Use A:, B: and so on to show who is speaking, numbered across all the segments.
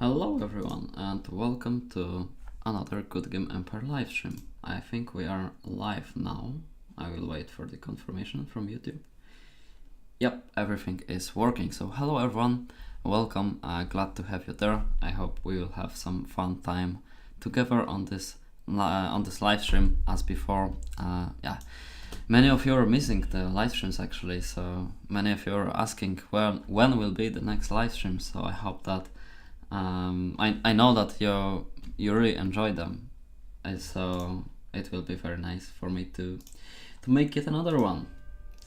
A: Hello everyone and welcome to another Good Game Empire livestream. I think we are live now. I will wait for the confirmation from YouTube. Yep, everything is working. So hello everyone, welcome. Glad to have you there. I hope we will have some fun time together on this live stream as before. Many of you are missing the live streams actually. So many of you are asking when will be the next live stream. So I hope that I know that you really enjoy them, so it will be very nice for me to make it another one.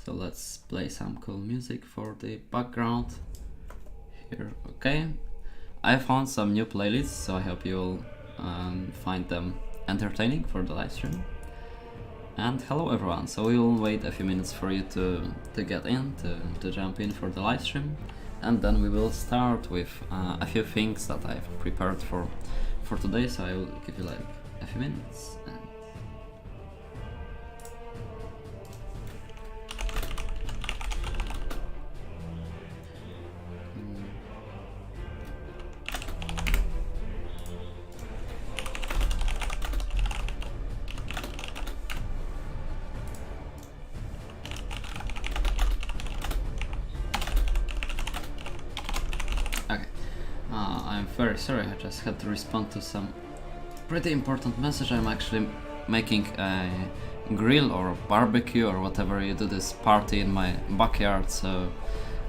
A: So let's play some cool music for the background here. Okay, I found some new playlists, so I hope you'll find them entertaining for the live stream. And hello everyone, so we will wait a few minutes for you to get in, to jump in for the live stream. And then we will start with a few things that I've prepared for today, so I will give you like a few minutes. I'm very sorry, I just had to respond to some pretty important message. I'm actually making a grill or barbecue or whatever you do this party in my backyard, so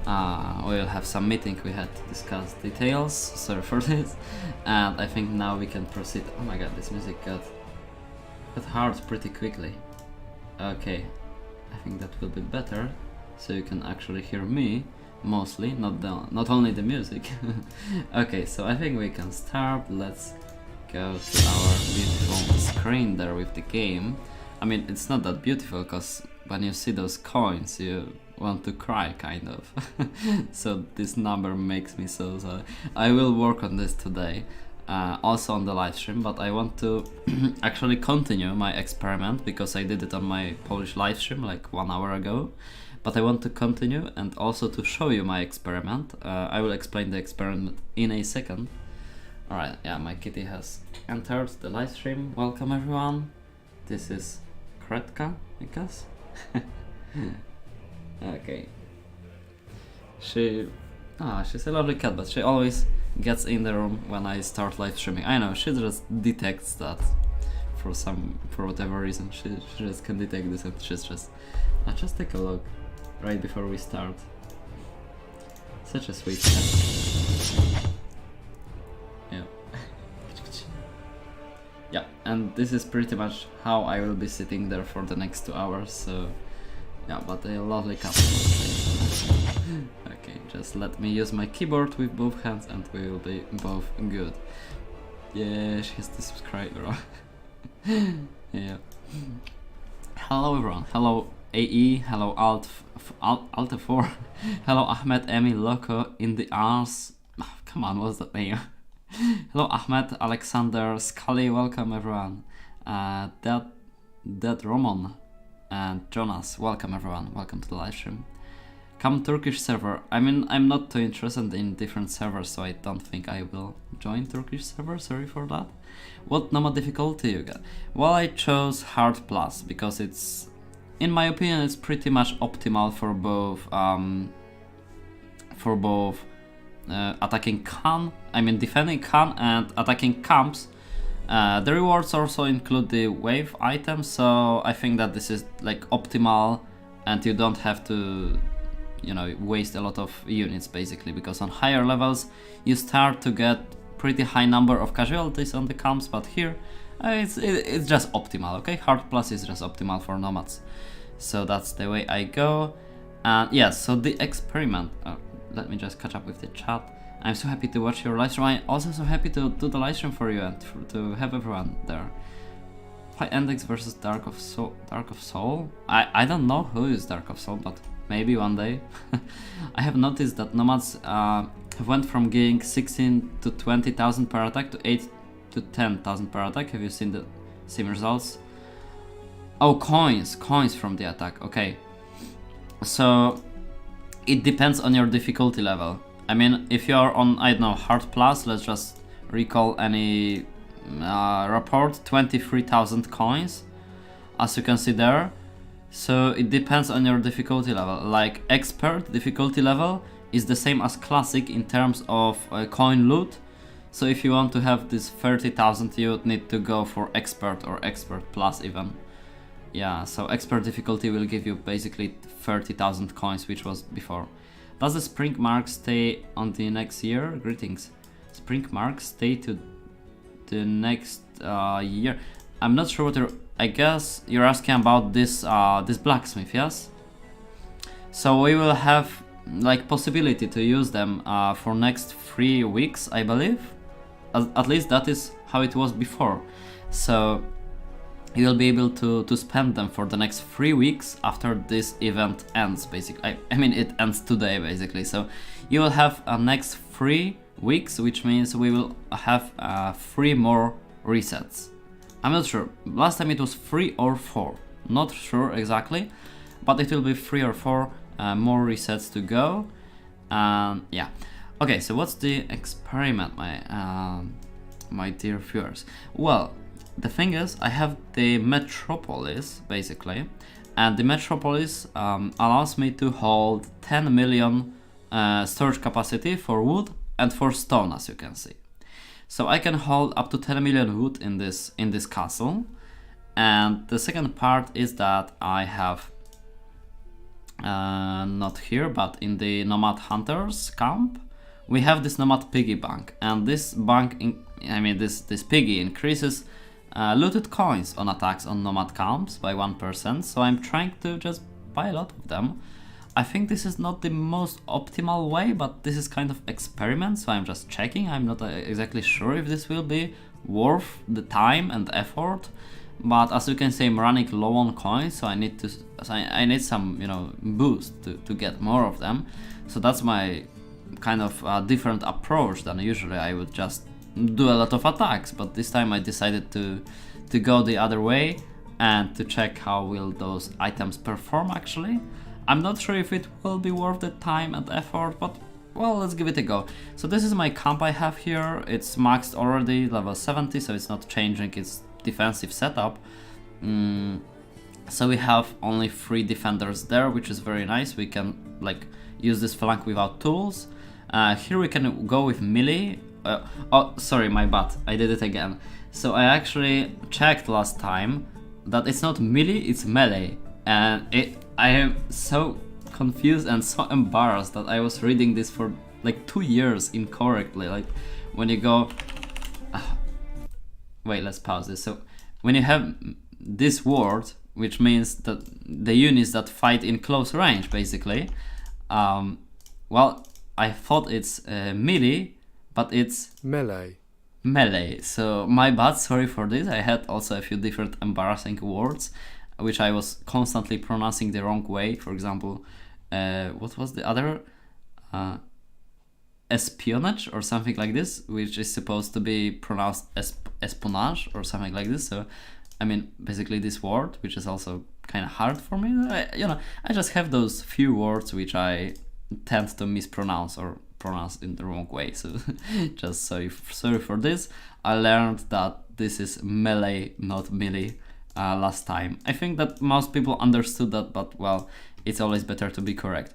A: we'll have some meeting. We had to discuss details, sorry for this, and I think now we can proceed. Oh my god, this music got hard pretty quickly. Okay, I think that will be better, so you can actually hear me mostly, not only the music. Okay, so I think we can start. Let's go to our beautiful screen there with the game. I mean, it's not that beautiful because when you see those coins you want to cry kind of. So this number makes me so sad. I will work on this today, also on the live stream, but I want to actually continue my experiment because I did it on my Polish live stream like 1 hour ago. But I want to continue and also to show you my experiment. I will explain the experiment in a second. Alright, yeah, my kitty has entered the live stream. Welcome everyone. This is Kretka, I guess. Okay. She's a lovely cat, but she always gets in the room when I start live streaming. I know, she just detects that for whatever reason. She just can detect this and she's just take a look right before we start. Such a sweet cat. Yeah. Yeah, and this is pretty much how I will be sitting there for the next 2 hours, so yeah, but a lovely cat. Okay, just let me use my keyboard with both hands and we will be both good. Yeah, she has to subscribe. Yeah. Hello everyone, hello AE, hello Alt4, hello Ahmed, Emi, Loco, in the arms. Oh, come on, what's that name? Hello Ahmed, Alexander, Scully, welcome everyone. Dead Roman and Jonas, welcome everyone, welcome to the live stream. Come Turkish server. I mean, I'm not too interested in different servers, so I don't think I will join Turkish server, sorry for that. What Nomad difficulty you got? Well, I chose Hard Plus because it's, in my opinion, it's pretty much optimal for both attacking Khan, I mean defending Khan and attacking camps. The rewards also include the wave items, so I think that this is like optimal and you don't have to, you know, waste a lot of units basically, because on higher levels you start to get pretty high number of casualties on the camps, but here it's just optimal. Okay, Hard Plus is just optimal for nomads, so that's the way I go. And yes, so the experiment, let me just catch up with the chat. I'm so happy to watch your live stream. I'm also so happy to do the live stream for you and to have everyone there. Why Endex versus Dark of Soul? I don't know who is Dark of Soul, but maybe one day. I have noticed that nomads have went from getting 16 to 20,000 per attack to 8 to 10,000 per attack. Have you seen the same results? Oh, coins from the attack. Okay, so it depends on your difficulty level. I mean, if you are on, I don't know, hard plus, let's just recall any report, 23,000 coins, as you can see there. So it depends on your difficulty level. Like expert difficulty level is the same as classic in terms of coin loot. So if you want to have this 30,000, you would need to go for expert or expert plus even. Yeah, so expert difficulty will give you basically 30,000 coins, which was before. Does the spring mark stay on the next year? Greetings. Spring mark stay to the next year. I'm not sure what you're... I guess you're asking about this this blacksmith, yes? So we will have like possibility to use them for next 3 weeks, I believe. At least that is how it was before. So you'll be able to spend them for the next 3 weeks after this event ends, basically. I mean, it ends today, basically. So you will have next 3 weeks, which means we will have 3 more resets. I'm not sure. Last time it was 3 or 4. Not sure exactly, but it will be 3 or 4 more resets to go. Yeah. Okay, so what's the experiment, my dear viewers? Well, the thing is, I have the Metropolis, basically, and the Metropolis allows me to hold 10 million storage capacity for wood and for stone, as you can see. So I can hold up to 10 million wood in this castle. And the second part is that I have, not here, but in the Nomad Hunters camp, we have this Nomad Piggy Bank, and this bank, this piggy increases looted coins on attacks on Nomad camps by 1%, so I'm trying to just buy a lot of them. I think this is not the most optimal way, but this is kind of experiment, so I'm just checking. I'm not exactly sure if this will be worth the time and effort, but as you can see, I'm running low on coins, so I need some, you know, boost to get more of them. So that's my kind of different approach than usually. I would just do a lot of attacks, but this time I decided to go the other way and to check how will those items perform actually. I'm not sure if it will be worth the time and effort, but well, let's give it a go. So this is my camp I have here. It's maxed already, level 70, so it's not changing its defensive setup. So we have only 3 defenders there, which is very nice. We can like use this flank without tools. Here we can go with melee. Oh, sorry, my bad. I did it again. So I actually checked last time that it's not melee, it's melee. And I am so confused and so embarrassed that I was reading this for like 2 years incorrectly. Like when you go... wait, let's pause this. So when you have this word, which means that the units that fight in close range, basically, well, I thought it's melee, but it's
B: melee.
A: Melee. So my bad, sorry for this. I had also a few different embarrassing words, which I was constantly pronouncing the wrong way. For example, what was the other? Espionage or something like this, which is supposed to be pronounced espionage or something like this. So, I mean, basically this word, which is also kind of hard for me. I just have those few words which I tend to mispronounce or pronounce in the wrong way. So, just sorry for this. I learned that this is melee, not melee. Last time. I think that most people understood that, but well, it's always better to be correct.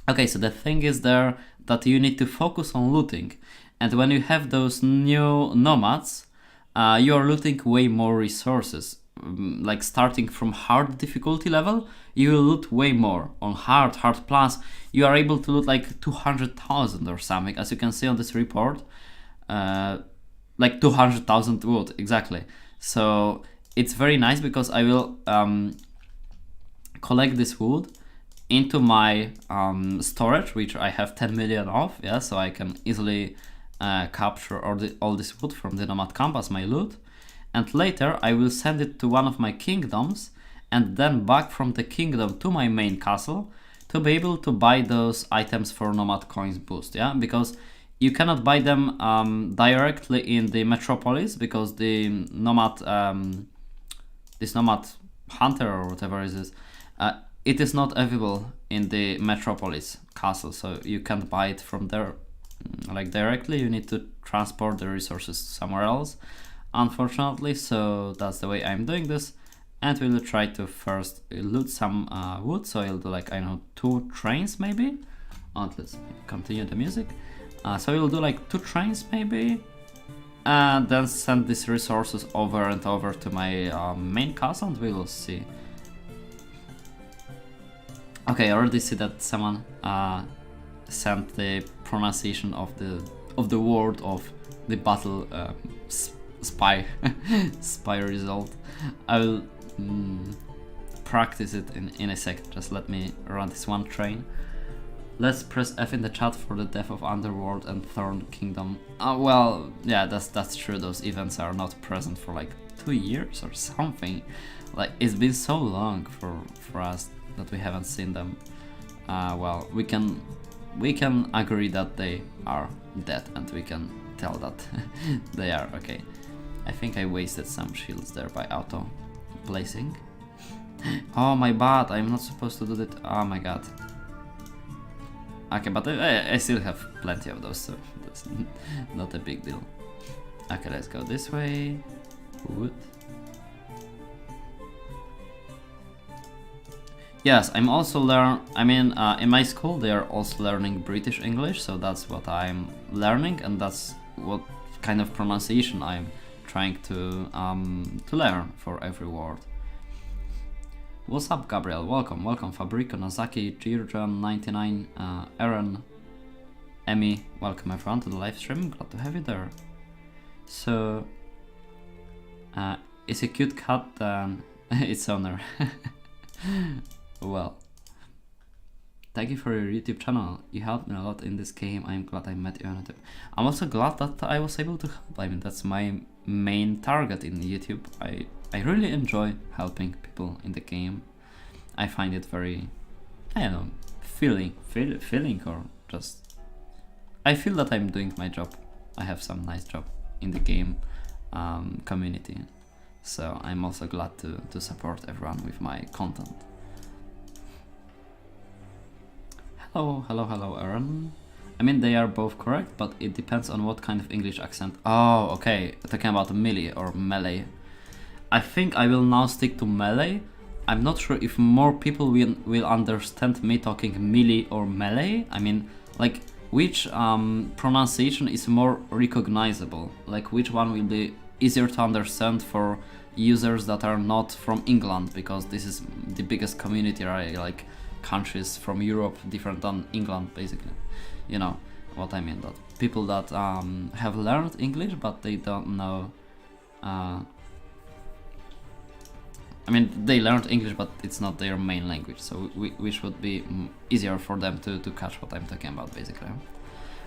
A: Okay, so the thing is there that you need to focus on looting, and when you have those new nomads, you are looting way more resources. Like starting from hard difficulty level, you will loot way more. On hard plus, you are able to loot like 200,000 or something, as you can see on this report, like 200,000 wood exactly. So it's very nice because I will collect this wood into my storage, which I have 10 million of, yeah, so I can easily capture all this wood from the Nomad camp as my loot. And later I will send it to one of my kingdoms and then back from the kingdom to my main castle to be able to buy those items for Nomad coins boost, yeah, because you cannot buy them directly in the Metropolis because the Nomad this Nomad Hunter or whatever it is, it is not available in the Metropolis castle, so you can't buy it from there like directly. You need to transport the resources somewhere else, unfortunately. So that's the way I'm doing this, and we'll try to first loot some wood. So I'll do like, I don't know, 2 trains maybe. And let's continue the music. So we'll do like 2 trains maybe, and then send these resources over and over to my main castle, and we will see. Okay, I already see that someone sent the pronunciation of the word of the battle spy spy result. I will practice it in a sec. Just let me run this one train. Let's press F in the chat for the death of Underworld and Thorn Kingdom. Well, yeah, that's true. Those events are not present for like 2 years or something. Like, it's been so long for us that we haven't seen them. Well, we can agree that they are dead, and we can tell that they are. Okay, I think I wasted some shields there by auto placing. Oh my bad, I'm not supposed to do that. Oh my god. Okay, but I still have plenty of those, so that's not a big deal. Okay, let's go this way. Wood. Yes, I'm also in my school they are also learning British English, so that's what I'm learning, and that's what kind of pronunciation I'm trying to learn for every word. What's up, Gabriel? Welcome, Fabrico, Nozaki, Jirjan, 99, Aaron, Emmy. Welcome everyone to the live stream. Glad to have you there. So, it's a cute cat, then its owner. Well, thank you for your YouTube channel. You helped me a lot in this game. I'm glad I met you on YouTube. I'm also glad that I was able to help. I mean, that's my main target in YouTube. I really enjoy helping people in the game. I find it very, I don't know, feeling or just, I feel that I'm doing my job. I have some nice job in the game community. So I'm also glad to support everyone with my content. Hello, Aaron. I mean, they are both correct, but it depends on what kind of English accent. Oh, okay, talking about melee or melee. I think I will now stick to melee. I'm not sure if more people will understand me talking melee or melee. I mean, like, which pronunciation is more recognizable? Like, which one will be easier to understand for users that are not from England, because this is the biggest community, right? Like, countries from Europe different than England, basically. You know what I mean, that people that have learned English but they don't know I mean, they learned English but it's not their main language, so which would be easier for them to catch what I'm talking about, basically.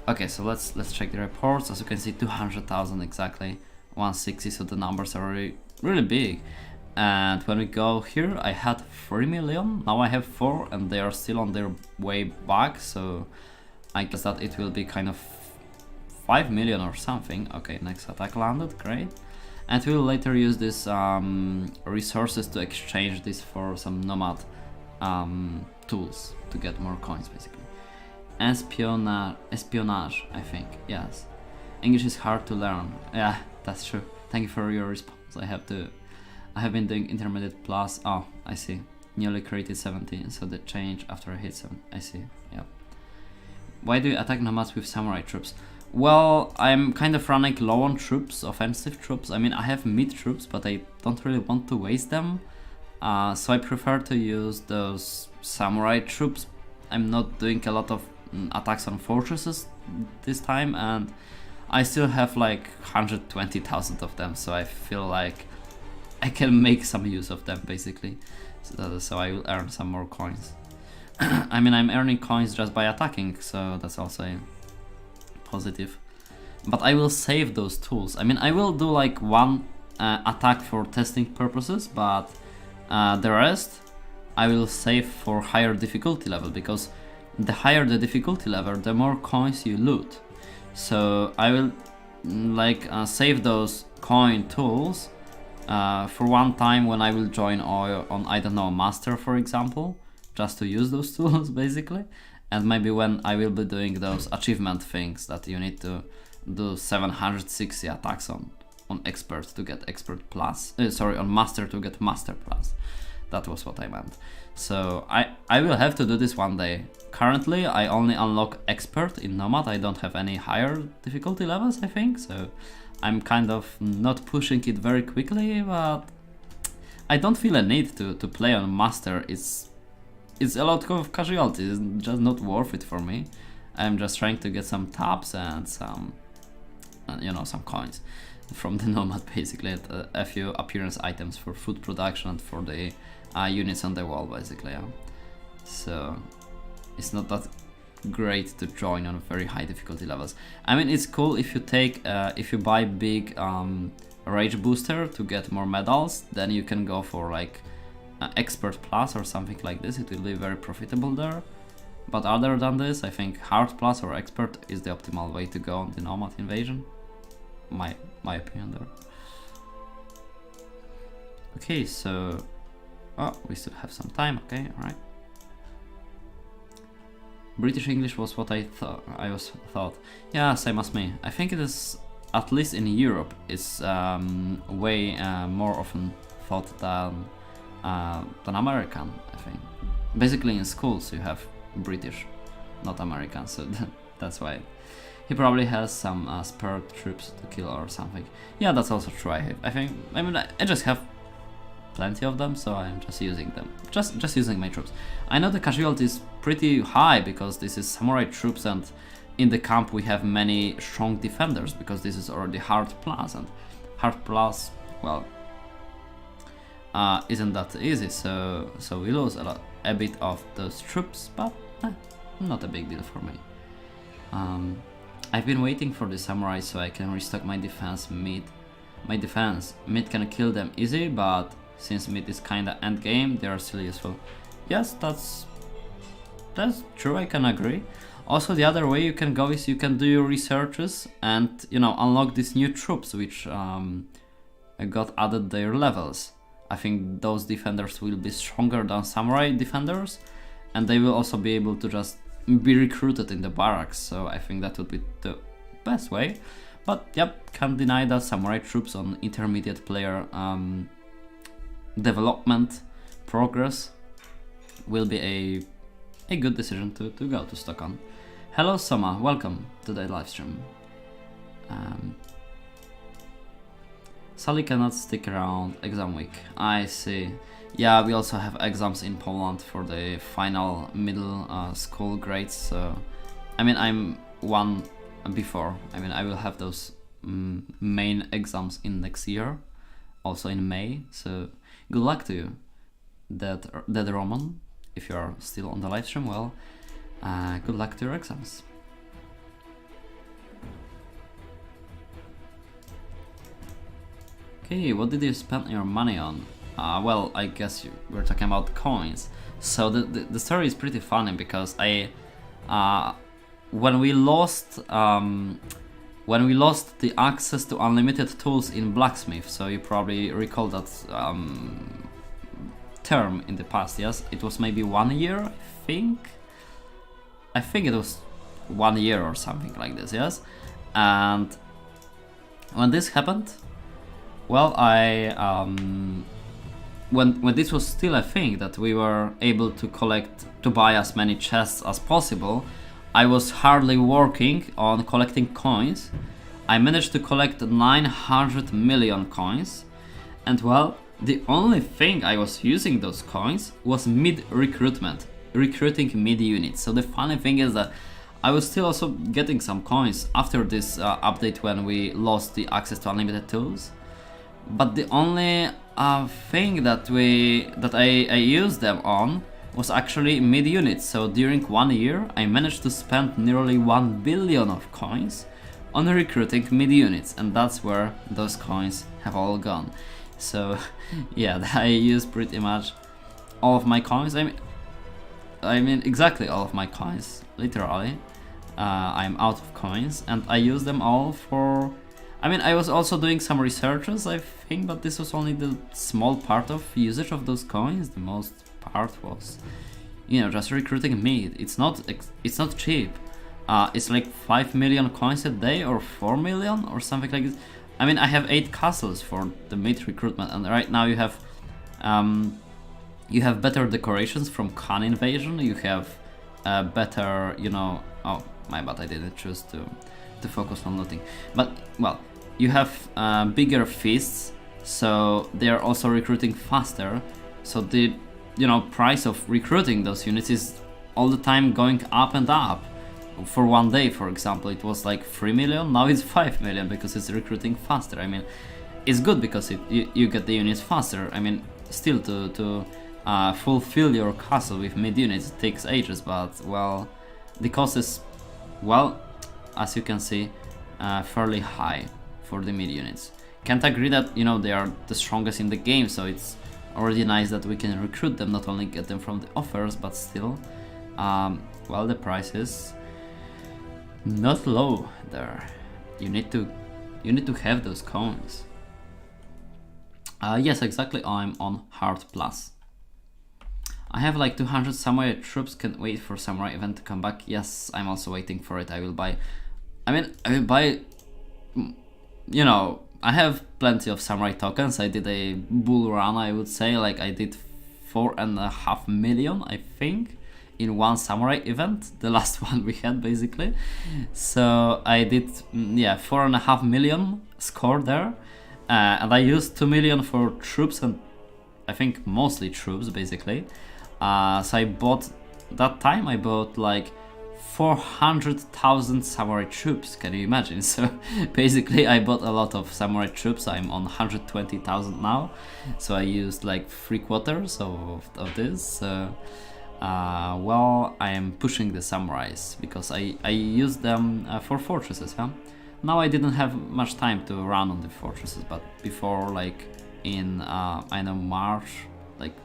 A: Okay, so let's check the reports. As you can see, 200,000 exactly, 160, so the numbers are really big. And when we go here, I had 3 million, now I have 4, and they are still on their way back, so I guess that it will be kind of 5 million or something. Okay, next attack landed, great. And we'll later use these resources to exchange this for some Nomad tools to get more coins, basically. Espionage, I think, yes. English is hard to learn. Yeah, that's true. Thank you for your response. I have been doing intermediate plus. Oh, I see. Newly created 17, so the change after I hit 7. I see, yeah. Why do you attack nomads with samurai troops? Well, I'm kind of running low on troops, offensive troops. I mean, I have mid troops, but I don't really want to waste them. So I prefer to use those samurai troops. I'm not doing a lot of attacks on fortresses this time, and I still have like 120,000 of them, so I feel like I can make some use of them, basically. So I will earn some more coins. I mean, I'm earning coins just by attacking, so that's also a positive. But I will save those tools. I mean, I will do like one attack for testing purposes, but the rest I will save for higher difficulty level, because the higher the difficulty level, the more coins you loot. So I will save those coin tools for one time when I will join on, I don't know, Master, for example, just to use those tools basically. And maybe when I will be doing those achievement things that you need to do 760 attacks on expert to get expert plus, on master to get master plus. That was what I meant. So I will have to do this one day. Currently I only unlock expert in Nomad. I don't have any higher difficulty levels, I think, so I'm kind of not pushing it very quickly, but I don't feel a need to play on master. It's a lot of casualties, it's just not worth it for me. I'm just trying to get some tabs and some, some coins from the Nomad basically, and a few appearance items for food production and for the units on the wall basically, yeah. So it's not that great to join on very high difficulty levels. I mean, it's cool if you take if you buy big rage booster to get more medals, then you can go for like expert plus or something like this. It will be very profitable there. But other than this, I think hard plus or expert is the optimal way to go on the Nomad invasion. My opinion there. Okay, so we still have some time. Okay, all right. British English was what I thought. Yeah, same as me. I think it is, at least in Europe, it's way more often thought than American, I think. Basically in schools you have British, not American, so that's why. He probably has some spare troops to kill or something. Yeah, that's also true. I just have plenty of them, so I'm just using them. Just using my troops. I know the casualty is pretty high because this is samurai troops, and in the camp we have many strong defenders because this is already hard plus, and hard plus, well, isn't that easy, so we lose a bit of those troops, but not a big deal for me. I've been waiting for the samurai so I can restock my defense mid. My defense mid can kill them easy, but since mid is kinda endgame, they are still useful. Yes, that's true, I can agree. Also, the other way you can go is you can do your researches and, unlock these new troops which got added their levels. I think those defenders will be stronger than samurai defenders, and they will also be able to just be recruited in the barracks, so I think that would be the best way. But yep, can't deny that samurai troops on intermediate player development progress will be a good decision to go to stock on. Hello Soma, welcome to the live stream. Sally cannot stick around exam week. I see. Yeah, we also have exams in Poland for the final middle school grades. So, I mean, I'm one before. I mean, I will have those main exams in next year, also in May. So, good luck to you, Dead Roman. If you are still on the live stream, well, good luck to your exams. Okay, what did you spend your money on? Well, I guess we're talking about coins. So the story is pretty funny because when we lost the access to unlimited tools in blacksmith, so you probably recall that term in the past. Yes, it was maybe 1 year, I think. I think it was 1 year or something like this. Yes, and when this happened, well, when this was still a thing that we were able to buy as many chests as possible, I was hardly working on collecting coins. I managed to collect 900 million coins, and well, the only thing I was using those coins was mid recruitment, recruiting mid units. So the funny thing is that I was still also getting some coins after this update when we lost the access to unlimited tools. But the only thing that I used them on was actually mid units. So during 1 year, I managed to spend nearly 1 billion of coins on recruiting mid units, and that's where those coins have all gone. So yeah, I used pretty much all of my coins. I mean exactly all of my coins, literally. I'm out of coins, and I use them all for. I mean, I was also doing some researches, I think, but this was only the small part of usage of those coins. The most part was you know, just recruiting meat. It's not cheap. It's like 5 million coins a day or 4 million or something like this. I mean, I have 8 castles for the meat recruitment, and right now you have better decorations from Khan invasion. You have better, you know. Oh my bad, I didn't choose to focus on looting. But well, you have bigger feasts, so they are also recruiting faster. So the, you know, price of recruiting those units is all the time going up and up. For one day, for example, it was like 3 million, now it's 5 million because it's recruiting faster. I mean, it's good because you get the units faster. I mean, still to fulfill your castle with mid units it takes ages, but well, the cost is, well, as you can see, fairly high for the mid units. Can't agree that, you know, they are the strongest in the game, so it's already nice that we can recruit them, not only get them from the offers, but still, well, the price is not low there. You need to have those coins. Yes, exactly. I'm on hard plus. I have like 200 samurai troops. Can't wait for samurai event to come back. Yes, I'm also waiting for it. I will buy. I mean, I will buy. You know, I have plenty of samurai tokens. I did a bull run, I would say. Like I did 4.5 million, I think, in one samurai event, the last one we had basically. So I did, yeah, 4.5 million score there, and I used 2 million for troops, and I think mostly troops basically. So I bought, that time I bought like 400,000 samurai troops, can you imagine? So basically I bought a lot of samurai troops. I'm on 120,000 now, so I used like 3/4 of this. Well, I am pushing the samurais because I use them for fortresses, huh? Now I didn't have much time to run on the fortresses, but before, like in I know March, like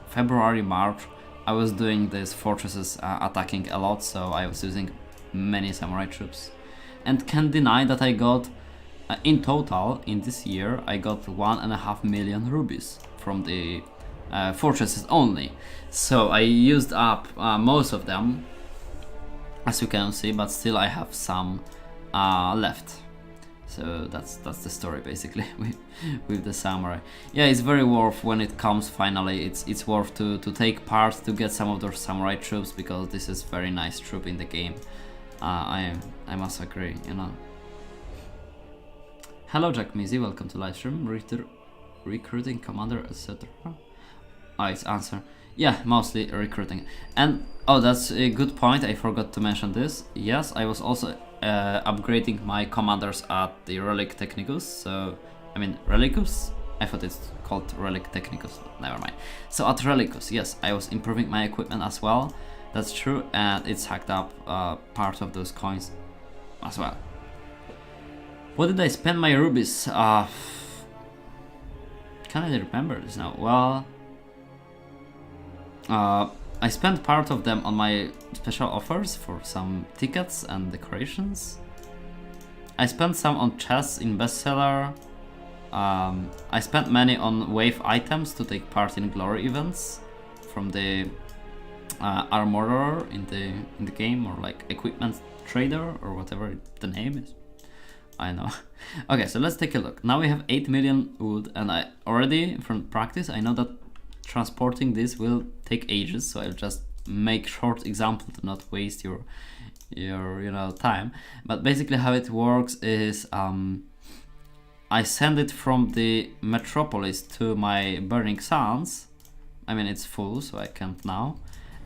A: February, March, I was doing these fortresses attacking a lot, so I was using many samurai troops. And can't deny that I got, in total, in this year, I got 1.5 million rubies from the fortresses only. So I used up most of them, as you can see, but still I have some left. So that's the story basically with the samurai. Yeah, it's very worth when it comes finally. It's worth to take part to get some of those samurai troops, because this is very nice troop in the game. I must agree, you know. Hello Jack Mizzy, welcome to livestream. Recruiting commander, etc. Oh, it's answer. Yeah, mostly recruiting. And oh, that's a good point, I forgot to mention this. Yes, I was also upgrading my commanders at the Relic Technicus. So, I mean, Relicus? I thought it's called Relic Technicus, never mind. So at Relicus, yes, I was improving my equipment as well. That's true, and it's hacked up part of those coins as well. What did I spend my rubies? Can I remember this now? Well, I spent part of them on my special offers for some tickets and decorations. I spent some on chests in bestseller. I spent many on wave items to take part in glory events from the armorer in the game, or like equipment trader, or whatever the name is. I know. Okay, so let's take a look. Now we have 8 million wood, and I already from practice I know that transporting this will take ages, so I'll just make short example to not waste your you know time. But basically how it works is I send it from the metropolis to my burning sands. I mean, it's full, so I can't now.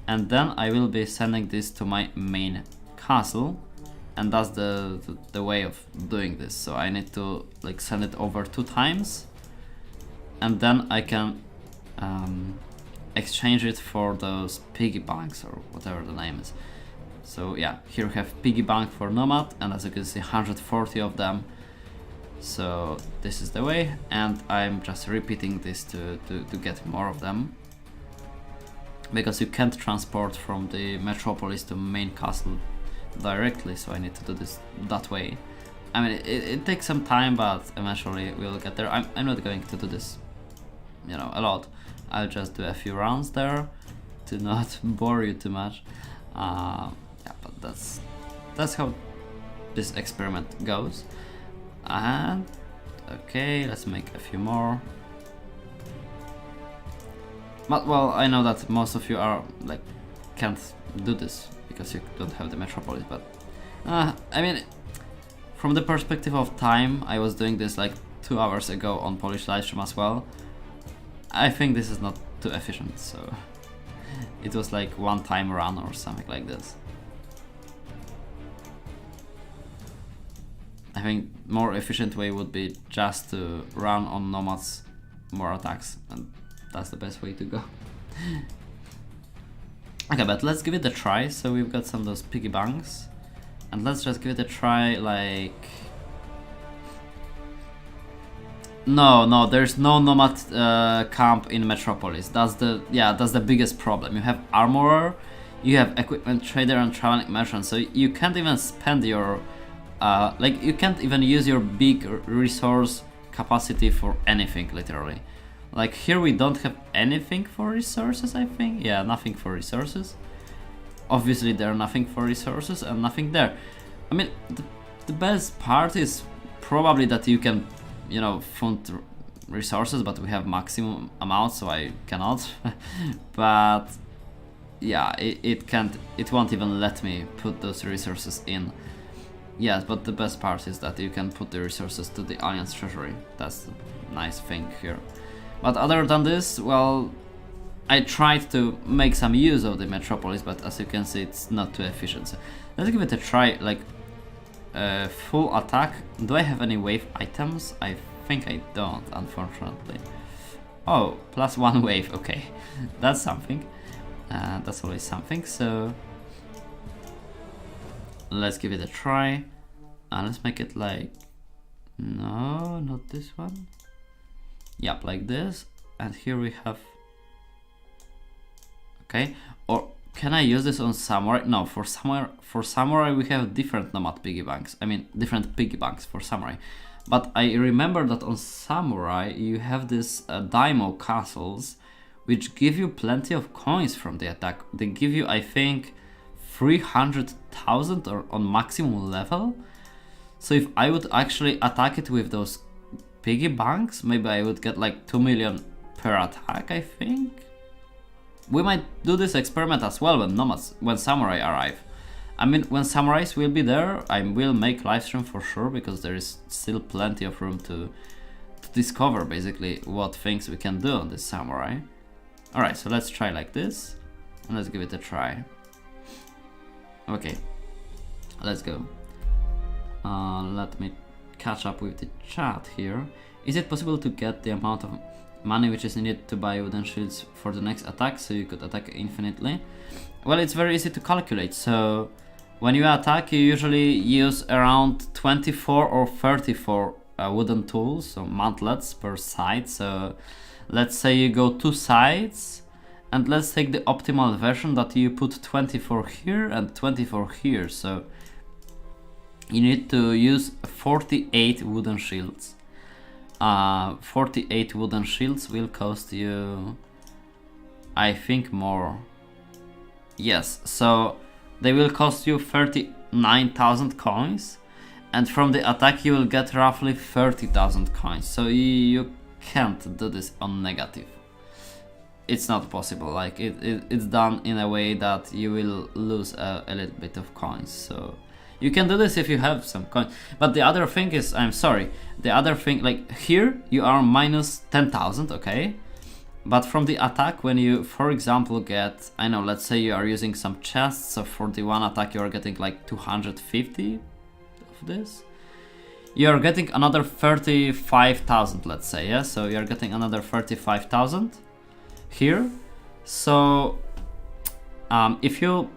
A: And then I will be sending this to my main castle, and that's the way of doing this. So I need to like send it over 2 times, and then I can exchange it for those piggy banks, or whatever the name is. So yeah, here we have piggy bank for Nomad, and as you can see 140 of them. So this is the way, and I'm just repeating this to get more of them, because you can't transport from the metropolis to main castle directly, so I need to do this that way. I mean, it takes some time, but eventually we'll get there. I'm not going to do this, you know, a lot. I'll just do a few rounds there to not bore you too much. Yeah, but that's how this experiment goes. And okay, let's make a few more. But well, I know that most of you are like can't do this because you don't have the metropolis, but I mean, from the perspective of time, I was doing this like 2 hours ago on Polish livestream as well. I think this is not too efficient, so it was like one time run or something like this. I think more efficient way would be just to run on Nomad's more attacks, and that's the best way to go. Okay, but let's give it a try. So we've got some of those piggy banks, and let's just give it a try. Like, no, there's no Nomad camp in Metropolis. That's the biggest problem. You have armorer, you have equipment trader and traveling merchant, so you can't even spend your like you can't even use your big resource capacity for anything, literally. Like here we don't have anything for resources, I think. Yeah, nothing for resources. Obviously there are nothing for resources and nothing there. I mean, the best part is probably that you can, you know, fund resources, but we have maximum amount, so I cannot. But yeah, it won't even let me put those resources in. Yes, but the best part is that you can put the resources to the Alliance treasury. That's the nice thing here. But other than this, well, I tried to make some use of the metropolis, but as you can see, it's not too efficient. So let's give it a try. Like full attack. Do I have any wave items? I think I don't, unfortunately. Oh, +1 wave. Okay, that's something. That's always something. So let's give it a try. Let's make it like, no, not this one. Yep, like this. And here we have, okay. Or can I use this on samurai? No, for samurai we have different Nomad piggy banks. I mean, different piggy banks for samurai. But I remember that on samurai you have this daimyo castles, which give you plenty of coins from the attack. They give you, I think, 300,000 or on maximum level. So if I would actually attack it with those piggy banks, maybe I would get like 2 million per attack, I think. We might do this experiment as well when samurai arrive. I mean, when samurais will be there, I will make livestream for sure, because there is still plenty of room to discover basically what things we can do on this samurai. Alright, so let's try like this, and let's give it a try. Okay, let's go. Let me catch up with the chat here. Is it possible to get the amount of money which is needed to buy wooden shields for the next attack, so you could attack infinitely? Well, it's very easy to calculate. So when you attack, you usually use around 24 or 34 wooden tools, so mantlets per side. So let's say you go 2 sides, and let's take the optimal version that you put 24 here and 24 here. So you need to use 48 wooden shields. 48 wooden shields will cost you, I think, more. Yes, so they will cost you 39,000 coins, and from the attack you will get roughly 30,000 coins. So you can't do this on negative. It's not possible. Like it's done in a way that you will lose a little bit of coins. So you can do this if you have some coins. But the other thing is, I'm sorry, the other thing, like here you are minus 10,000, okay? But from the attack, when you, for example, get, I know, let's say you are using some chests, so for the one attack you are getting like 250 of this. You are getting another 35,000, let's say, yeah? So you are getting another 35,000 here. So if you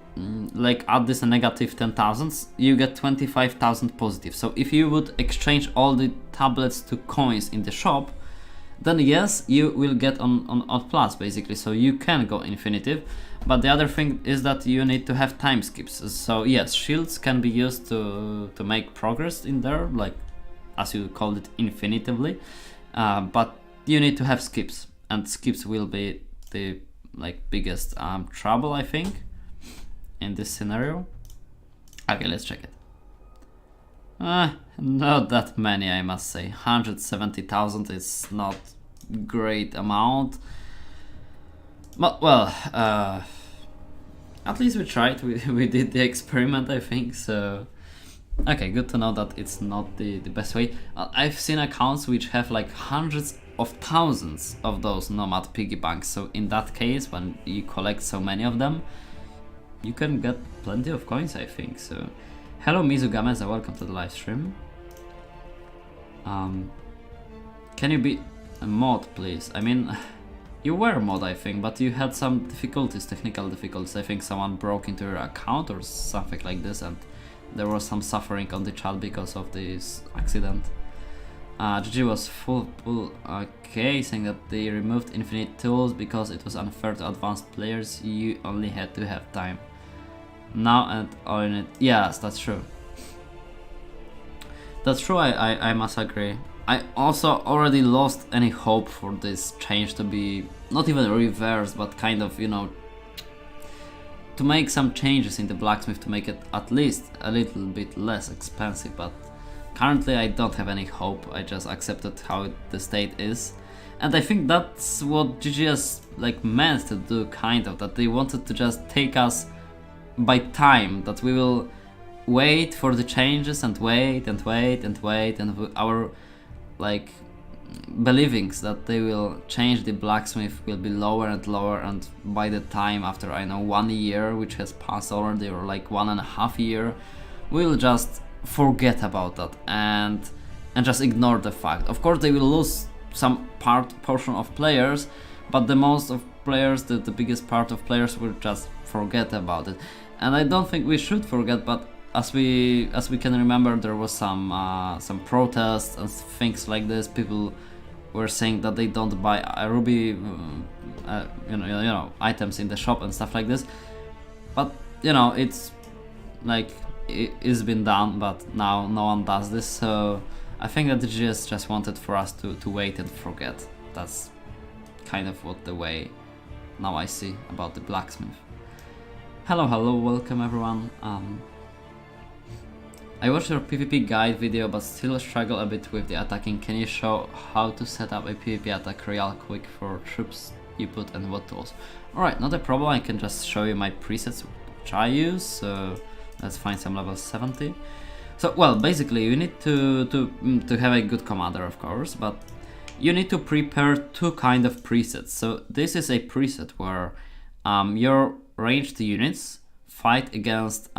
A: like add this a negative 10,000, you get 25,000 positive. So if you would exchange all the tablets to coins in the shop, then yes, you will get on plus basically, so you can go infinitive. But the other thing is that you need to have time skips. So yes, shields can be used to make progress in there, like as you called it, infinitively, but you need to have skips, and skips will be the like biggest trouble, I think, in this scenario. Okay, let's check it. Not that many, I must say. 170,000 is not great amount. But well, at least we tried. We did the experiment, I think. So okay, good to know that it's not the best way. I've seen accounts which have like hundreds of thousands of those Nomad piggy banks. So in that case, when you collect so many of them, you can get plenty of coins, I think. So hello Mizugameza, welcome to the live stream. Can you be a mod, please? I mean, you were a mod, I think, but you had some difficulties, technical difficulties. I think someone broke into your account or something like this, and there was some suffering on the chat because of this accident. GG was full, okay, saying that they removed infinite tools because it was unfair to advanced players. You only had to have time. Now and all in it. Yes, that's true. That's true, I must agree. I also already lost any hope for this change to be not even reversed, but kind of, you know, to make some changes in the blacksmith to make it at least a little bit less expensive. But currently I don't have any hope. I just accepted how the state is, and I think that's what GGS like meant to do, kind of, that they wanted to just take us by time, that we will wait for the changes and wait and wait and wait, and our like believings that they will change the blacksmith will be lower and lower, and by the time after, I know, 1 year which has passed already, or like 1.5 years, we'll just forget about that and just ignore the fact. Of course they will lose some portion of players, but the most of players, the biggest part of players, will just forget about it. And I don't think we should forget, but as we can remember, there was some protests and things like this. People were saying that they don't buy ruby you know items in the shop and stuff like this. But you know, it's like it's been done, but now no one does this. So I think that the GS just wanted for us to wait and forget. That's kind of what the way now I see about the blacksmith. Hello, welcome everyone. I watched your PvP guide video but still struggle a bit with the attacking. Can you show how to set up a PvP attack real quick for troops you put and what tools? Alright, not a problem, I can just show you my presets which I use. So let's find some level 70. So well, basically you need to have a good commander, of course, but you need to prepare two kind of presets. So this is a preset where your ranged units fight against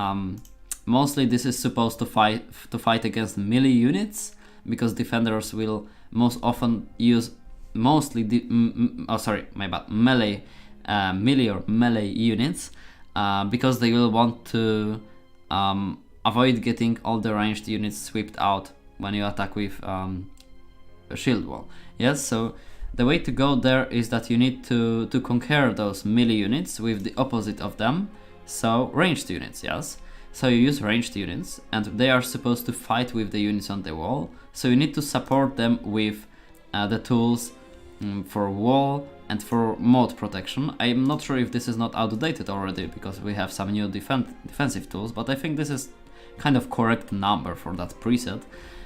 A: mostly this is supposed to fight against melee units, because defenders will most often use mostly melee or melee units, because they will want to avoid getting all the ranged units swept out when you attack with a shield wall. Yes, so the way to go there is that you need to conquer those melee units with the opposite of them, so ranged units. Yes, so you use ranged units and they are supposed to fight with the units on the wall, so you need to support them with the tools for wall and for moat protection. I'm not sure if this is not outdated already, because we have some new defensive tools, but I think this is kind of correct number for that preset.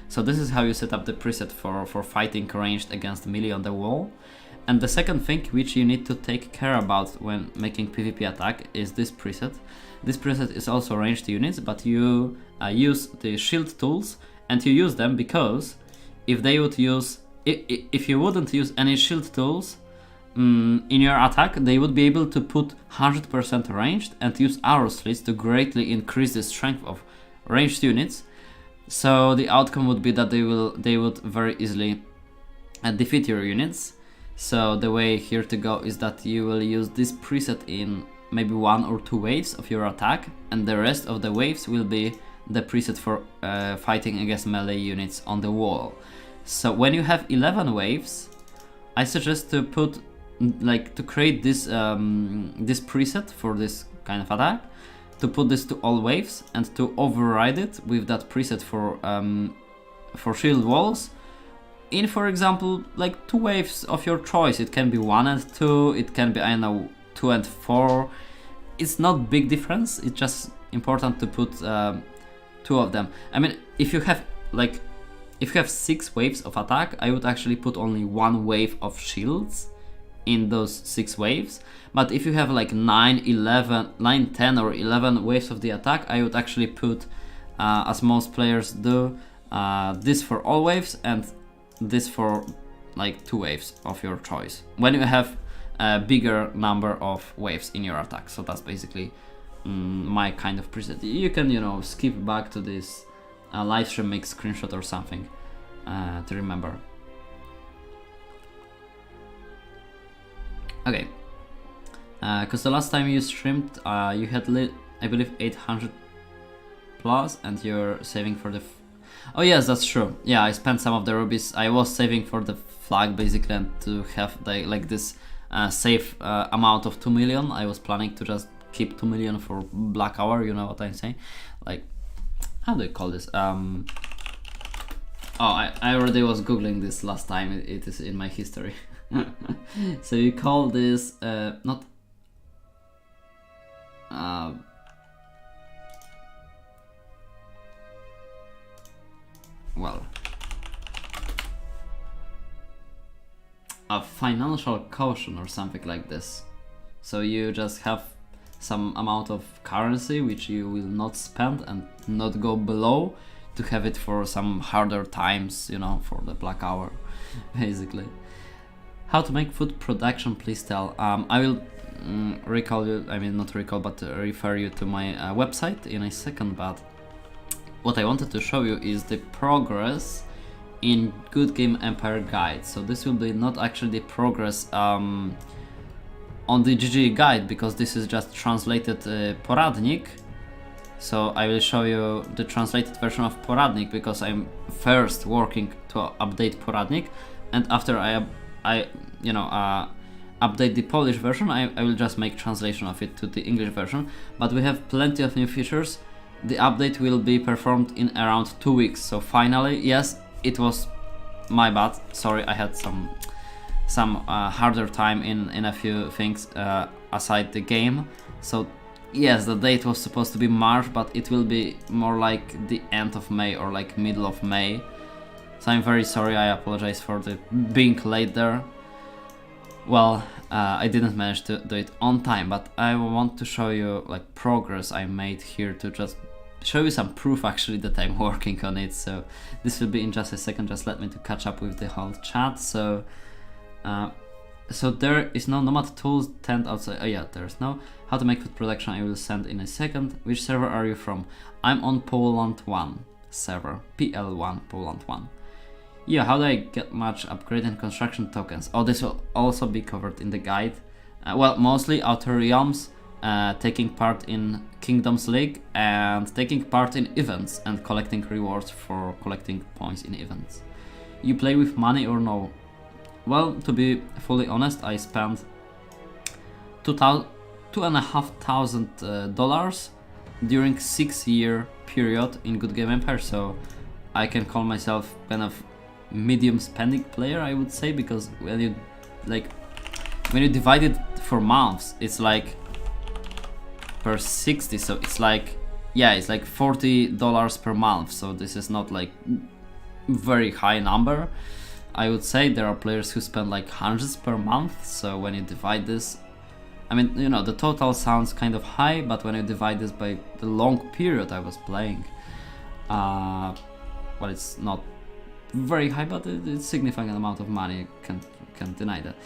A: So this is how you set up the preset for fighting ranged against melee on the wall. And the second thing which you need to take care about when making PvP attack is this preset. This preset is also ranged units, but you use the shield tools, and you use them because if you wouldn't use any shield tools in your attack, they would be able to put 100% ranged and use arrow slits to greatly increase the strength of ranged units. So the outcome would be that they would very easily defeat your units. So the way here to go is that you will use this preset in maybe 1 or 2 waves of your attack, and the rest of the waves will be the preset for fighting against melee units on the wall. So when you have 11 waves, I suggest to put to create this this preset for this kind of attack, to put this to all waves and to override it with that preset for shield walls in, for example, like 2 waves of your choice. It can be 1 and 2, it can be, I don't know, 2 and 4, it's not big difference. It's just important to put 2 of them. I mean, if you have 6 waves of attack, I would actually put only 1 wave of shields in those 6 waves. But if you have like 9, 10 or 11 waves of the attack, I would actually put, as most players do, this for all waves and this for like 2 waves of your choice, when you have a bigger number of waves in your attack. So that's basically my kind of preset. You can, you know, skip back to this live stream, make screenshot or something to remember. Okay, because the last time you streamed, you had I believe 800 plus, and you're saving for the. Oh yes, that's true. Yeah, I spent some of the rubies. I was saving for the flag basically, and to have like this safe amount of 2 million. I was planning to just keep 2 million for Black Hour. You know what I'm saying? Like, how do you call this? Oh, I already was googling this last time. It is in my history. So you call this not well, a financial caution or something like this. So you just have some amount of currency which you will not spend and not go below, to have it for some harder times, you know, for the Black Hour, basically. How to make food production, please tell. I will recall you, I mean not recall, but refer you to my website in a second, but what I wanted to show you is the progress in Good Game Empire guide. So this will be not actually the progress on the GGE guide, because this is just translated poradnik. So I will show you the translated version of poradnik, because I'm first working to update poradnik, and after I update the Polish version, I will just make translation of it to the English version. But we have plenty of new features. The update will be performed in around 2 weeks. So finally, yes, it was my bad. Sorry, I had some harder time in a few things aside the game. So yes, the date was supposed to be March, but it will be more like the end of May or like middle of May. So I'm very sorry, I apologize for the being late there. Well, I didn't manage to do it on time, but I want to show you like progress I made here, to just show you some proof actually that I'm working on it. So this will be in just a second. Just let me to catch up with the whole chat. So so there is no Nomad tools tent outside. Oh yeah, there's no. How to make food production I will send in a second. Which server are you from? I'm on Poland 1 server, PL1 Poland 1. Yeah, how do I get much upgrade and construction tokens? Oh, this will also be covered in the guide. Well, mostly Outer Realms, taking part in Kingdoms League, and taking part in events and collecting rewards for collecting points in events. You play with money or no? Well, to be fully honest, I spent $2,500 during 6-year period in Good Game Empire, so I can call myself kind of medium spending player, I would say, because when you divide it for months, it's like per 60, so it's like, yeah, it's like $40 per month. So this is not like very high number. I would say there are players who spend like hundreds per month. So when you divide this, I mean, you know, the total sounds kind of high, but when you divide this by the long period I was playing, well, it's not very high, but it's significant amount of money. Can't deny that.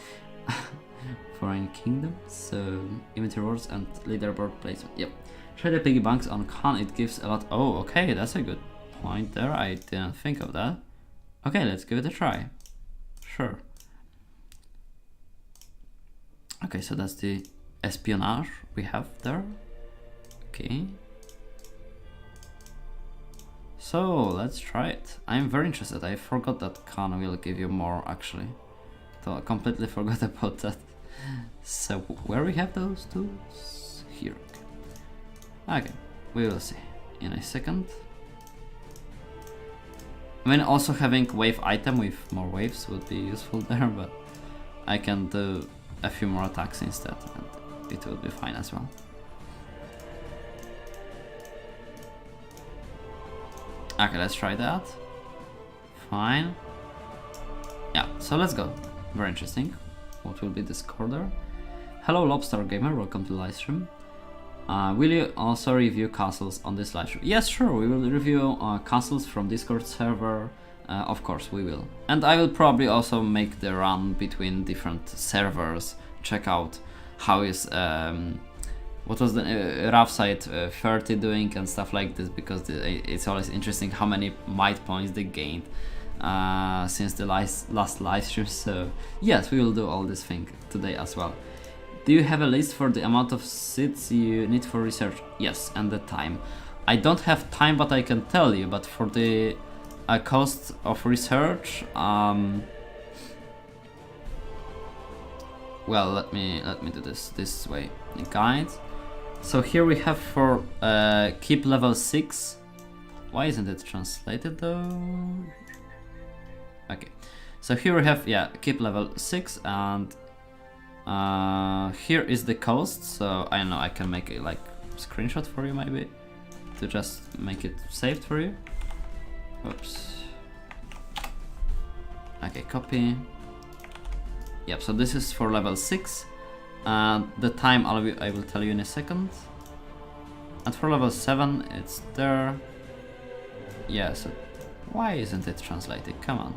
A: Foreign kingdoms, so event rewards and leaderboard placement. Yep. Try the piggy banks on Khan. It gives a lot. Oh, okay, that's a good point there. I didn't think of that. Okay, let's give it a try. Sure. Okay, so that's the espionage we have there. Okay. So let's try it. I'm very interested. I forgot that Khan will give you more actually. So I completely forgot about that. So where we have those tools? Here. Okay, we will see in a second. I mean, also having wave item with more waves would be useful there, but I can do a few more attacks instead, and it will be fine as well. Okay, let's try that. Fine. Yeah, so let's go. Very interesting. What will be this corridor? Hello Lobster Gamer, welcome to the live stream. Will you also review castles on this live stream? Yes, sure, we will review castles from Discord server. Of course, we will. And I will probably also make the run between different servers, check out how is what was the rough side 30 doing and stuff like this, because it's always interesting how many might points they gained since the last live stream. So yes, we will do all this thing today as well. Do you have a list for the amount of seats you need for research? Yes, and the time. I don't have time, but I can tell you. But for the cost of research, well, let me do this way. The guide. So here we have for keep level 6. Why isn't it translated though? Okay, so here we have, yeah, keep level 6, and here is the cost. So I don't know, I can make a like screenshot for you maybe to just make it saved for you. Oops. Okay, copy. Yep, so this is for level 6, and the time I will tell you in a second. And for level 7 it's there. Yeah, so why isn't it translated? Come on.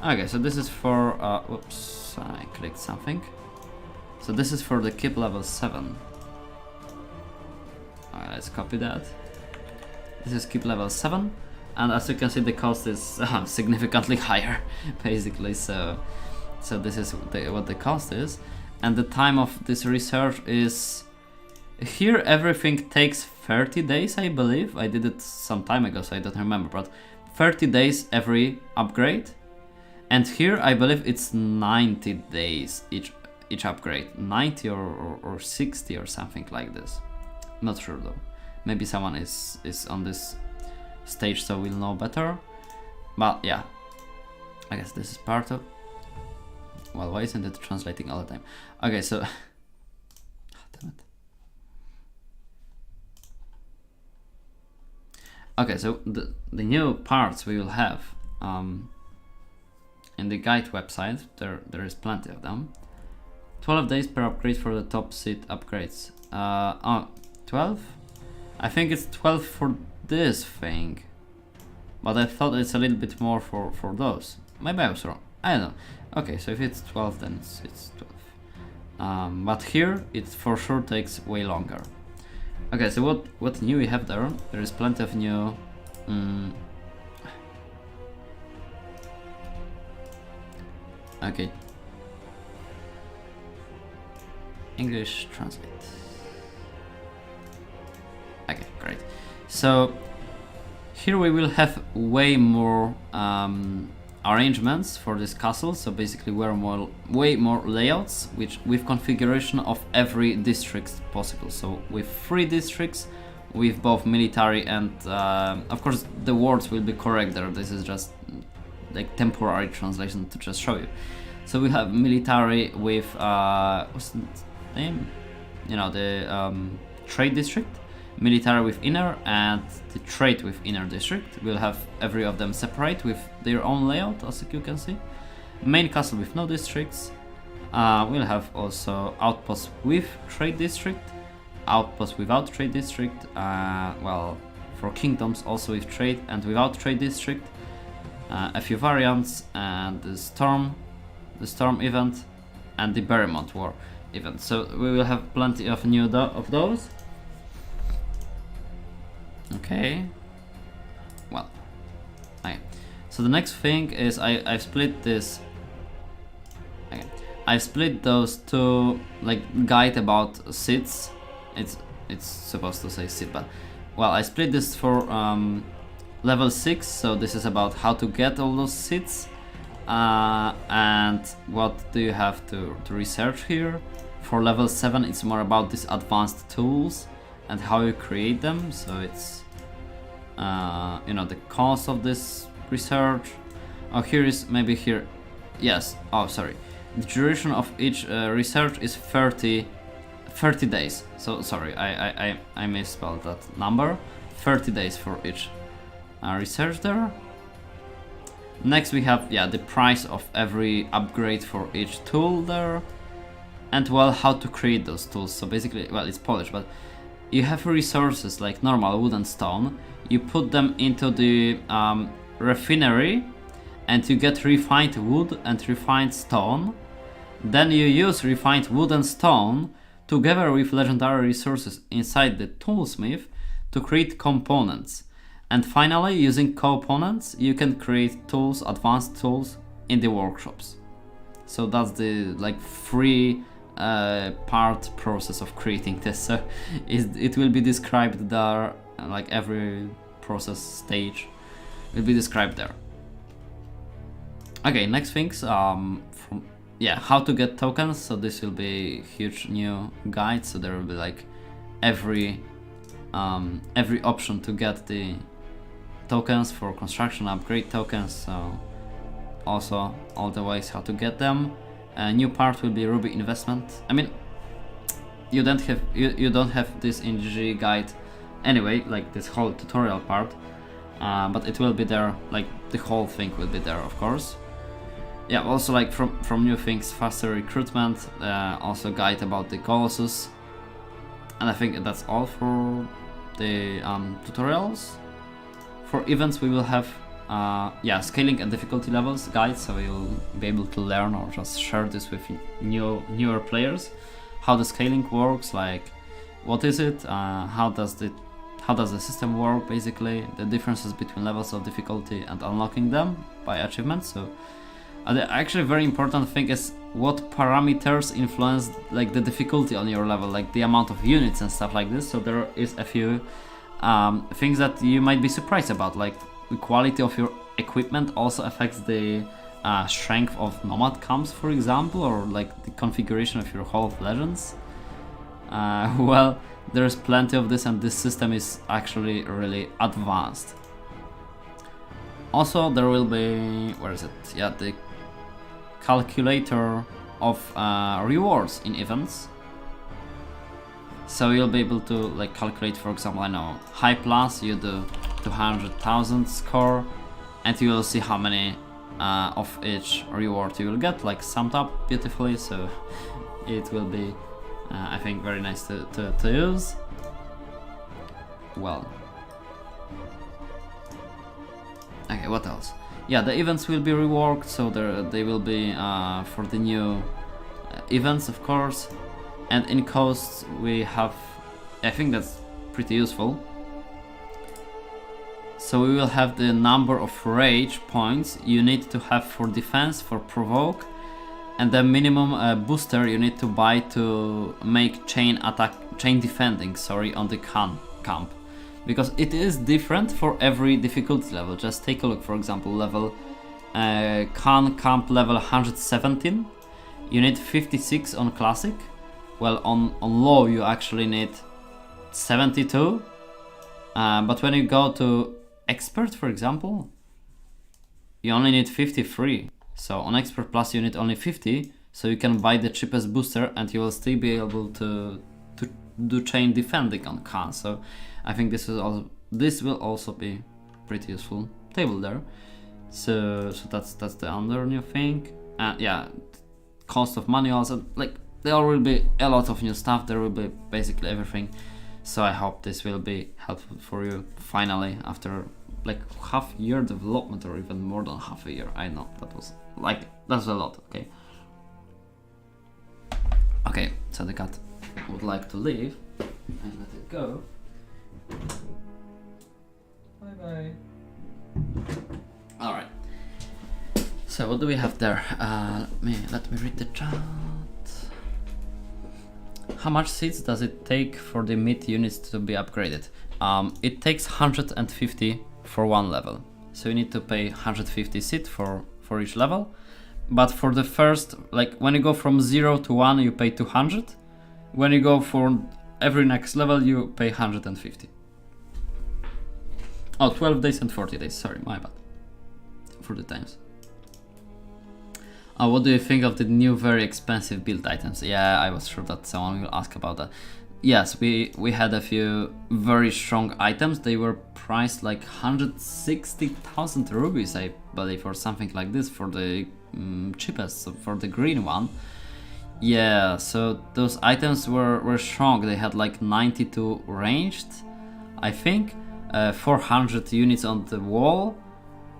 A: Okay, so this is for whoops, I clicked something. So this is for the keep level 7. Alright, let's copy that. This is keep level 7, and as you can see the cost is significantly higher basically. So this is what the cost is, and the time of this research is, here everything takes 30 days, I believe. I did it some time ago, so I don't remember, but 30 days every upgrade. And here I believe it's 90 days each upgrade, 90 or 60 or something like this. Not sure though. Maybe someone is on this stage, so we'll know better. But yeah, I guess this is part of. Well, why isn't it translating all the time? Okay, so damn it. Okay, so the new parts we will have in the guide website, there is plenty of them. 12 days per upgrade for the top seat upgrades. 12? I think it's 12 for this thing, but I thought it's a little bit more for those. Maybe I was wrong. I don't know. Okay, so if it's 12, then it's 12. But here it for sure takes way longer. Okay, so what new we have there? There is plenty of new. Okay. English translate. Okay, great. So here we will have way more arrangements for this castle. So basically way more layouts, which with configuration of every district possible. So with 3 districts, with both military and of course the words will be correct there. This is just like temporary translation to just show you. So we have military with what's the name? You know, the trade district, military with inner, and the trade with inner district. We'll have every of them separate with their own layout, as you can see. Main castle with no districts. We'll have also outposts with trade district, outposts without trade district. Well, for kingdoms also with trade and without trade district. A few variants, and the storm event, and the Berrymont War event. So we will have plenty of new of those. Okay. Well. Okay. So the next thing is I've split this. Okay. I've split those two, like, guide about seats. It's supposed to say seat, but well, I split this for level 6. So this is about how to get all those seats. And what do you have to research here. For level 7 it's more about these advanced tools and how you create them. So it's you know, the cost of this research. Oh, here is maybe here. Yes, oh sorry, the duration of each research is 30 30 days. So sorry, I misspelled that number. 30 days for each research there. Next we have, yeah, the price of every upgrade for each tool there. And well, how to create those tools. So basically, well, it's Polish, but you have resources like normal wood and stone. You put them into the refinery and you get refined wood and refined stone. Then you use refined wood and stone together with legendary resources inside the toolsmith to create components. And finally, using components, you can create tools, advanced tools in the workshops. So that's the like free part process of creating this. So it will be described there, like every process stage will be described there. Okay, next things how to get tokens. So this will be huge new guide. So there will be like every option to get the tokens for construction, upgrade tokens. So also all the ways how to get them. A new part will be Ruby investment. I mean, you don't have this in GGE guide anyway, like this whole tutorial part, but it will be there. Like the whole thing will be there, of course. Yeah, also like from new things, faster recruitment, also guide about the Colossus, and I think that's all for the tutorials. For events we will have scaling and difficulty levels guide, so you'll be able to learn or just share this with newer players, how the scaling works, like what is it, how does the system work, basically the differences between levels of difficulty and unlocking them by achievements. So the actually very important thing is what parameters influence like the difficulty on your level, like the amount of units and stuff like this. So there is a few things that you might be surprised about, like the quality of your equipment also affects the strength of Nomad camps, for example, or like the configuration of your Hall of Legends. Well, there's plenty of this, and this system is actually really advanced. Also, there will be, where is it? Yeah, the calculator of rewards in events. So you'll be able to like calculate, for example, I know high plus, you do 200,000 score, and you will see how many of each reward you will get, like summed up beautifully. So it will be, I think, very nice to use. Well, okay, what else? Yeah, the events will be reworked, so they will be for the new events, of course. And in costs we have, I think that's pretty useful. So we will have the number of rage points you need to have for defense, for provoke, and the minimum booster you need to buy to make chain defending, on the camp. Because it is different for every difficulty level. Just take a look, for example, level camp level 117, you need 56 on classic. Well, on low you actually need 72, but when you go to expert, for example, you only need 53. So on expert plus you need only 50, so you can buy the cheapest booster and you will still be able to do chain defending on Khan. So I think this will also be pretty useful table there. So that's the other new thing. Yeah, cost of manuals, and like there will be a lot of new stuff. There will be basically everything. So I hope this will be helpful for you finally after like half-year development, or even more than half a year. I know that's a lot. Okay, so the cat would like to leave and let it go. Bye bye. All right. So what do we have there? Let me read the chat. How much seeds does it take for the mid units to be upgraded? It takes 150 for one level. So you need to pay 150 seed for each level. But for the first, like when you go from 0 to 1, you pay 200. When you go for every next level, you pay 150. Oh, 12 days and 40 days, sorry, my bad. For the times. What do you think of the new very expensive build items? Yeah, I was sure that someone will ask about that. Yes, we had a few very strong items. They were priced like 160,000 rubies, I believe, or something like this for the cheapest, so for the green one. Yeah, so those items were strong. They had like 92 ranged, I think, 400 units on the wall,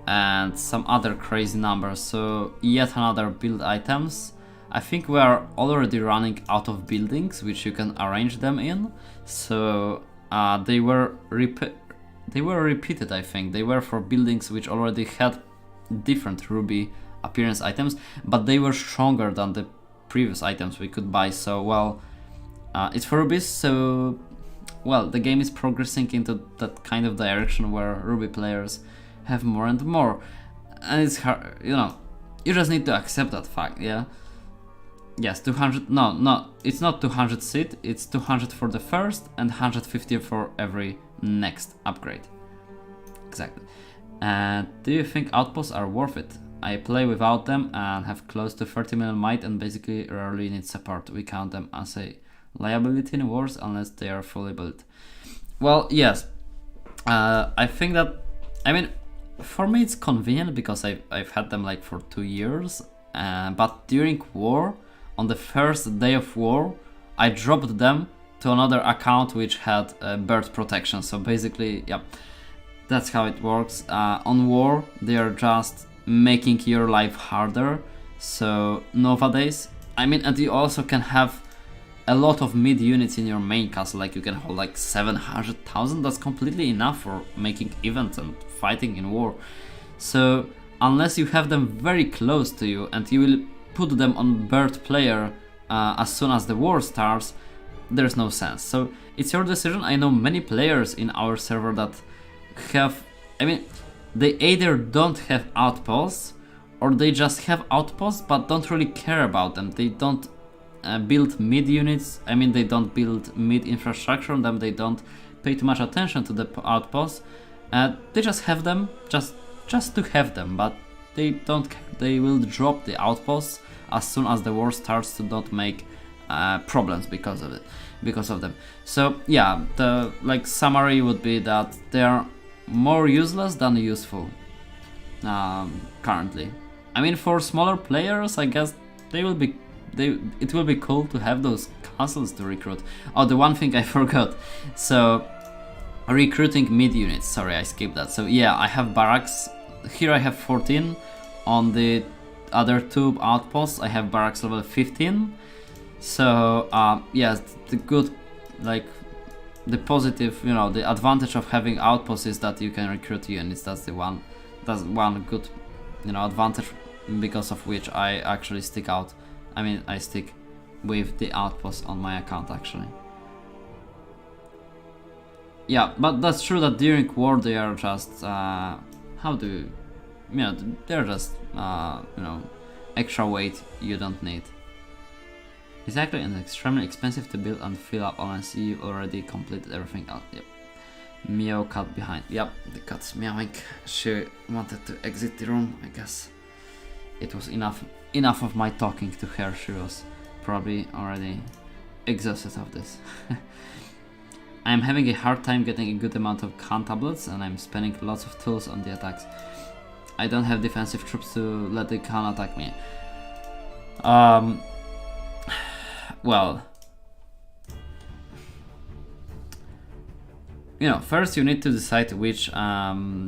A: and some other crazy numbers. So yet another build items. I think we are already running out of buildings which you can arrange them in. So they were repeated. I think they were for buildings which already had different ruby appearance items, but they were stronger than the previous items we could buy. So well, it's for rubies. So well, the game is progressing into that kind of direction where ruby players have more and more, and it's hard, you know, you just need to accept that fact. Yeah, yes, 200, no, it's not 200 seed, it's 200 for the first and 150 for every next upgrade. Exactly. And do you think outposts are worth it? I play without them and have close to 30 million might and basically rarely need support. We count them as a liability in wars unless they are fully built. Well, yes, I think that, I mean, for me it's convenient because I've had them like for 2 years, but during war, on the first day of war, I dropped them to another account which had bird protection. So basically, yeah, that's how it works. On war, they are just making your life harder. So nowadays, I mean, and you also can have a lot of mid units in your main castle, like you can hold like 700,000. That's completely enough for making events and fighting in war. So unless you have them very close to you and you will put them on bird player as soon as the war starts, there's no sense. So it's your decision. I know many players in our server that have, I mean, they either don't have outposts or they just have outposts but don't really care about them. They don't build mid units, I mean, they don't build mid infrastructure on them, they don't pay too much attention to the outposts. They just have them just to have them, but they don't care. They will drop the outposts as soon as the war starts to not make problems because of them. So yeah, the like summary would be that they are more useless than useful currently. I mean, for smaller players, I guess it will be cool to have those castles to recruit. Oh, the one thing I forgot. So recruiting mid units. Sorry, I skipped that. So yeah, I have barracks. Here I have 14. On the other two outposts, I have barracks level 15. So yeah, the good, like, the positive, you know, the advantage of having outposts is that you can recruit units. That's one good, you know, advantage because of which I actually stick out. I mean, I stick with the outposts on my account actually. Yeah, but that's true that during war they are just they're just you know, extra weight you don't need. Exactly, and extremely expensive to build and fill up unless you already completed everything else. Yep. Meow cat behind. Yep, the cat's meowing. She wanted to exit the room, I guess. It was enough of my talking to her. She was probably already exhausted of this. I'm having a hard time getting a good amount of Khan tablets and I'm spending lots of tools on the attacks. I don't have defensive troops to let the Khan attack me. Well, you know, first you need to decide which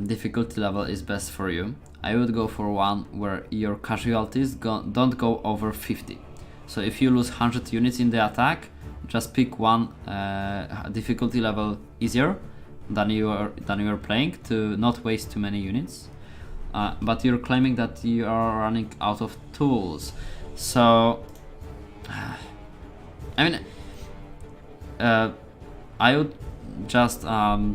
A: difficulty level is best for you. I would go for one where your casualties don't go over 50. So if you lose 100 units in the attack, just pick one difficulty level easier than you are playing to not waste too many units. But you're claiming that you are running out of tools. So I mean, I would just I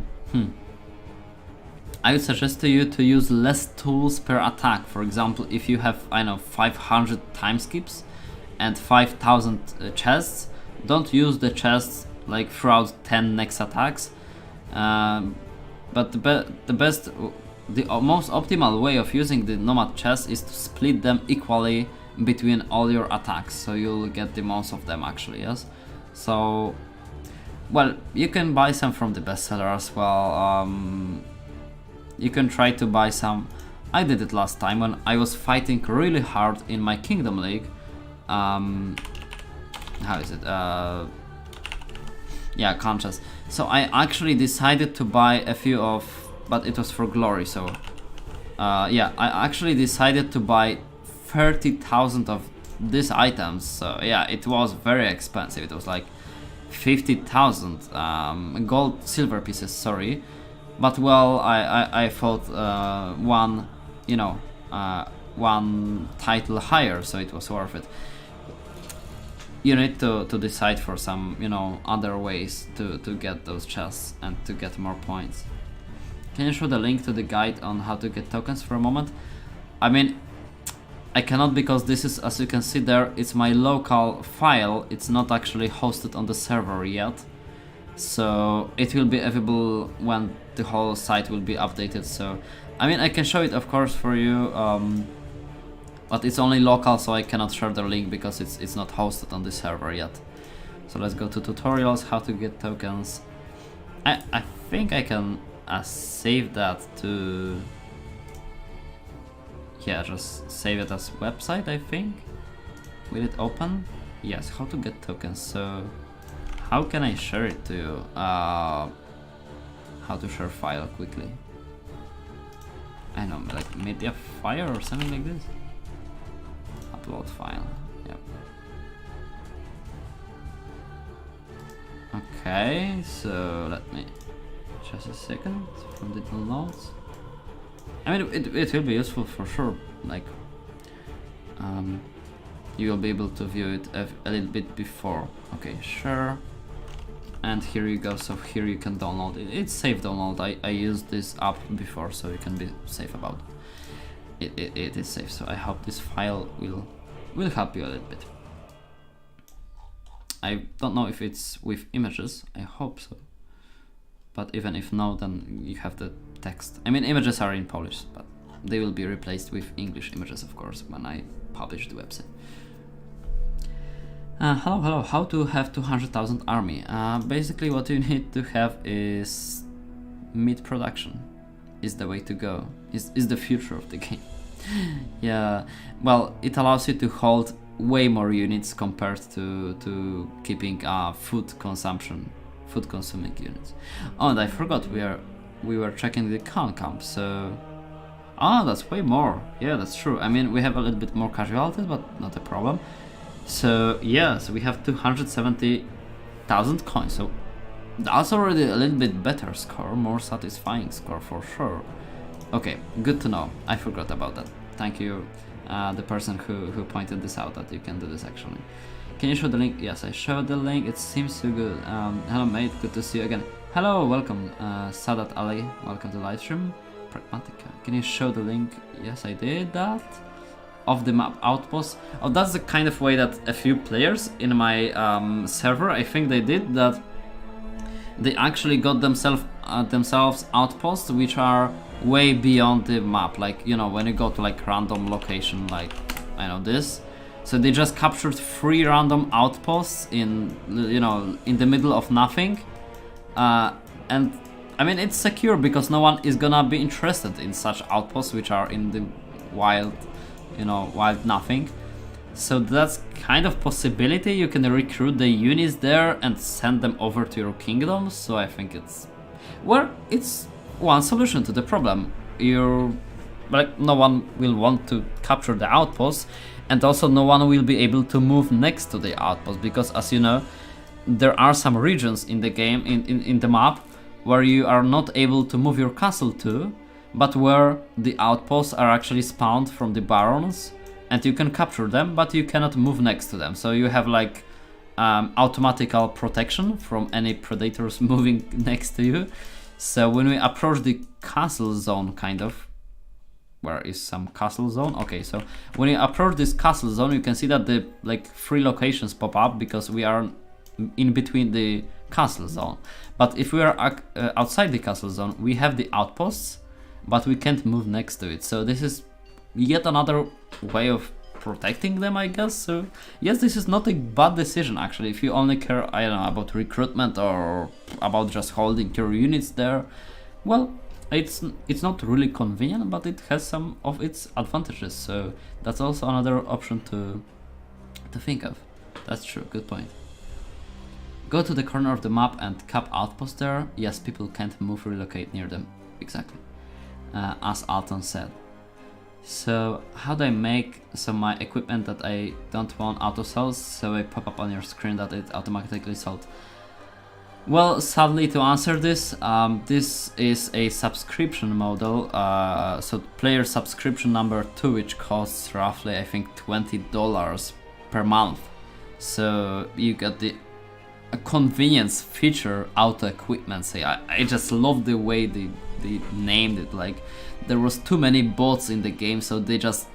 A: would suggest to you to use less tools per attack. For example, if you have, I know, 500 time skips and 5,000 chests, don't use the chests like throughout 10 next attacks. But the most optimal way of using the Nomad chests is to split them equally between all your attacks, so you'll get the most of them actually, yes? So, well, you can buy some from the bestseller as well. You can try to buy some. I did it last time when I was fighting really hard in my Kingdom League. How is it? Yeah, conscious. So I actually decided to buy a few of, but it was for glory, so yeah, I actually decided to buy 30,000 of these items. So yeah, it was very expensive. It was like 50,000 gold, silver pieces, sorry. But well, I thought one, you know, one title higher, so it was worth it. You need to decide for some, you know, other ways to get those chests and to get more points. Can you show the link to the guide on how to get tokens for a moment? I mean, I cannot, because this is, as you can see there, it's my local file. It's not actually hosted on the server yet. So it will be available when the whole site will be updated. So, I mean, I can show it, of course, for you. But it's only local, so I cannot share the link because it's not hosted on the server yet. So let's go to tutorials, how to get tokens. I think I can save that to... Yeah, just save it as website, I think. Will it open? Yes, how to get tokens. So how can I share it to you? How to share file quickly. I know, like media file or something like this. Upload file, yep. Okay, so let me just a second from the downloads. I mean, it will be useful for sure. Like, you will be able to view it a little bit before. Okay, sure. And here you go. So here you can download it. It's safe download. I used this app before, so you can be safe about it. It is safe. So I hope this file will help you a little bit. I don't know if it's with images. I hope so. But even if no, then you have the text. I mean, images are in Polish, but they will be replaced with English images, of course, when I publish the website. Hello, how to have 200,000 army? Basically what you need to have is meat production. Is the way to go. Is the future of the game. Yeah, well, it allows you to hold way more units compared to keeping food consuming units. Oh, and I forgot we were checking the con camp, so that's way more. Yeah, that's true. I mean, we have a little bit more casualties, but not a problem. So yes, we have 270,000 coins, so that's already a little bit better score, more satisfying score for sure. Okay, good to know. I forgot about that. Thank you, the person who pointed this out, that you can do this actually. Can you show the link? Yes, I showed the link. It seems so good. Hello mate, good to see you again. Hello, welcome, Sadat Ali. Welcome to the live stream. Pragmatica. Can you show the link? Yes, I did that. Of the map outpost. Oh, that's the kind of way that a few players in my server, I think they did that. They actually got themselves outposts which are way beyond the map. Like, you know, when you go to like random location, like I know this. So they just captured 3 random outposts in, you know, in the middle of nothing. And I mean, it's secure because no one is gonna be interested in such outposts which are in the wild, you know, wild nothing. So that's kind of possibility. You can recruit the units there and send them over to your kingdom. So I think it's, well, it's one solution to the problem. Like, no one will want to capture the outpost, and also no one will be able to move next to the outpost, because as you know, there are some regions in the game, in the map, where you are not able to move your castle to, but where the outposts are actually spawned from the barons, and you can capture them, but you cannot move next to them. So you have like automatical protection from any predators moving next to you. So when we approach the castle zone, kind of, where is some castle zone? Okay, so when you approach this castle zone, you can see that the like 3 locations pop up because we are in between the castle zone. But if we are outside the castle zone, we have the outposts, but we can't move next to it. So this is yet another way of protecting them, I guess. So yes, this is not a bad decision actually. If you only care, I don't know, about recruitment or about just holding your units there, well, it's not really convenient, but it has some of its advantages. So that's also another option to think of. That's true. Good point. Go to the corner of the map and cap outpost there. Yes, people can't move, relocate near them. Exactly. As Alton said. So how do I make my equipment that I don't want auto sells, so I pop up on your screen that it automatically sold? Well, sadly, to answer this, this is a subscription model, so player subscription number 2, which costs roughly, I think, $20 per month. So you get the convenience feature auto equipment. Say, I just love the way they named it. Like, there was too many bots in the game, so they just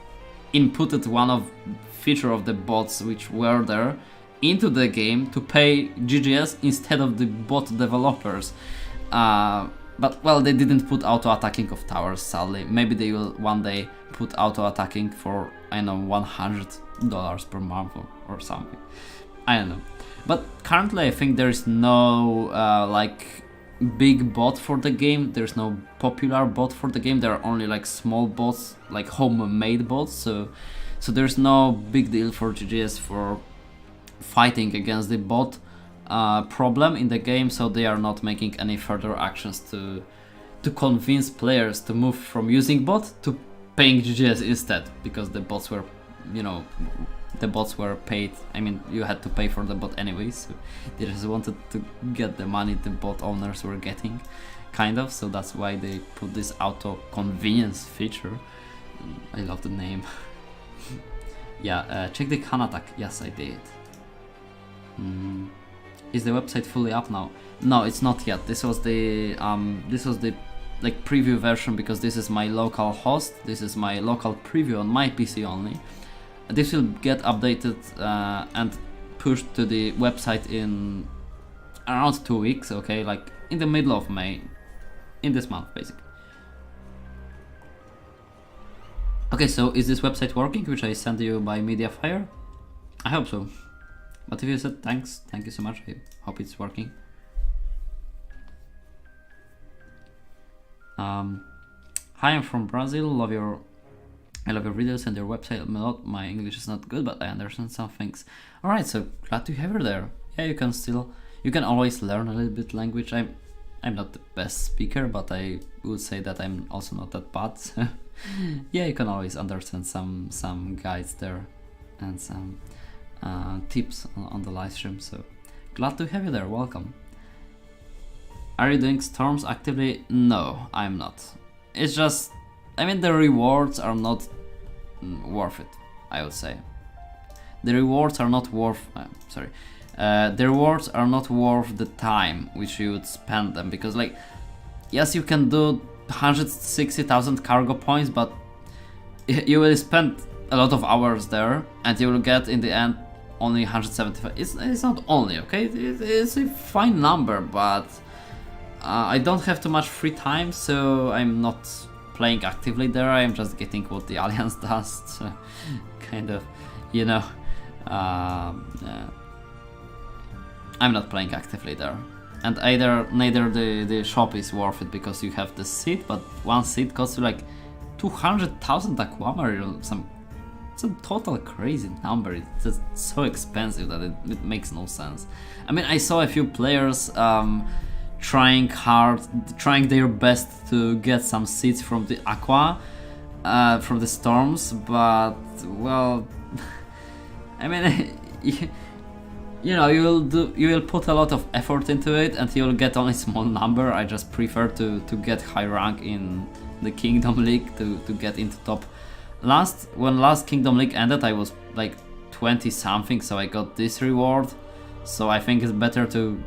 A: inputted one of feature of the bots which were there into the game to pay GGS instead of the bot developers. But well, they didn't put auto attacking of towers, sadly. Maybe they will one day put auto attacking for, I don't know, $100 per month or something. I don't know. But currently I think there is no like big bot for the game. There's no popular bot for the game. There are only like small bots, like homemade bots. So there's no big deal for GGS for fighting against the bot problem in the game. So they are not making any further actions to convince players to move from using bot to paying GGS instead, because the bots were, you know, the bots were paid. I mean, you had to pay for the bot anyways, so they just wanted to get the money the bot owners were getting, kind of. So that's why they put this auto convenience feature. I love the name. Yeah, check the Khan attack. Yes, I did. Is the website fully up now? No, it's not yet. This was the like preview version, because this is my local host. This is my local preview on my PC only. This will get updated and pushed to the website in around 2 weeks, okay, like in the middle of May, in this month basically. Okay, so is this website working, which I sent you by Mediafire? I hope so. But if you said thanks, thank you so much. I hope it's working. Hi, I'm from Brazil. I love your videos and your website a lot. My English is not good, but I understand some things. Alright, so glad to have you there. Yeah, you can always learn a little bit language. I'm not the best speaker, but I would say that I'm also not that bad. Yeah, you can always understand some guides there and some tips on the live stream. So glad to have you there. Welcome. Are you doing storms actively? No, I'm not. It's just, I mean, the rewards are not worth it, I would say. The rewards are not worth, the rewards are not worth the time which you would spend them, because, like, yes, you can do 160,000 cargo points, but you will spend a lot of hours there, and you will get in the end only 175. It's not only, okay, it's a fine number, but I don't have too much free time, so I'm not playing actively there. I'm just getting what the Alliance does, so kind of, you know, I'm not playing actively there. And neither the shop is worth it, because you have the seed, but one seed costs you like 200,000 aquamarine, some total crazy number. It's just so expensive that it makes no sense. I mean, I saw a few players trying their best to get some seeds from the aqua, from the storms, but well, I mean, you know, you will put a lot of effort into it and you'll get only small number. I just prefer to get high rank in the Kingdom League to get into top. When last Kingdom League ended, I was like 20 something, so I got this reward. So I think it's better to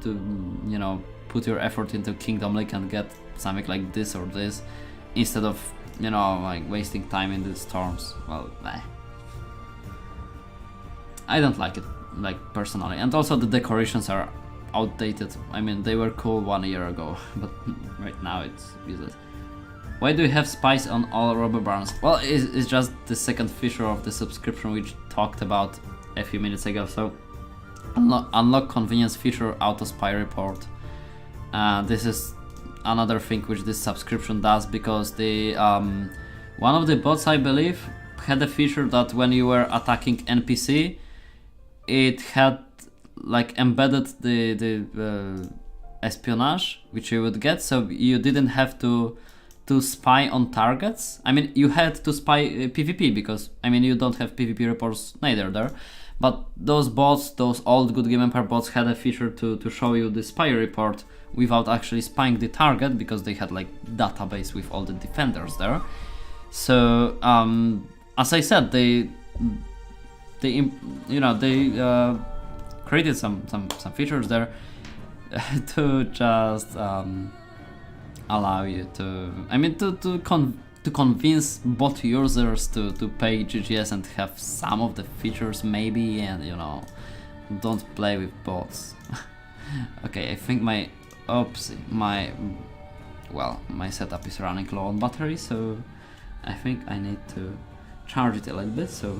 A: you know, put your effort into Kingdom League and get something like this or this, instead of, you know, like wasting time in the storms. Well, I don't like it, like, personally. And also the decorations are outdated. I mean, they were cool 1 year ago, but right now it's useless. Why do you have spice on all rubber bands? Well, it's just the second feature of the subscription which talked about a few minutes ago. So unlock convenience feature auto spy report. This is another thing which this subscription does, because the one of the bots, I believe, had a feature that when you were attacking NPC, it had like embedded the espionage which you would get, so you didn't have to spy on targets. I mean, you had to spy PvP, because I mean you don't have PvP reports neither there, but those bots, those old Good Game Empire bots, had a feature to show you the spy report without actually spying the target, because they had like database with all the defenders there. So as I said, they created some features there to just allow you to convince bot users to pay GGS and have some of the features maybe, and don't play with bots. Okay, I think my setup is running low on battery, so I think I need to charge it a little bit. So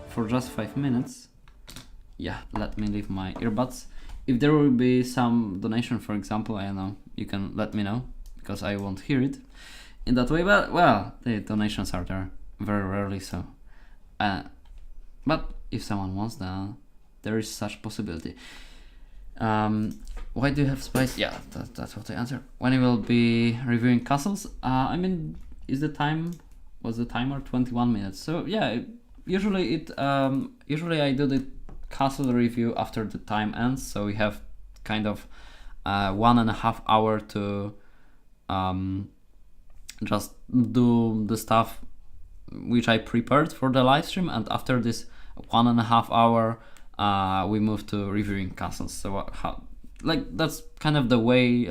A: for just 5 minutes, yeah, let me leave my earbuds. If there will be some donation, for example, I don't know, you can let me know, because I won't hear it in that way. But well, the donations are there very rarely, so but if someone wants, then there is such possibility. Why do you have spice? Yeah, that's what I answer. When you will be reviewing castles? I mean, was the timer 21 minutes? So yeah, usually I do the castle review after the time ends, so we have kind of 1.5 hour to just do the stuff which I prepared for the live stream, and after this 1.5 hour we move to reviewing castles. So that's kind of the way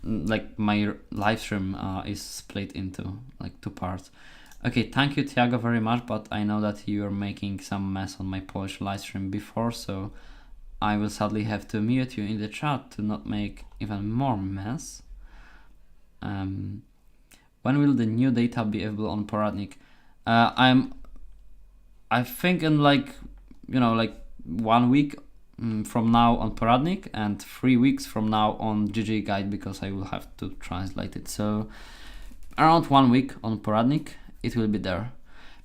A: like my live stream is split into like 2 parts. Okay, thank you Tiago very much, but I know that you are making some mess on my Polish live stream before, so I will sadly have to mute you in the chat to not make even more mess. When will the new data be available on Poradnik? I think in like 1 week from now on Poradnik, and 3 weeks from now on GGE guide, because I will have to translate it. So around 1 week on Poradnik it will be there.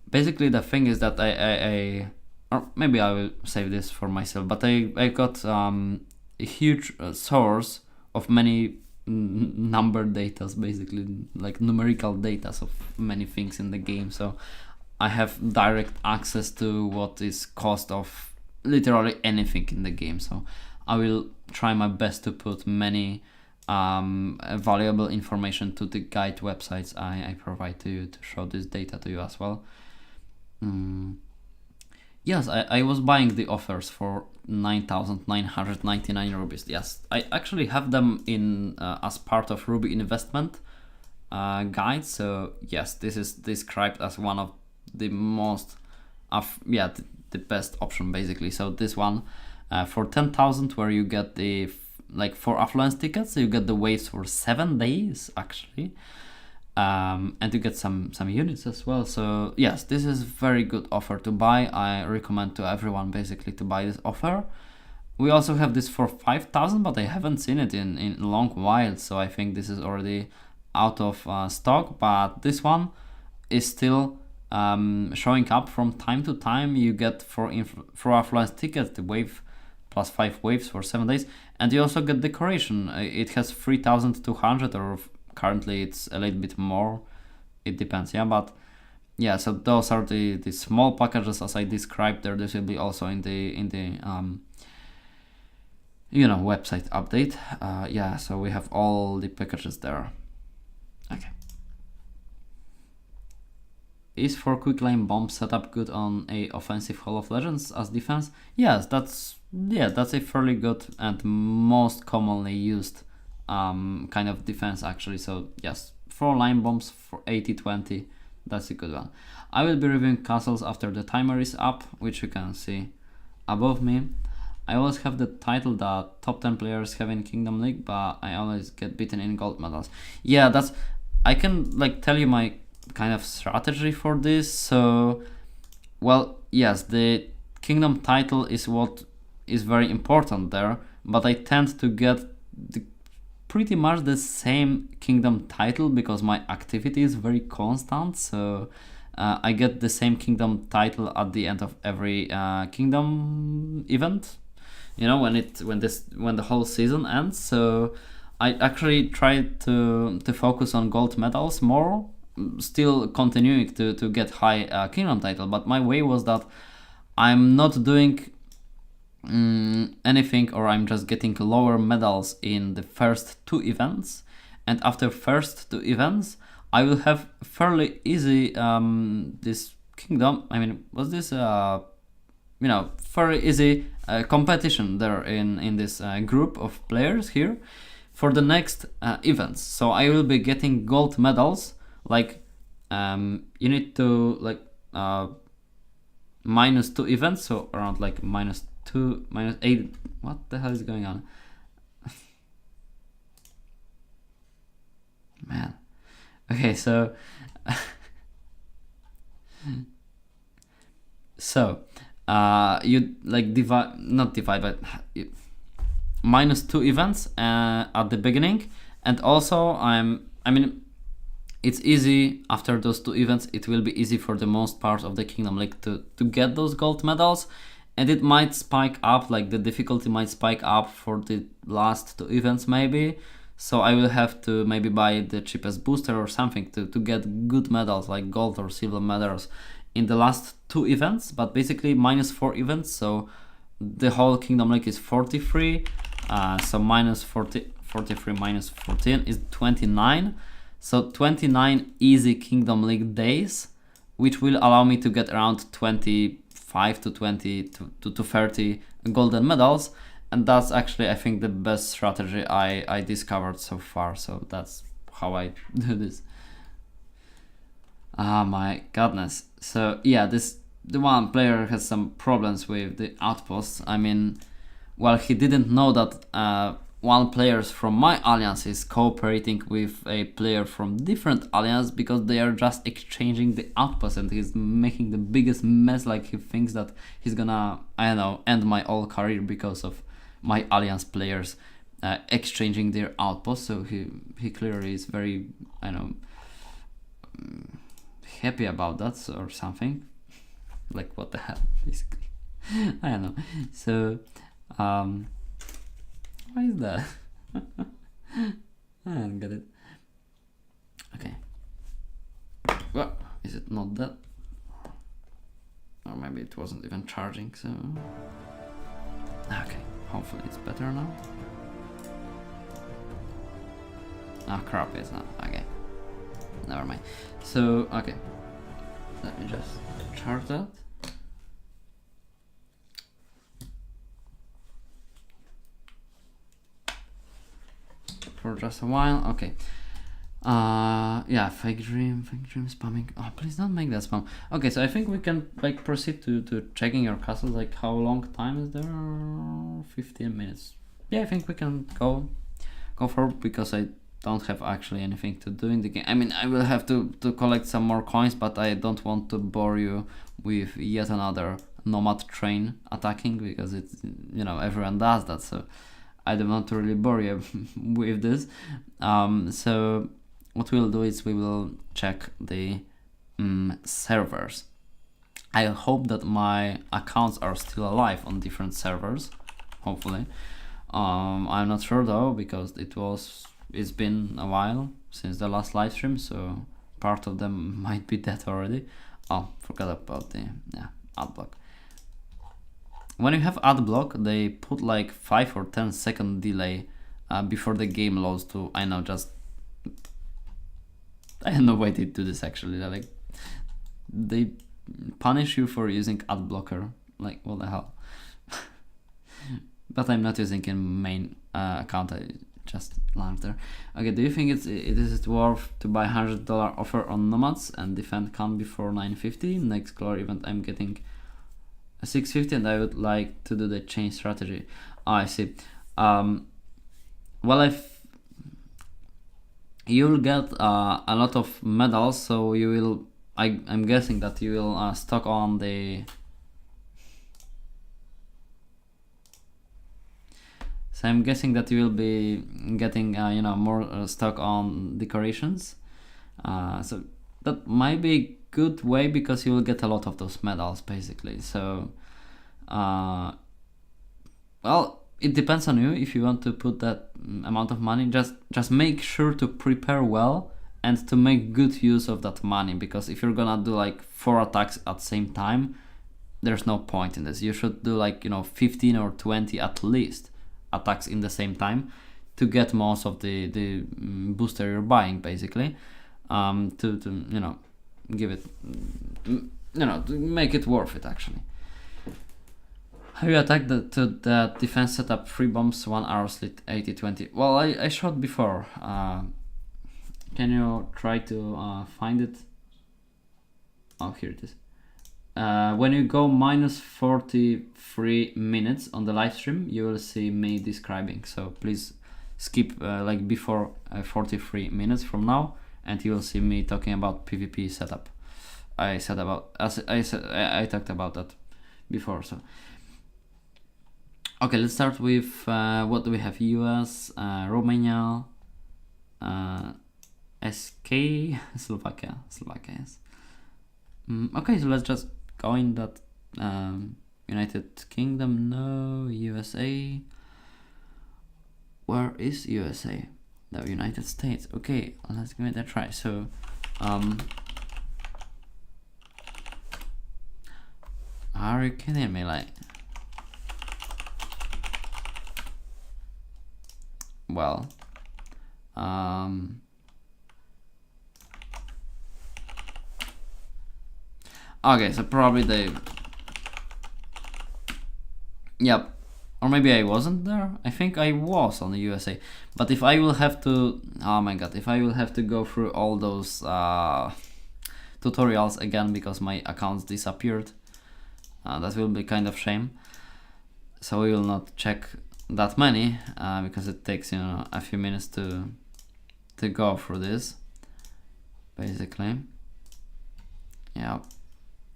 A: Basically the thing is that I or maybe I will save this for myself, but I got a huge source of many numbered datas, basically like numerical datas of many things in the game, so I have direct access to what is cost of literally anything in the game. So I will try my best to put many valuable information to the guide websites I provide to you, to show this data to you as well. Yes, I was buying the offers for 9,999 rupees. Yes, I actually have them in as part of Ruby investment guide. So yes, this is described as one of the most the best option basically. So this one for 10,000, where you get the for affluence tickets, you get the waves for 7 days actually, and you get some units as well. So yes, this is very good offer to buy. I recommend to everyone basically to buy this offer. We also have this for 5,000, but I haven't seen it in a long while, so I think this is already out of stock. But this one is still showing up from time to time. You get for affluence tickets the wave plus 5 waves for 7 days, and you also get decoration. It has 3,200, or currently it's a little bit more, it depends. But yeah, so those are the small packages as I described there. This will be also in the website update. Yeah, so we have all the packages there. Okay. Is for quicklime bomb setup good on a offensive Hall of Legends as defense? Yes, that's a fairly good and most commonly used kind of defense actually. So yes, 4 line bombs for 80-20, that's a good one. I will be reviewing castles after the timer is up, which you can see above me. I always have the title that top 10 players have in Kingdom League, but I always get beaten in gold medals. Yeah, I can like tell you my kind of strategy for this. So, well, yes, the kingdom title is what is very important there, but I tend to get pretty much the same kingdom title because my activity is very constant. So I get the same kingdom title at the end of every kingdom event. You know, when the whole season ends. So I actually try to focus on gold medals more, still continuing to get high kingdom title. But my way was that I'm not doing anything, or I'm just getting lower medals in the first 2 events, and after first 2 events I will have fairly easy this kingdom. I mean, was this very easy competition there in this group of players here for the next events. So I will be getting gold medals, like you need to like -2 events, so around like -2, -8. What the hell is going on? Man. Okay, so you like not divide, but -2 events at the beginning, and also I mean, it's easy after those 2 events. It will be easy for the most part of the Kingdom League to get those gold medals, and it might spike up, like the difficulty might spike up for the last 2 events maybe. So I will have to maybe buy the cheapest booster or something to get good medals, like gold or silver medals in the last 2 events. But basically -4 events, so the whole Kingdom League is 43. So -43 -14 is 29. So 29 easy Kingdom League days, which will allow me to get around 25 to 20 to 30 golden medals. And that's actually, I think, the best strategy I discovered so far. So that's how I do this. Ah, my goodness. So yeah, the one player has some problems with the outposts. I mean, well, he didn't know that one player from my alliance is cooperating with a player from different alliance, because they are just exchanging the outposts, and he's making the biggest mess. Like, he thinks that he's gonna, I don't know, end my whole career because of my alliance players exchanging their outposts. So he clearly is very, I know, happy about that or something. Like, what the hell, basically. I don't know. So why is that? I don't get it. Okay. Well, is it not that? Or maybe it wasn't even charging, so... Okay, hopefully it's better now. Ah, crap, it's not. Okay. Never mind. So, okay. Let me just charge that. For just a while. Okay. Yeah, fake dream spamming. Oh, please don't make that spam. Okay, so I think we can like proceed to checking your castle. Like, how long time is there? 15 minutes. Yeah, I think we can go for it, because I don't have actually anything to do in the game. I mean, I will have to collect some more coins, but I don't want to bore you with yet another Nomad train attacking, because it's, you know, everyone does that. So I don't want to really bore you with this. So what we'll do is we will check the servers. I hope that my accounts are still alive on different servers, hopefully. I'm not sure though, because it's been a while since the last live stream, so part of them might be dead already. Oh, forgot about the ad block. When you have ad block, they put like 5 or 10 second delay before the game loads to, I know, just... I don't know why they do this actually. Like, they punish you for using ad blocker. Like, what the hell? But I'm not using in main account. I just launched there. Okay, do you think it is worth to buy $100 offer on Nomads and defend camp before 950? Next glory event I'm getting 650, and I would like to do the chain strategy. Oh, I see. Well, you will get a lot of medals, so you will, I'm guessing that you will stock on the, so I'm guessing that you will be getting you know, more stock on decorations, so that might be a good way because you will get a lot of those medals basically. So well, it depends on you if you want to put that amount of money. Just make sure to prepare well and to make good use of that money, because if you're gonna do like 4 attacks at the same time, there's no point in this. You should do like, you know, 15 or 20 at least attacks in the same time to get most of the booster you're buying basically, to you know, give it, you know, to make it worth it actually. How you attack the defense setup? 3 bombs, 1 arrow slit, 80-20. Well, I shot before. Can you try to find it? Oh, here it is. When you go minus 43 minutes on the live stream, you will see me describing. So please skip like before 43 minutes from now, and you will see me talking about PvP setup. I talked about that before. So okay, let's start with what do we have? US, Romania, SK, Slovakia, yes. Okay, so let's just go in that United Kingdom, no, USA. Where is USA? The United States. Okay, let's give it a try. So are you kidding me? Like, well, okay, so probably they, yep, or maybe I wasn't there. I think I was on the USA, but if I will have to, oh my god, if I will have to go through all those tutorials again because my accounts disappeared, that will be kind of shame. So we will not check that many because it takes, you know, a few minutes to go through this basically.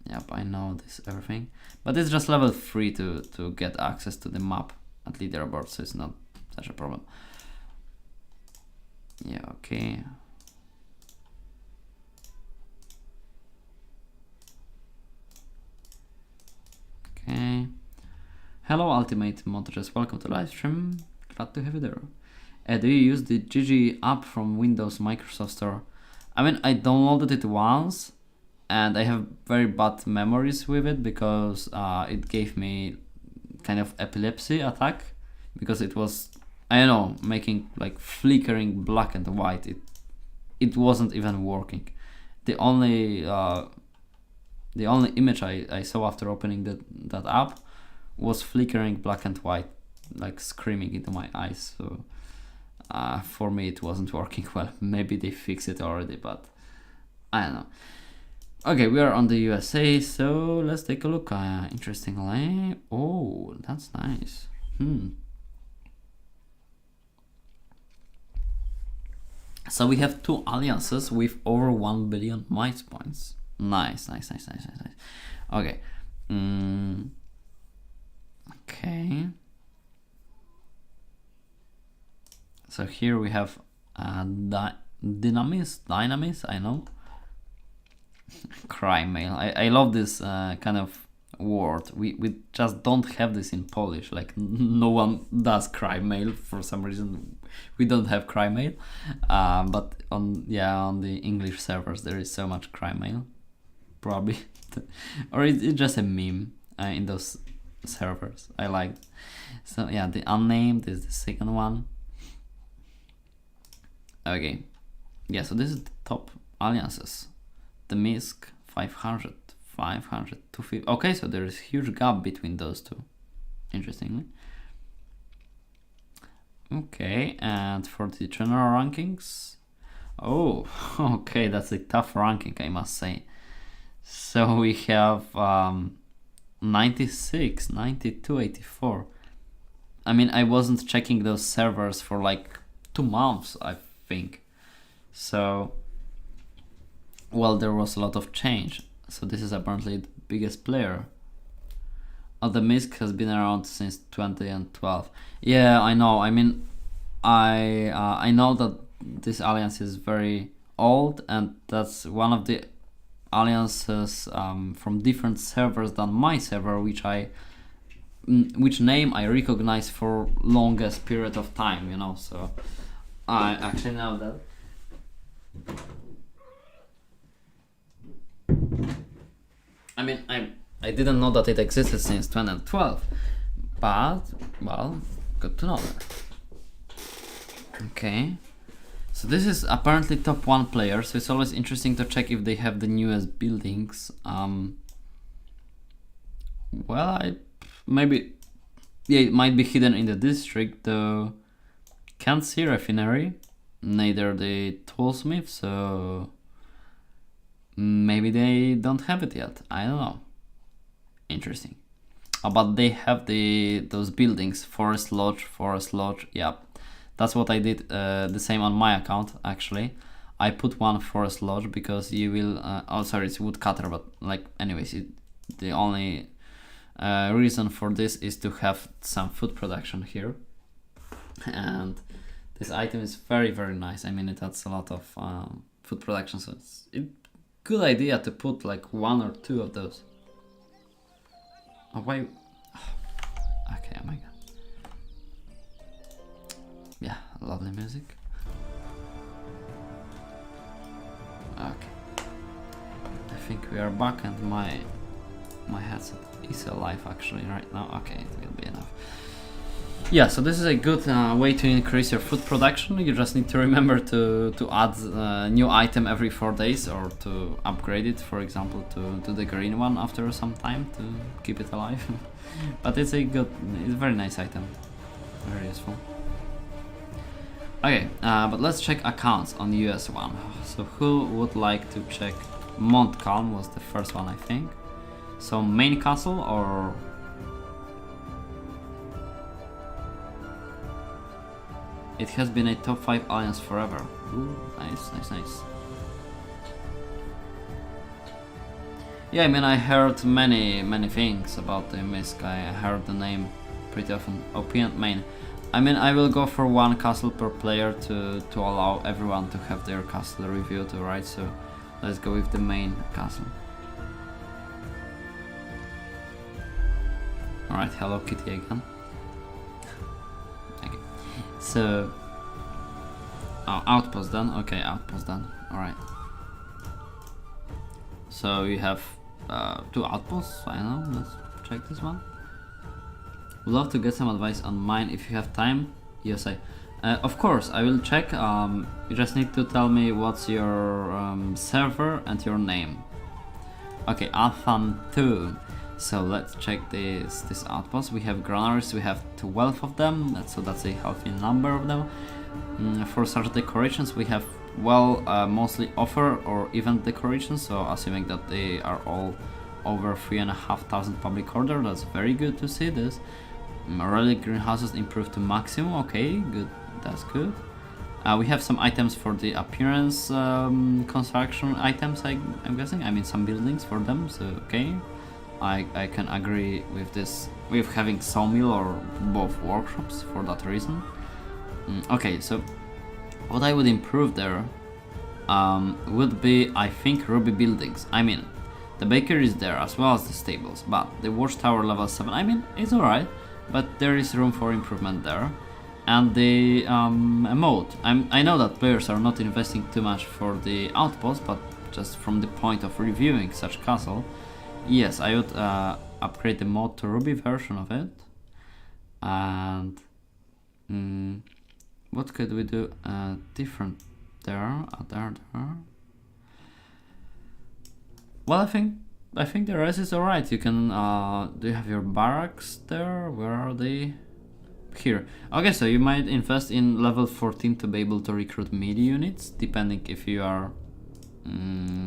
A: Yep, I know this everything, but it's just level 3 to get access to the map at leaderboard, so it's not such a problem. Yeah, okay. Okay. Hello Ultimate Modders, welcome to live stream. Glad to have you there. Do you use the GGE app from Windows Microsoft Store? I mean, I downloaded it once and I have very bad memories with it because it gave me kind of epilepsy attack because it was, I don't know, making like flickering black and white. It wasn't even working. The only image I saw after opening that app was flickering black and white, like screaming into my eyes. So for me it wasn't working well. Maybe they fixed it already, but I don't know. Okay, we are on the USA, so let's take a look. Interestingly, oh, that's nice. So we have 2 alliances with over 1 billion might points. Nice. Okay. Okay. So here we have Dynamis, I know. Crime mail. I love this kind of word. We just don't have this in Polish. Like no one does crime mail for some reason. We don't have crime mail, but on the English servers there is so much crime mail, probably, or it's just a meme in those servers. I like. So yeah, the unnamed is the second one. Okay, yeah. So this is the top alliances. The Misk 500, 250. Okay, so there is huge gap between those two. Interestingly. Okay, and for the general rankings, oh, okay, that's a tough ranking, I must say. So we have 96, 92, 84. I mean, I wasn't checking those servers for like 2 months, I think. So, well, there was a lot of change. So this is apparently the biggest player. Oh, the MISC has been around since 2012. Yeah, I know. I mean, I know that this alliance is very old, and that's one of the alliances from different servers than my server, which name I recognize for longest period of time, you know. So I actually know that. I mean, I didn't know that it existed since 2012, but well, good to know that. Okay, so this is apparently top 1 player, so it's always interesting to check if they have the newest buildings. Well, maybe, yeah, it might be hidden in the district, though. Can't see refinery, neither the toolsmith, so maybe they don't have it yet. I don't know. Interesting. But they have those buildings, forest lodge. Yeah, that's what I did. The same on my account actually. I put one forest lodge because you will. Oh, sorry, it's woodcutter, but like, anyways, the only reason for this is to have some food production here, and this item is very, very nice. I mean, it adds a lot of food production, so it's a good idea to put like 1 or 2 of those. Oh, why? Okay, oh my god. Yeah, lovely music. Okay. I think we are back, and my headset is alive actually right now. Okay, it will be enough. Yeah, so this is a good way to increase your food production. You just need to remember to add a new item every 4 days, or to upgrade it, for example, to the green one after some time to keep it alive. But it's a very nice item, very useful. Okay, but let's check accounts on the US one. So who would like to check? Montcalm was the first one, I think. So main castle or... It has been a top 5 alliance forever. Ooh, nice. Yeah, I mean, I heard many things about the MISC. I heard the name pretty often. Opponent main. I mean, I will go for 1 castle per player to allow everyone to have their castle reviewed, right? So let's go with the main castle. Alright, Hello Kitty again. Okay. So, outpost done. Okay, outpost done. Alright. So you have 2 outposts. I don't know. Let's check this one. Would love to get some advice on mine if you have time. USA. Of course, I will check. You just need to tell me what's your server and your name. Okay, Athan 2. So let's check this outpost. We have granaries, we have 12 of them, so that's a healthy number of them. For such decorations we have, well, mostly offer or event decorations, so assuming that they are all over 3,500 public order, that's very good to see this. Relic greenhouses improved to maximum, okay, good, that's good. We have some items for the appearance construction items, I'm guessing, I mean some buildings for them, so okay. I can agree with this, with having sawmill or both workshops for that reason. Okay, so what I would improve there would be, I think, ruby buildings. I mean, the bakery is there as well as the stables, but the watchtower level 7, I mean, it's alright, but there is room for improvement there. And the emote, I know that players are not investing too much for the outpost, but just from the point of reviewing such castle, yes, I would upgrade the mod to Ruby version of it. And what could we do different there? There. Well, I think the rest is alright. You can do you have your barracks there? Where are they? Here. Okay, so you might invest in level 14 to be able to recruit melee units, depending if you are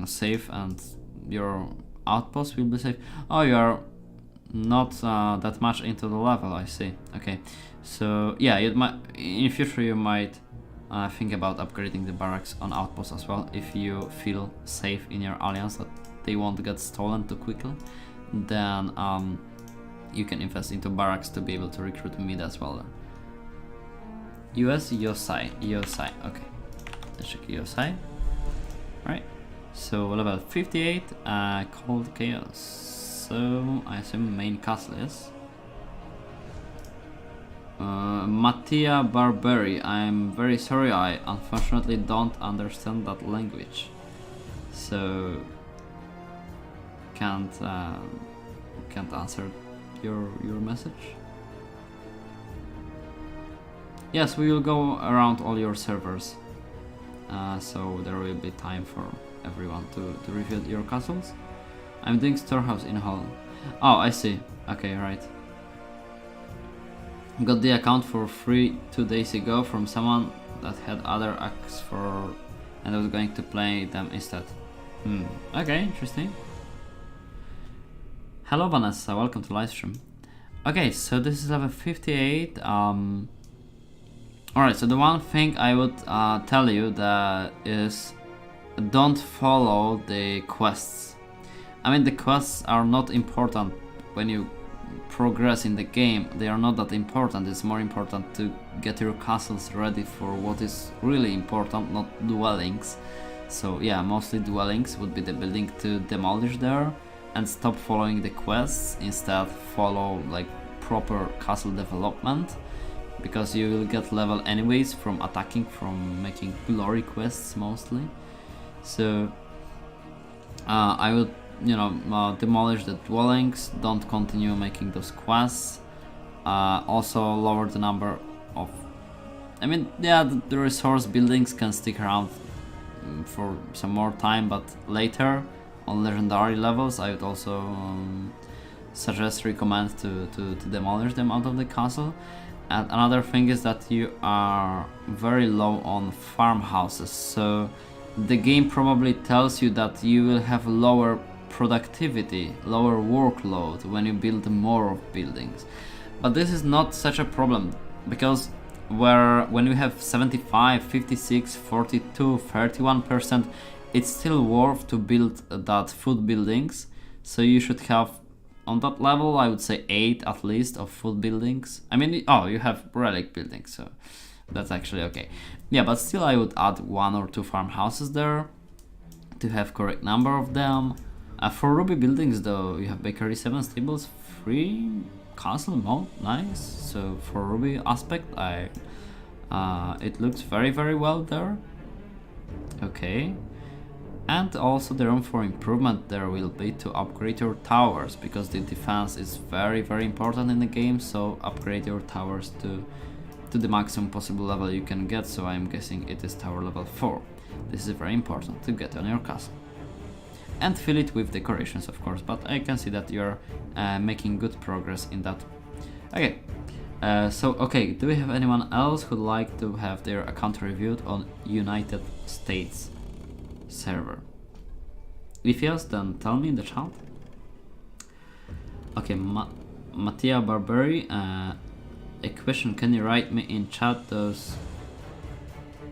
A: safe and your outpost will be safe. Oh, you are not that much into the level, I see. Okay, so yeah, in future you might think about upgrading the barracks on outposts as well. If you feel safe in your alliance that they won't get stolen too quickly, then you can invest into barracks to be able to recruit mid as well. US Yosai, okay. Let's check Yosai. Right. So level 58, Cold Chaos. So I assume main castle is Mattia Barberi. I'm very sorry, I unfortunately don't understand that language, so can't answer your message. Yes, we will go around all your servers, so there will be time for everyone to reveal your castles. I'm doing storehouse in hall. Oh, I see. Okay, right. Got the account for free 2 days ago from someone that had other acts for, and I was going to play them instead. Okay, interesting. Hello Vanessa, welcome to livestream. Okay, so this is level 58. Alright, so the one thing I would tell you that is, don't follow the quests. I mean, the quests are not important when you progress in the game. They are not that important. It's more important to get your castles ready for what is really important, not dwellings. So yeah, mostly dwellings would be the building to demolish there, and stop following the quests. Instead follow like proper castle development, because you will get level anyways from attacking, from making glory quests mostly. So I would, you know, demolish the dwellings, don't continue making those quests. Also lower the number of, I mean, yeah, the resource buildings can stick around for some more time, but later on legendary levels I would also recommend to demolish them out of the castle. And another thing is that you are very low on farmhouses, so the game probably tells you that you will have lower productivity, lower workload when you build more of buildings. But this is not such a problem, because when you have 75, 56, 42, 31%, it's still worth to build that food buildings. So you should have, on that level, I would say 8 at least of food buildings. I mean, oh, you have relic buildings, so that's actually okay. Yeah, but still I would add 1 or 2 farmhouses there to have correct number of them. For ruby buildings though, you have bakery, 7 stables, 3 castle mode, nice. So for ruby aspect, it looks very well there. Okay. And also the room for improvement there will be to upgrade your towers, because the defense is very important in the game. So upgrade your towers to the maximum possible level you can get. So I'm guessing it is tower level 4. This is very important to get on your castle. And fill it with decorations, of course, but I can see that you're making good progress in that. Okay, so okay, do we have anyone else who'd like to have their account reviewed on United States server? If yes, then tell me in the chat. Okay, Mattia Barberi, a question, can you write me in chat those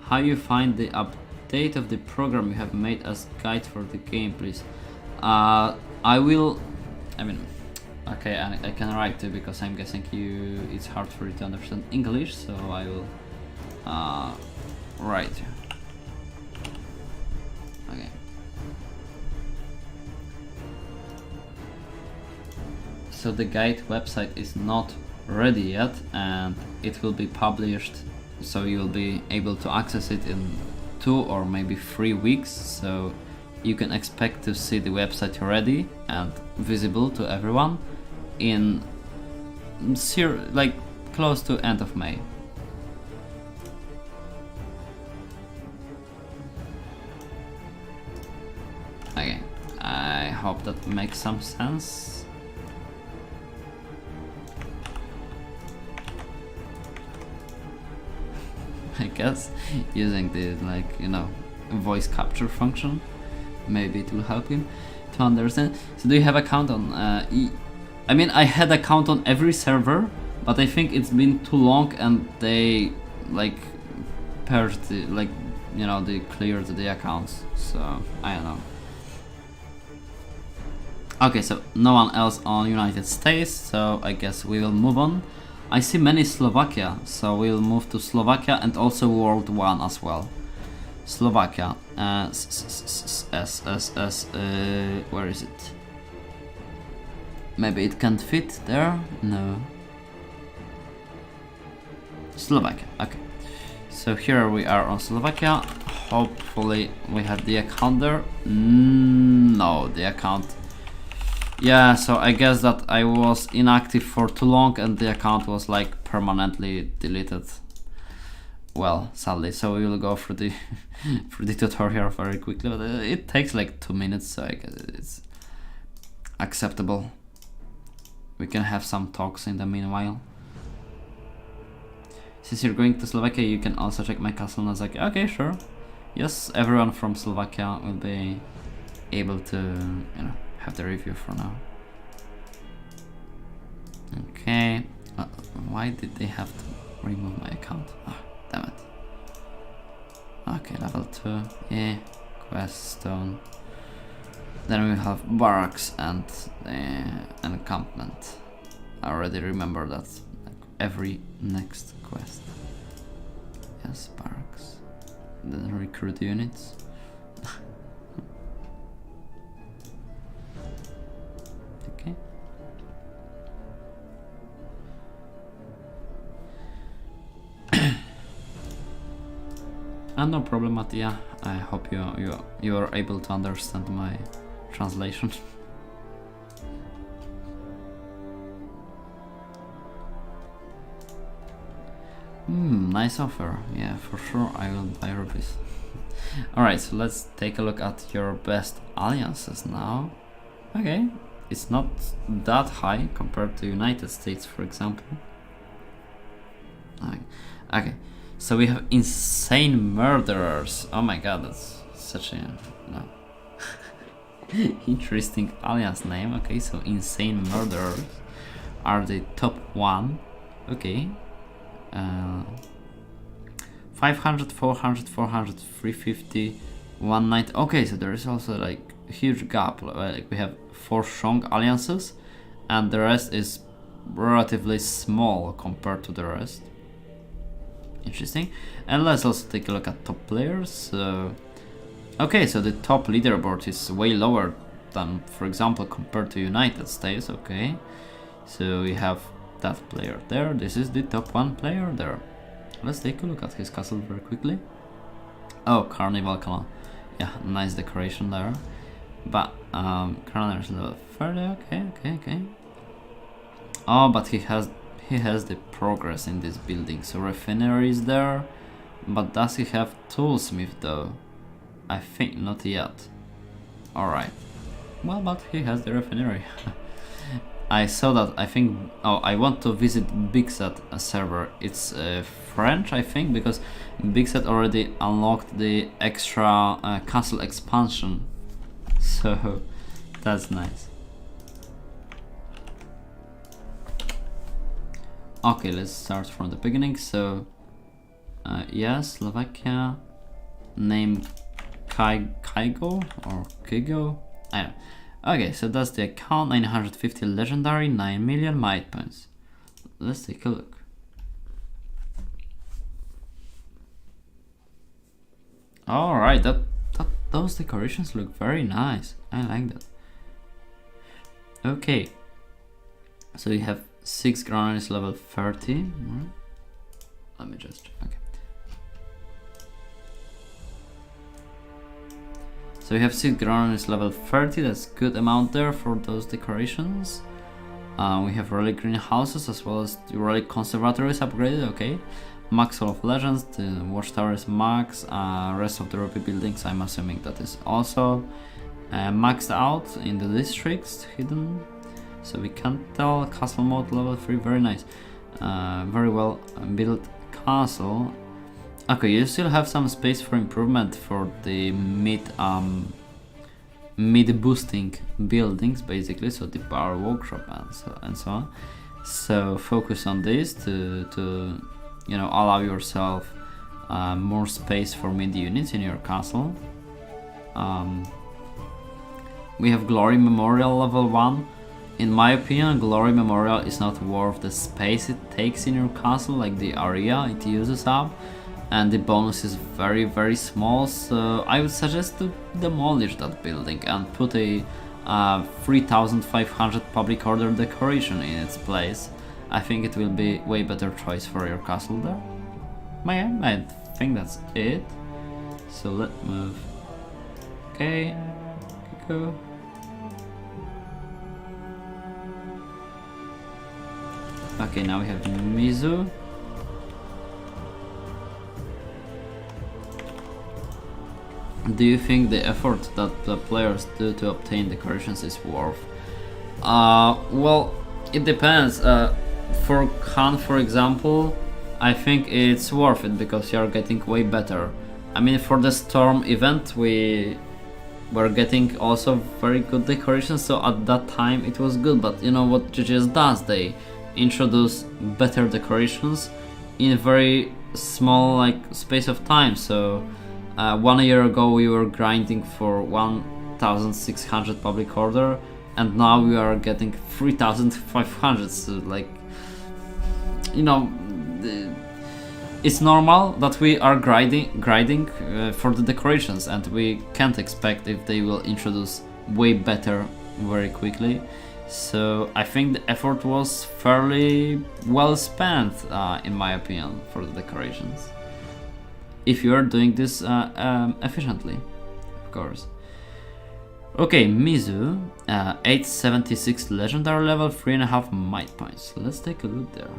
A: how you find the update of the program you have made as guide for the game, please? I will, I mean, okay, I can write too, because I'm guessing it's hard for you to understand English, so I will write. Okay. So the guide website is not ready yet, and it will be published, so you'll be able to access it in 2 or maybe 3 weeks. So you can expect to see the website ready and visible to everyone in like close to end of May. Okay, I hope that makes some sense. I guess using the, like, you know, voice capture function, maybe it will help him to understand. So do you have account on I mean, I had account on every server, but I think it's been too long and they like purged the, like, you know, they cleared the accounts, so I don't know. Okay, so no one else on United States, so I guess we will move on. I see many Slovakia, so we'll move to Slovakia and also World 1 as well. Slovakia, where is it? Maybe it can't fit there? No. Slovakia, okay. So here we are on Slovakia. Hopefully we have the account there. No, the account. Yeah, so I guess that I was inactive for too long and the account was like permanently deleted. Well, sadly, so we will go through the through the tutorial very quickly, but it takes like 2 minutes, so I guess it's acceptable. We can have some talks in the meanwhile. Since you're going to Slovakia, you can also check my castle. And I was like, okay, sure. Yes, everyone from Slovakia will be able to, you know, have the review for now. Okay. Why did they have to remove my account? Oh, damn it. Okay, level 2. Yeah. Quest stone. Then we have barracks and encampment. I already remember that. Like every next quest. Yes, barracks. Then recruit units. Okay. No problem, Mattia. I hope you are able to understand my translation. Nice offer. Yeah, for sure I will buy rupees. Alright, so let's take a look at your best alliances now. Okay, it's not that high compared to United States, for example. Okay, so we have insane murderers. Oh my god, that's such a interesting alias name. Okay, so insane murderers are the top one. Okay. 500, 400, 400, 350, 190. Okay, so there is also like a huge gap. Like we have 4 strong alliances and the rest is relatively small compared to the rest. Interesting. And let's also take a look at top players. Okay, so the top leaderboard is way lower than, for example, compared to United States. Okay, so we have that player there. This is the top 1 player there. Let's take a look at his castle very quickly. Oh, Carnival Canal. Yeah, nice decoration there. But Coroner is level 30. Okay. Oh, but he has the progress in this building. So refinery is there, but does he have toolsmith though? I think not yet. All right. Well, but he has the refinery. I saw that. I think. Oh, I want to visit Bigset server. It's French, I think, because Bigset already unlocked the extra castle expansion. So that's nice. Okay, let's start from the beginning. So, yes, Slovakia. Name Kygo or Kygo. I don't know. Okay, so that's the account, 950 legendary, 9 million might points. Let's take a look. Alright, those decorations look very nice. I like that. Okay, so you have 6 granaries level 30. Let me just, okay. So we have 6 granaries level 30, that's good amount there for those decorations. We have relic greenhouses as well as the relic conservatories upgraded, okay. Max Hall of Legends, the watchtower is max, rest of the rupee buildings I'm assuming that is also maxed out in the districts, hidden. So we can't tell, castle mode level 3, very nice. Very well built castle. Okay, you still have some space for improvement for the mid boosting buildings, basically, so the power workshop and so on. So focus on this to you know, allow yourself more space for mid units in your castle. We have Glory Memorial level 1. In my opinion, Glory Memorial is not worth the space it takes in your castle, like the area it uses up, and the bonus is very small, so I would suggest to demolish that building and put a 3500 public order decoration in its place. I think it will be way better choice for your castle there. I think that's it. So let's move. Okay, go. Okay, now we have Mizu. Do you think the effort that the players do to obtain decorations is worth? Well, it depends. For Khan, for example, I think it's worth it because you are getting way better. I mean, for the Storm event, we were getting also very good decorations, so at that time it was good. But you know what GGS does? They introduce better decorations in a very small space of time. So 1 year ago we were grinding for 1600 public order, and now we are getting 3500. So you know, it's normal that we are grinding for the decorations, and we can't expect if they will introduce way better very quickly. So I think the effort was fairly well spent, in my opinion, for the decorations. If you are doing this efficiently, of course. Okay, Mizu, 876 legendary level, 3.5 might points. Let's take a look there.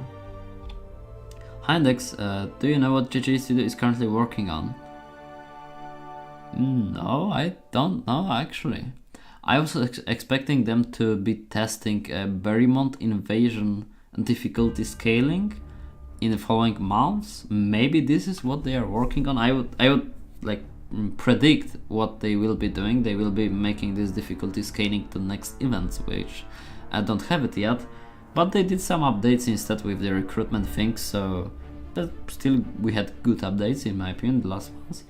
A: Endex, do you know what GGE Studio is currently working on? No, I don't know actually. I was expecting them to be testing Berrymont Invasion difficulty scaling in the following months. Maybe this is what they are working on. I would predict what they will be doing. They will be making this difficulty scaling to next events, which I don't have it yet. But they did some updates instead with the recruitment things, so but still we had good updates in my opinion, the last ones.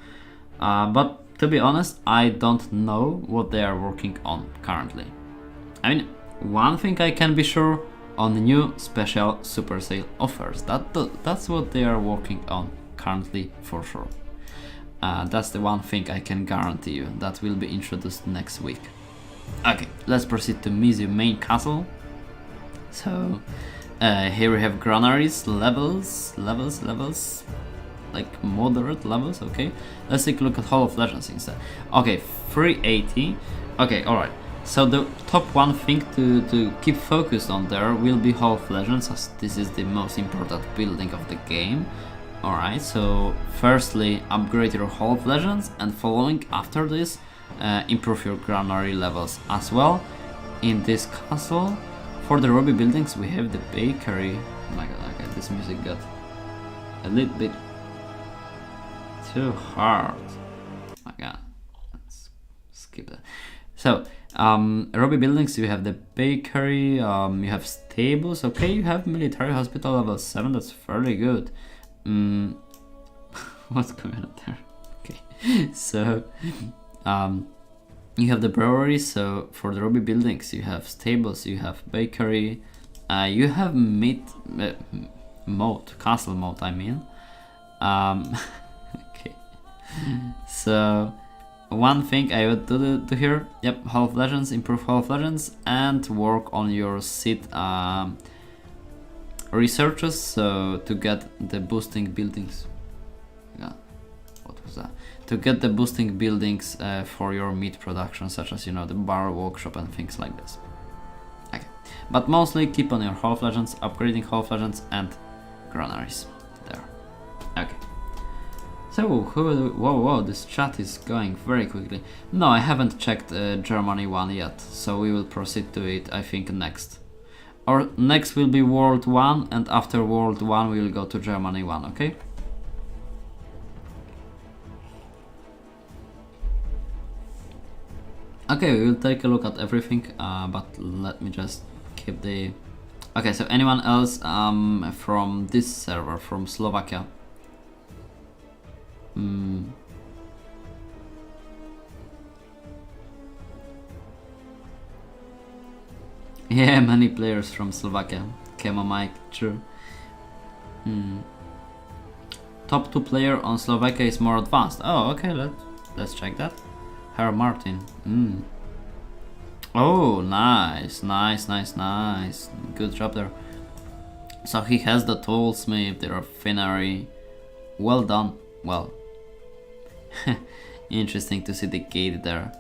A: But to be honest, I don't know what they are working on currently. I mean, one thing I can be sure on, new special super sale offers. That's what they are working on currently for sure. That's the one thing I can guarantee you that will be introduced next week. Okay, let's proceed to Mizu main castle. So here we have granaries, levels, like moderate levels. Okay, let's take a look at Hall of Legends instead. Okay, 380. Okay, alright. So the top one thing to keep focused on there will be Hall of Legends, as this is the most important building of the game. Alright, so firstly upgrade your Hall of Legends, and following after this improve your granary levels as well. In this castle, for the Ruby buildings we have the bakery. Oh my god, okay, this music got a little bit too hard. Oh my god, let's skip that. So Ruby buildings, you have the bakery, you have stables. Okay, you have military hospital level 7, that's fairly good. What's going on there? Okay, so you have the brewery. So for the Ruby buildings you have stables, you have bakery, you have castle mode I mean. Okay, so one thing I would do here, yep, Hall of Legends, improve Hall of Legends, and work on your seed researches, so to get the boosting buildings. Yeah, what was that? To get the boosting buildings for your meat production, such as, you know, the bar, workshop, and things like this. Okay, but mostly keep on your Hall of Legends, upgrading Hall of Legends, and granaries there. Okay. So, whoa, this chat is going very quickly. No, I haven't checked Germany 1 yet, so we will proceed to it, I think, next. Or next will be World 1, and after World 1 we will go to Germany 1, okay? Okay, we will take a look at everything, but let me just keep the... Okay, so anyone else from this server, from Slovakia? Yeah, many players from Slovakia. Kema Mike, true. Top 2 player on Slovakia is more advanced. Oh, okay, let's check that. Herr Martin. Oh, nice. Good job there. So he has the toolsmith, the raffinery. Well done. Well. Interesting to see the gate there.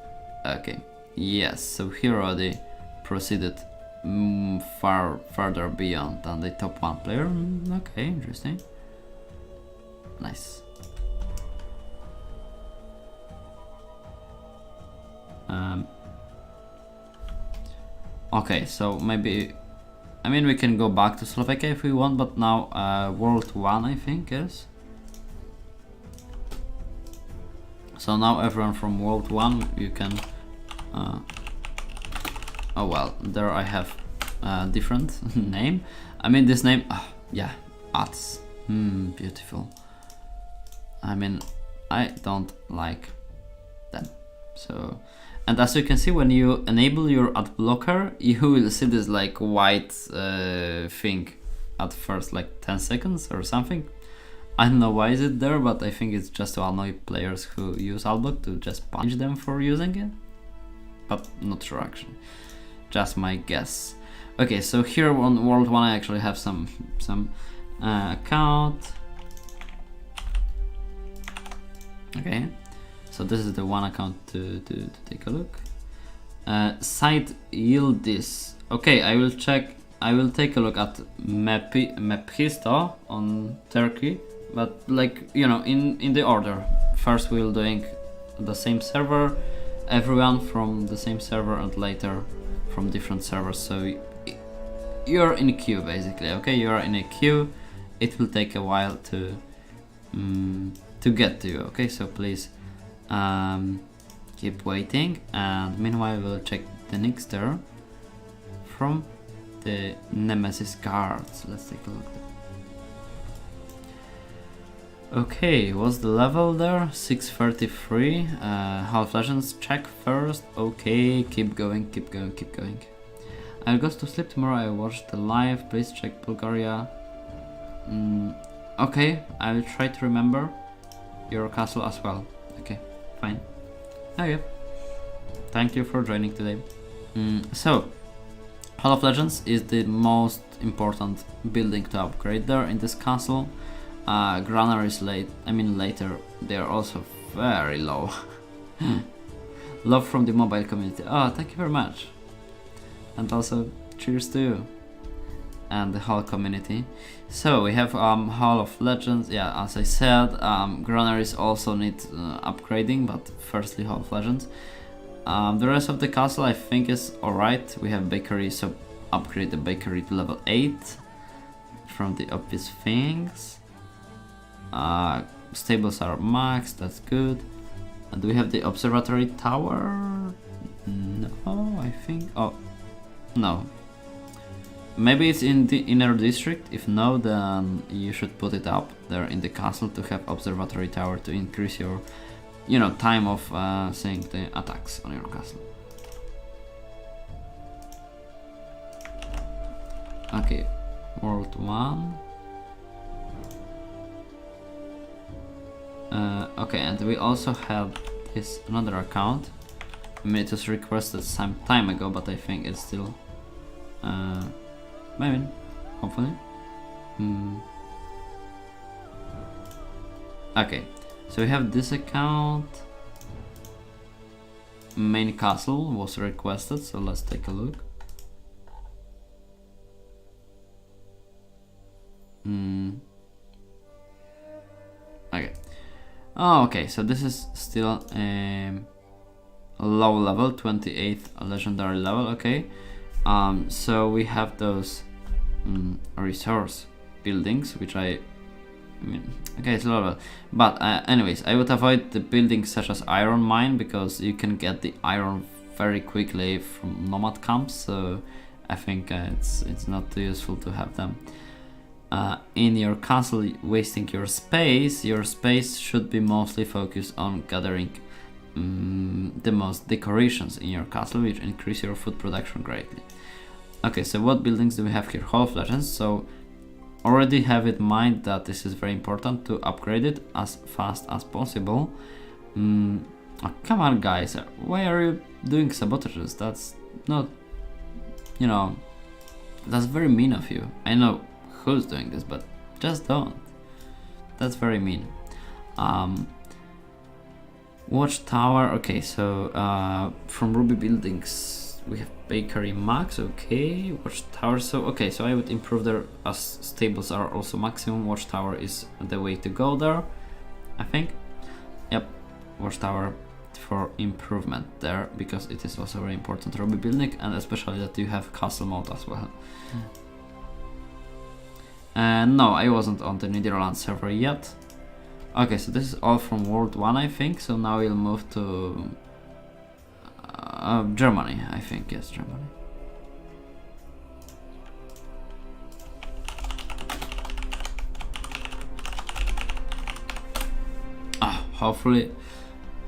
A: Okay. Yes, so he already proceeded further beyond than the top 1 player. Okay, interesting. Nice. Okay, so maybe, I mean, we can go back to Slovakia if we want, but now World 1, I think, yes. So now everyone from World 1, you can oh well, there I have a different name. I mean, this name, yeah, ads. Beautiful. I mean, I don't like them. So, and as you can see, when you enable your ad blocker, you will see this like white thing at first, like 10 seconds or something. I don't know why is it there, but I think it's just to annoy players who use adblock, to just punish them for using it. But not sure actually. Just my guess. Okay, so here on World 1 I actually have some account. Okay, so this is the one account to take a look. Site Yildiz. Okay, I will check. I will take a look at Mephisto on Turkey, but like, you know, in the order. First we'll doing the same server, everyone from the same server, and later from different servers. So you're in a queue basically. Okay, you're in a queue. It will take a while to get to you. Okay, so please keep waiting, and meanwhile we'll check the Nixter from the Nemesis guards. Let's take a look. Okay, what's the level there? 633. Half Legends check first. Okay, keep going. I'll go to sleep tomorrow. I watched the live. Please check Bulgaria. Okay, I will try to remember your castle as well. Okay, fine. Okay. Thank you for joining today. So, Hall of Legends is the most important building to upgrade there in this castle. Granaries later, they are also very low. Love from the mobile community. Oh, thank you very much. And also, cheers to you and the whole community. So we have Hall of Legends. Yeah, as I said, granaries also need upgrading, but firstly Hall of Legends. The rest of the castle I think is alright. We have bakery, so upgrade the bakery to level 8 from the obvious things. Stables are maxed, that's good. And do we have the observatory tower? No, I think. Oh, no. Maybe it's in the inner district. If no, then you should put it up there in the castle to have observatory tower to increase your, you know, time of seeing the attacks on your castle. Okay, World 1. Okay, and we also have this another account. I mean, it was requested some time ago, but I think it's still maybe, hopefully. Okay, so we have this account. Main castle was requested, so let's take a look. Okay. Oh, okay, so this is still a low level, 28th legendary level. Okay, so we have those resource buildings, which I mean, okay, it's low level, but anyways, I would avoid the buildings such as iron mine, because you can get the iron very quickly from Nomad camps, so I think it's not too useful to have them. in your castle wasting your space should be mostly focused on gathering the most decorations in your castle, which increase your food production greatly. Okay, so what buildings do we have here? Hall of Legends. So already have in mind that this is very important to upgrade it as fast as possible. Oh, come on, guys, why are you doing sabotages? That's not, you know, that's very mean of you. I know who's doing this, but just don't. That's very mean. Watchtower. Okay, so from Ruby Buildings we have Bakery Max. Okay, Watchtower. So okay, so I would improve there as stables are also maximum. Watchtower is the way to go there, I think. Yep, Watchtower for improvement there, because it is also very important Ruby building, and especially that you have castle mode as well. No, I wasn't on the Netherlands server yet. Okay, so this is all from World 1, I think. So now we'll move to Germany, I think. Yes, Germany. Hopefully,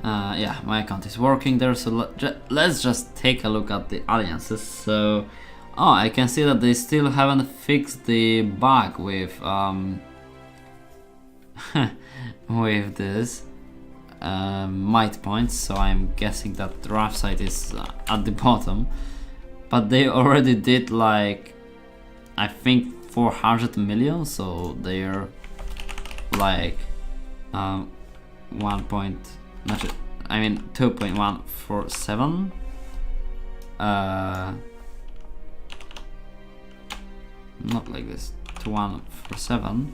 A: yeah, my account is working there. So let's just take a look at the alliances. So, I can see that they still haven't fixed the bug with with this might points. So I'm guessing that the rough side is at the bottom, but they already did like, I think 400 million. So they're like 2.147. Not like this. 2147.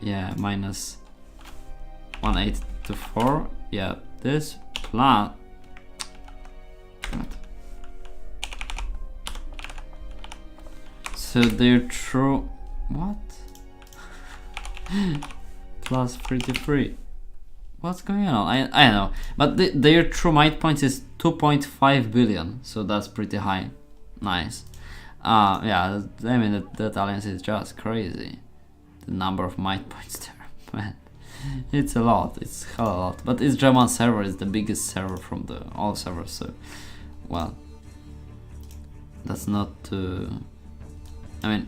A: Yeah, minus 1824. Yeah, this plus. So they're true. What? Plus 33. What's going on? I don't know. But their true might points is 2.5 billion. So that's pretty high. Nice. Yeah, I mean that alliance is just crazy. The number of might points there, man. It's a lot. It's hell a lot. But it's German server. It's the biggest server from all servers. So, well, that's not. I mean,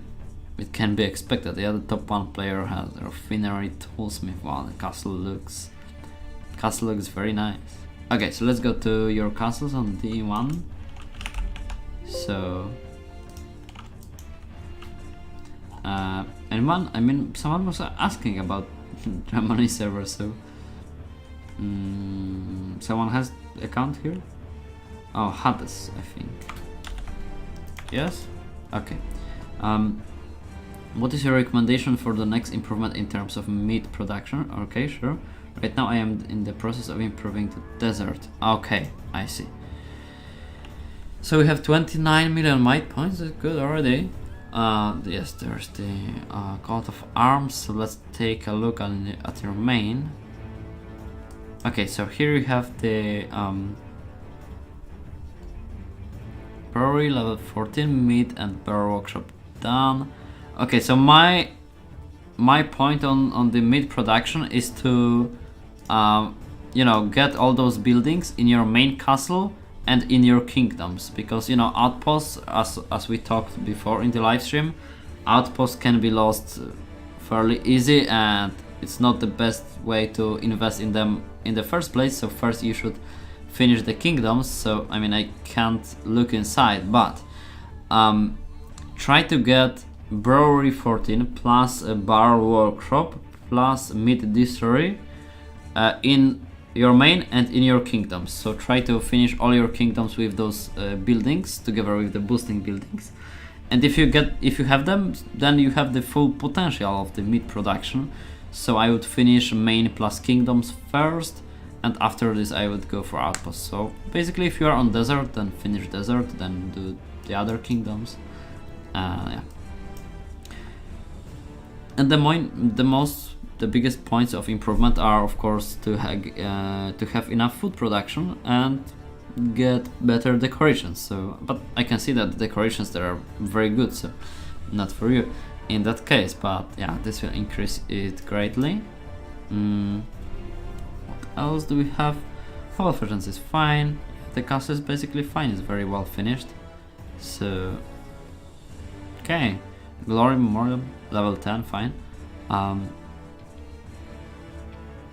A: it can be expected. The other top 1 player has a Refinery Toolsmith. Wow, the castle looks very nice. Okay, so let's go to your castles on D1. So, and I mean, someone was asking about Germany server. So, someone has account here. Oh, Hades, I think. Yes. Okay. What is your recommendation for the next improvement in terms of meat production? Okay, sure. Right now I am in the process of improving the desert. Okay, I see. So we have 29 million might points. That's good already. Yes, there's the coat of arms. So let's take a look at your main. Okay, so here you have the brewery level 14, meat and barrel workshop done. Okay, so my point on the meat production is to you know, get all those buildings in your main castle and in your kingdoms, because, you know, outposts, as we talked before in the live stream, outposts can be lost fairly easy, and it's not the best way to invest in them in the first place. So first you should finish the kingdoms. So I mean, I can't look inside, but try to get brewery 14 plus a bar workshop plus meat distillery in your main and in your kingdoms. So try to finish all your kingdoms with those buildings together with the boosting buildings, and if you have them, then you have the full potential of the meat production. So I would finish main plus kingdoms first, and after this I would go for outposts. So basically, if you are on desert, then finish desert, then do the other kingdoms. Yeah. And the biggest points of improvement are, of course, to have enough food production and get better decorations. So, but I can see that the decorations there are very good. So not for you in that case, but yeah, this will increase it greatly. What else do we have? Hall of Legends is fine. The castle is basically fine, it's very well finished. So okay, Glory Memorial level 10, fine.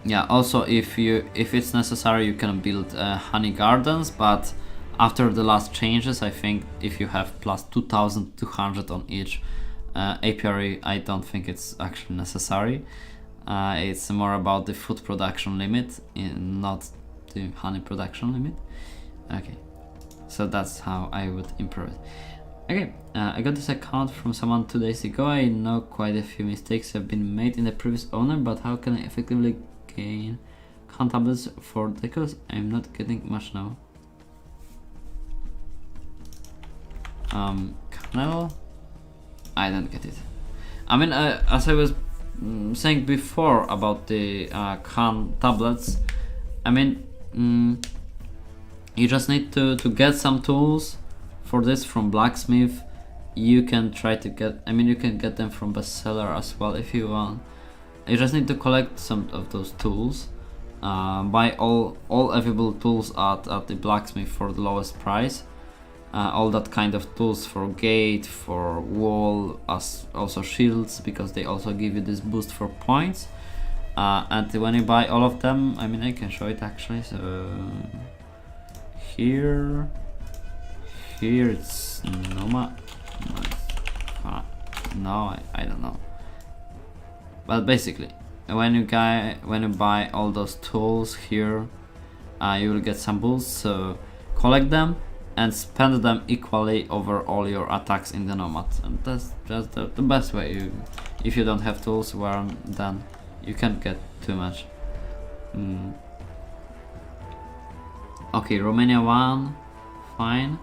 A: Yeah, also if it's necessary you can build honey gardens, but after the last changes I think if you have plus 2200 on each apiary, I don't think it's actually necessary. It's more about the food production limit, not the honey production limit. Okay, so that's how I would improve it. Okay, I got this account from someone 2 days ago. I know quite a few mistakes have been made in the previous owner, but how can I effectively gain count tablets for decals? I'm not getting much now. Canal? I don't get it. I mean, as I was saying before about the Khan tablets, I mean, you just need to get some tools for this from blacksmith. You can try to get, I mean, you can get them from bestseller as well if you want. You just need to collect some of those tools, buy all available tools at the blacksmith for the lowest price. All that kind of tools for gate, for wall, as also shields, because they also give you this boost for points. And when you buy all of them, I mean, I can show it actually. So here it's Nomad. No, I don't know. But basically, when you buy all those tools here, you will get some boosts. So collect them and spend them equally over all your attacks in the Nomad, and that's just the best way. If you don't have tools, well, then you can't get too much. Okay, Romania 1, fine.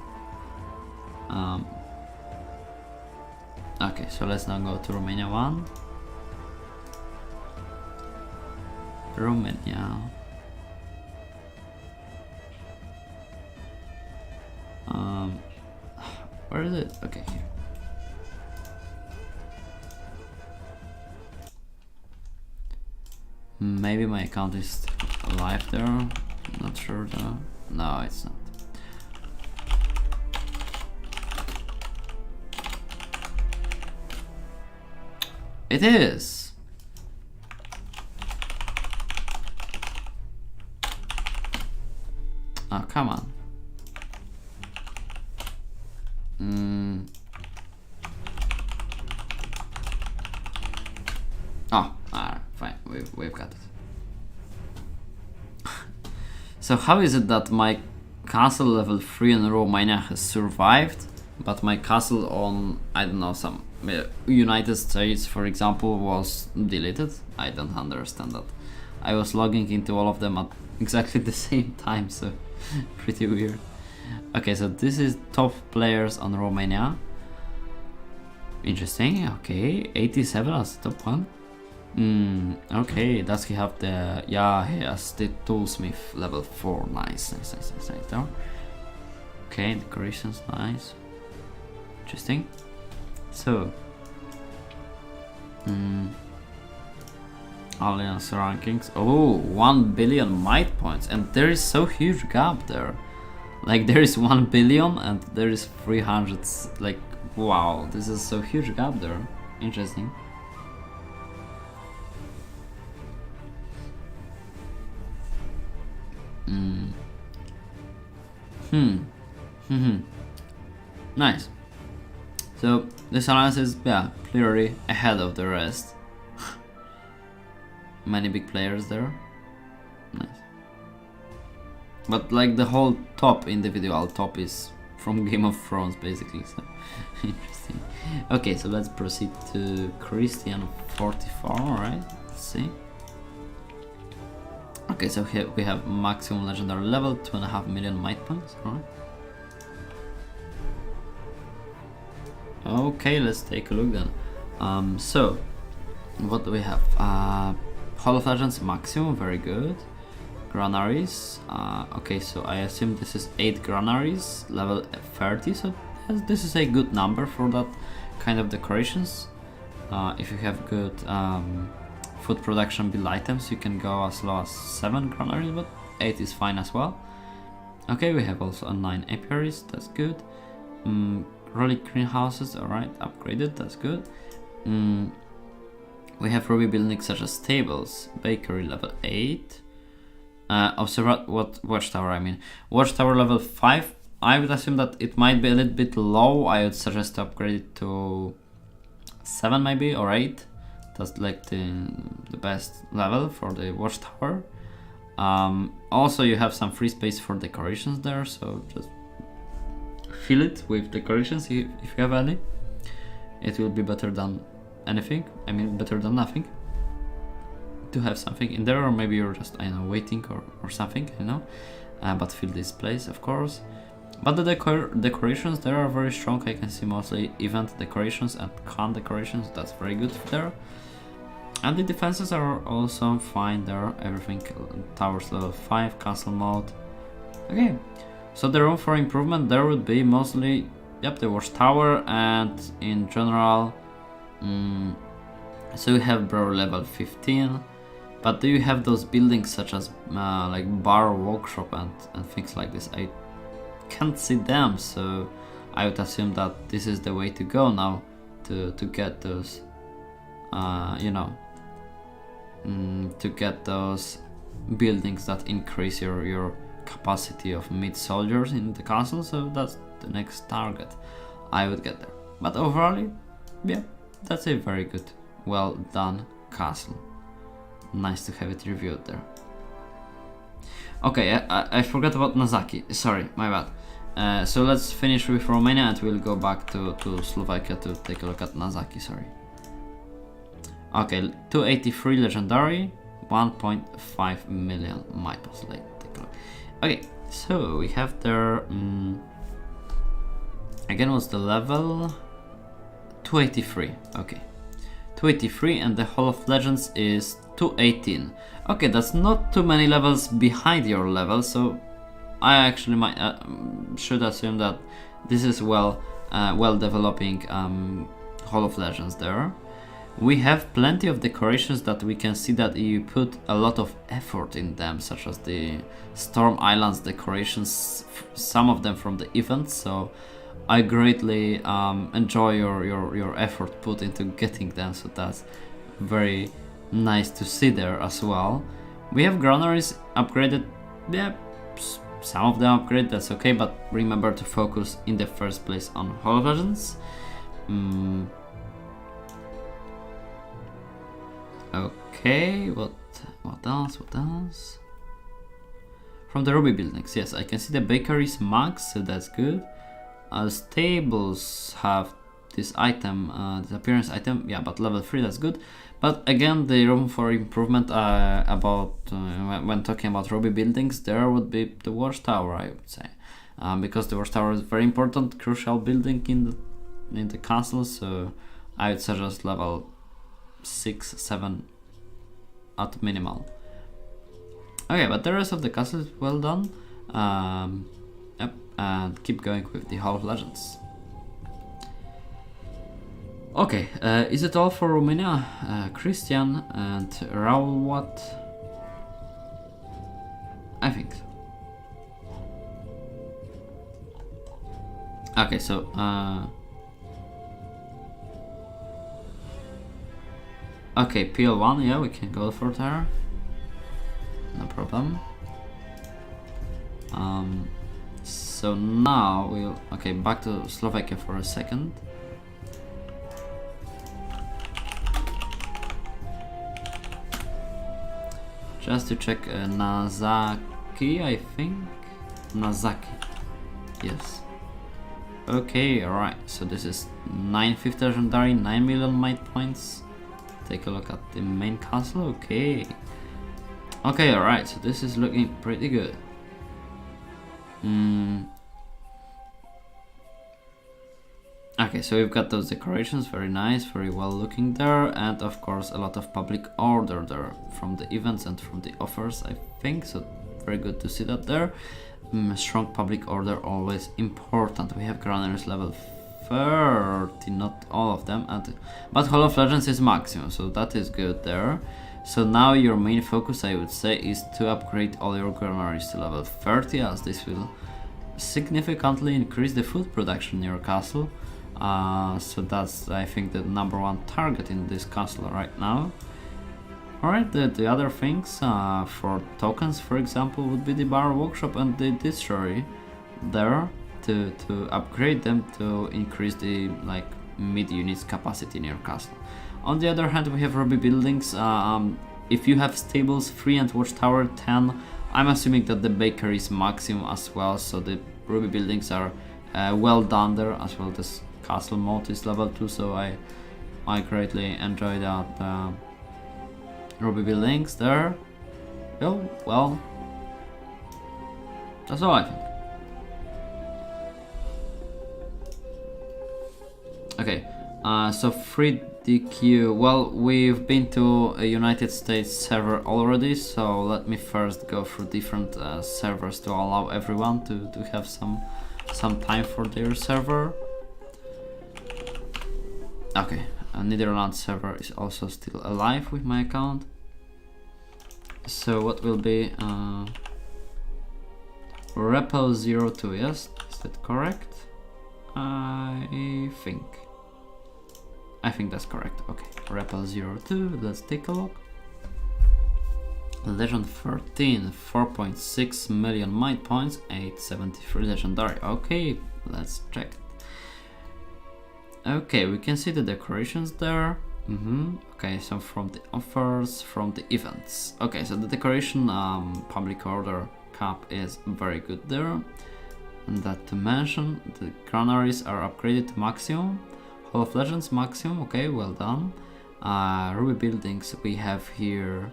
A: Okay, so let's now go to Romania 1. Romania. Where is it? Okay, here. Maybe my account is live there. Not sure though. No, it's not. It is. Oh, come on. Oh, alright, fine. We've got it. So how is it that my castle level 3 in Romania has survived, but my castle on, I don't know, some United States, for example, was deleted? I don't understand that. I was logging into all of them at exactly the same time, so pretty weird. Okay, so this is top players on Romania. Interesting. Okay, 87 as top one. Okay, does he have the, yeah, he has the toolsmith level 4. Nice. There. Okay, decorations, nice. Interesting. So Alliance rankings. Oh, 1 billion might points, and there is so huge gap there. Like there is 1 billion and there is 300. Like, wow, this is so huge gap there. Interesting. Nice. So this alliance is, yeah, clearly ahead of the rest. Many big players there. Nice. But like the whole top individual top is from Game of Thrones basically, so interesting. Okay, so let's proceed to Christian 44, alright, let's see. Okay, so here we have maximum legendary level, 2.5 million might points, alright. Okay, let's take a look then. So, what do we have? Hall of Legends maximum, very good. Granaries, okay, so I assume this is 8 granaries, level 30, so this is a good number for that kind of decorations. If you have good food production build items, you can go as low as 7 granaries, but 8 is fine as well. Okay, we have also a 9 apiaries, that's good. Relic greenhouses, alright, upgraded, that's good. We have ruby buildings such as stables, bakery level 8. Watchtower, I mean. Watchtower level 5, I would assume that it might be a little bit low. I would suggest to upgrade it to 7 maybe, or 8. That's like the best level for the watchtower. Also you have some free space for decorations there, so just fill it with decorations if you have any. It will be better than anything, I mean better than nothing, to have something in there, or maybe you're just, I know, waiting or something, you know, but fill this place, of course. But the decorations there are very strong. I can see mostly event decorations and con decorations, that's very good there. And the defenses are also fine there, everything, towers level 5, castle mode. Okay, so the room for improvement there would be mostly, yep, the watchtower, and in general, so you have bro level 15, but do you have those buildings such as like bar, workshop and things like this? I can't see them, so I would assume that this is the way to go now to get those, you know, to get those buildings that increase your capacity of mid soldiers in the castle. So that's the next target I would get there. But overall, yeah, that's a very good, well done castle. Nice to have it reviewed there. Okay, I forgot about Nazaki, sorry, my bad. So let's finish with Romania and we'll go back to Slovakia to take a look at Nazaki, sorry. Okay, 283 legendary, 1.5 million mythos. Take a look. Okay, so we have there, again, what's the level? 283, okay. 283, and the Hall of Legends is 218. Okay, that's not too many levels behind your level, so I actually might should assume that this is well developing Hall of Legends there. We have plenty of decorations that we can see that you put a lot of effort in them, such as the Storm Islands decorations, some of them from the events, so I greatly enjoy your effort put into getting them, so that's very nice to see there as well. We have granaries upgraded, yeah, some of them upgraded, that's okay, but remember to focus in the first place on Hall of Legends. Okay, what else? From the ruby buildings, yes, I can see the bakeries max, so that's good. Stables have this item, this appearance item, yeah, but level 3, that's good. But again, the room for improvement when talking about ruby buildings, there would be the watchtower, I would say, because the watchtower is very important, crucial building in the castle. So I would suggest level 6, 7 at minimal. Okay, but the rest of the castle is well done. Yep, and keep going with the Hall of Legends. Okay, is it all for Romania? Christian and Rawat? I think so. Okay, so okay, PL1, yeah, we can go for there. No problem. So now we'll, okay, back to Slovakia for a second. Just to check Nazaki, I think. Nazaki, yes. Okay, alright, so this is 950 legendary, 9 million might points. Take a look at the main castle, okay. Okay, alright, so this is looking pretty good. Okay, so we've got those decorations, very nice, very well looking there, and of course a lot of public order there from the events and from the offers, I think, so very good to see that there. Strong public order, always important. We have granaries level 30, not all of them, but Hall of Legends is maximum, so that is good there. So now your main focus, I would say, is to upgrade all your granaries to level 30, as this will significantly increase the food production in your castle. So that's, I think, the #1 target in this castle right now. Alright, the other things for tokens, for example, would be the bar workshop and the distillery there to upgrade them to increase the mid units capacity in your castle. On the other hand, we have Ruby buildings. If you have stables 3 and watchtower 10, I'm assuming that the bakery is maximum as well, so the Ruby buildings are well done there, as well. This castle mode is level 2, so I greatly enjoy that. Ruby buildings there. Oh, well, that's all I think. Okay, so 3DQ, well, we've been to a United States server already, so let me first go through different servers to allow everyone to have some time for their server. Okay. Netherlands server is also still alive with my account. So what will be Repel02, yes? Is that correct? I think that's correct. Okay, Repel02, let's take a look. Legend 13, 4.6 million might points, 873 legendary. Okay, let's check it. Okay, we can see the decorations there. Okay, so from the offers, from the events. Okay, so the decoration public order cap is very good there. And that to mention, the granaries are upgraded to maximum. Hall of Legends maximum, okay, well done. Ruby buildings we have here.